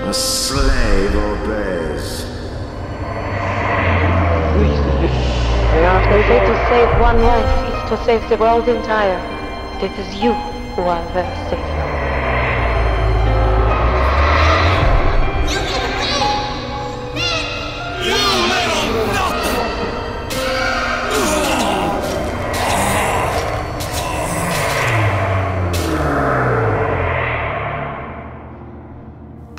A slave obeys. They often say to save one life is to save the world entire. It is you who are their savior.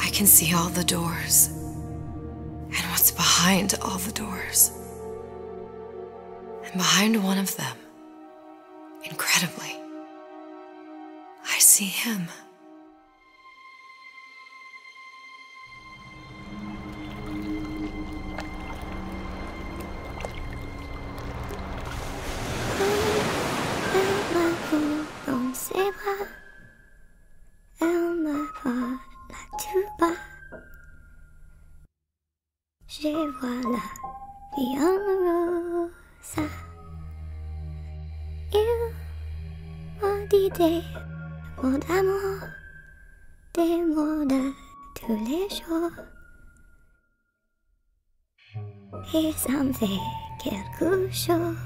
I can see all the doors, and what's behind all the doors. And behind one of them, incredibly, I see him. Dans ses bras, elle me parle tout bas. Je vois la vie en rose. Il m'a dit des mots d'amour, des mots de tous les jours. Et ça me fait quelque chose.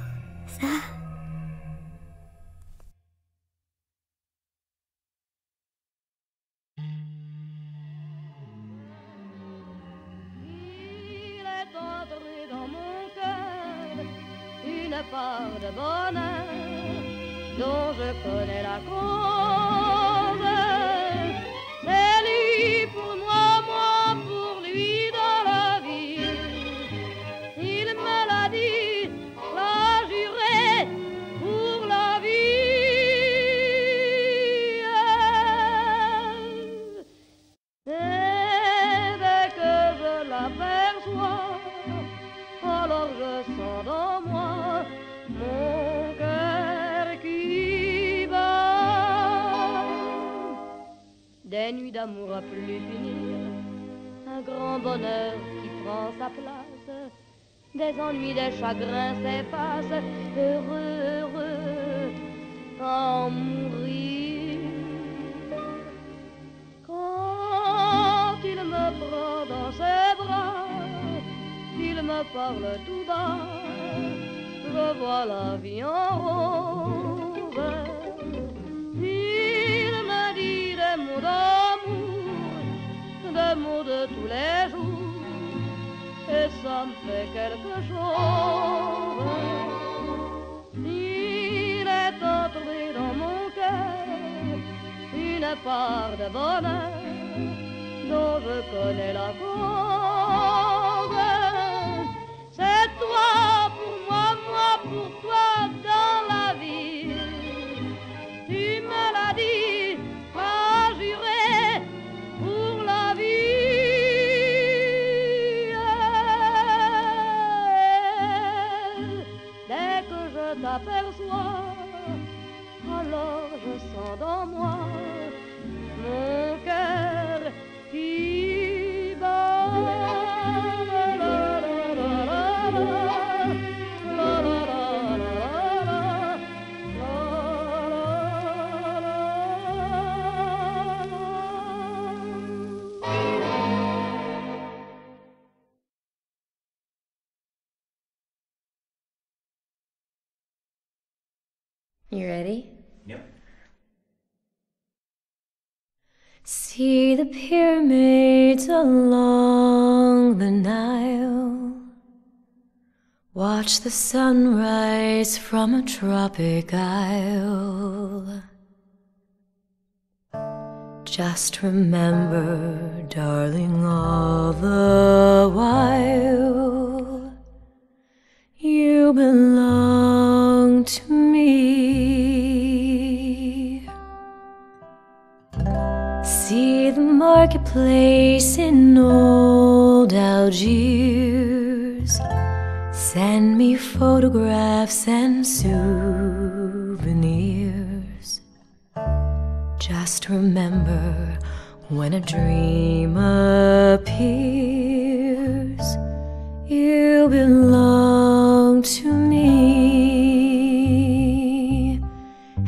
Une part de bonheur dont je connais la cause. C'est lui pour moi, moi pour lui dans la vie. Il me l'a dit, l'a juré pour la vie. Et dès que je l'aperçois, alors je sens dans moi mon cœur qui bat. Des nuits d'amour à plus finir, un grand bonheur qui prend sa place. Des ennuis, des chagrins s'effacent, heureux, heureux, à en mourir. Quand il me prend dans ses bras, il me parle tout bas, je vois la vie en rose. Il me dit des mots d'amour, des mots de tous les jours. toi me fait quelque chose. Il est entré dans mon cœur une part de bonheur dont je connais la cause. C'est toi pour moi, moi pour toi dans la vie. Tu me l'as dit, pas juré pour la vie. Dès que je t'aperçois, alors je sens dans moi mon cœur qui bat. La, la, la, la, la, la, la, la, You ready? Yep. See the pyramids along the Nile. Watch the sunrise from a tropic isle. Just remember, darling, all the while you belong to me. See the marketplace in old Algiers. Send me photographs and souvenirs. Just remember, when a dream appears, you belong to me.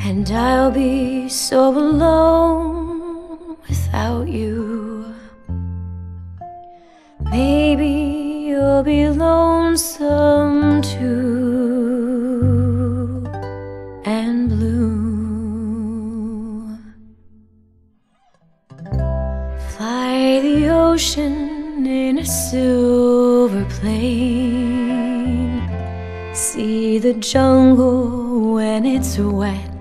And I'll be so alone without you. Maybe you'll be lonesome too, and blue. Fly the ocean in a silver plane. See the jungle when it's wet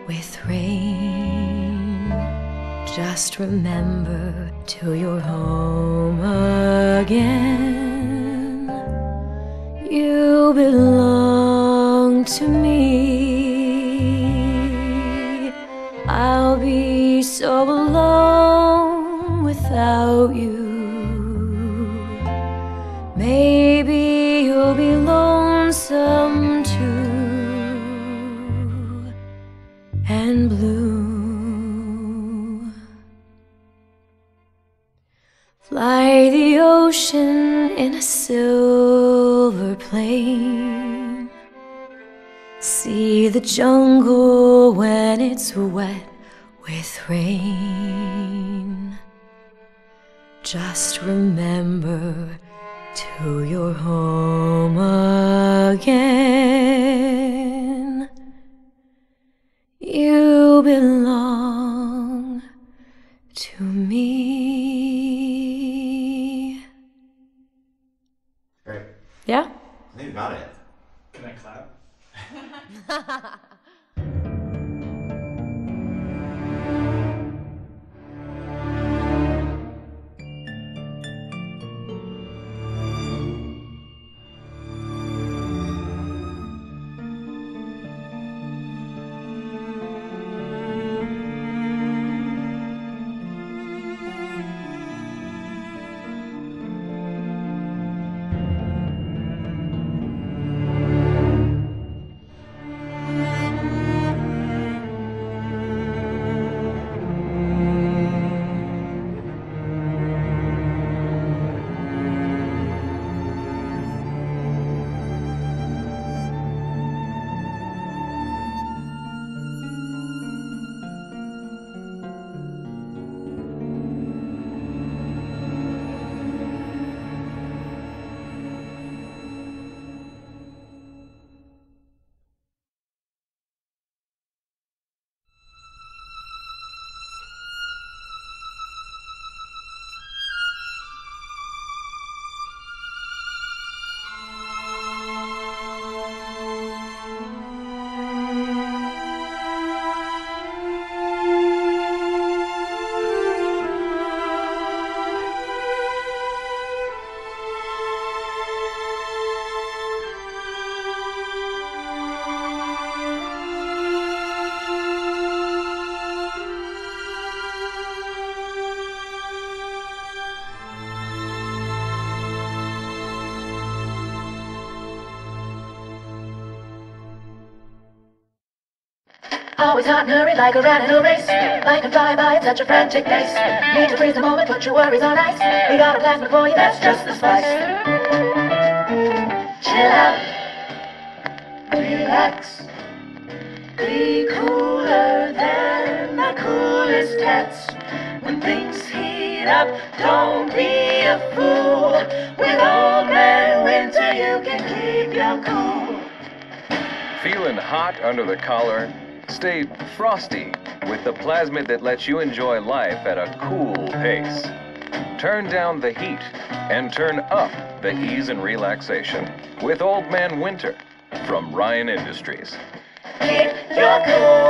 with rain. Just remember, till you're home again, you belong to me. I'll be so alone without you. Maybe you'll be lonesome too, and blue. Fly the ocean in a silver plane. See the jungle when it's wet with rain. Just remember, till you're home again, you belong to me. Great. Yeah? I think you got it. Can I clap? Always hot and hurried like a rat in a race. Life can fly by at such a frantic pace. Need to freeze the moment, put your worries on ice. We got a plasma for you, that's just the spice. Chill out, relax, be cooler than the coolest cats. When things heat up, don't be a fool. With Old Man Winter, you can keep your cool. Feeling hot under the collar? Stay frosty with the plasmid that lets you enjoy life at a cool pace. Turn down the heat and turn up the ease and relaxation with Old Man Winter from Ryan Industries. Keep your cool.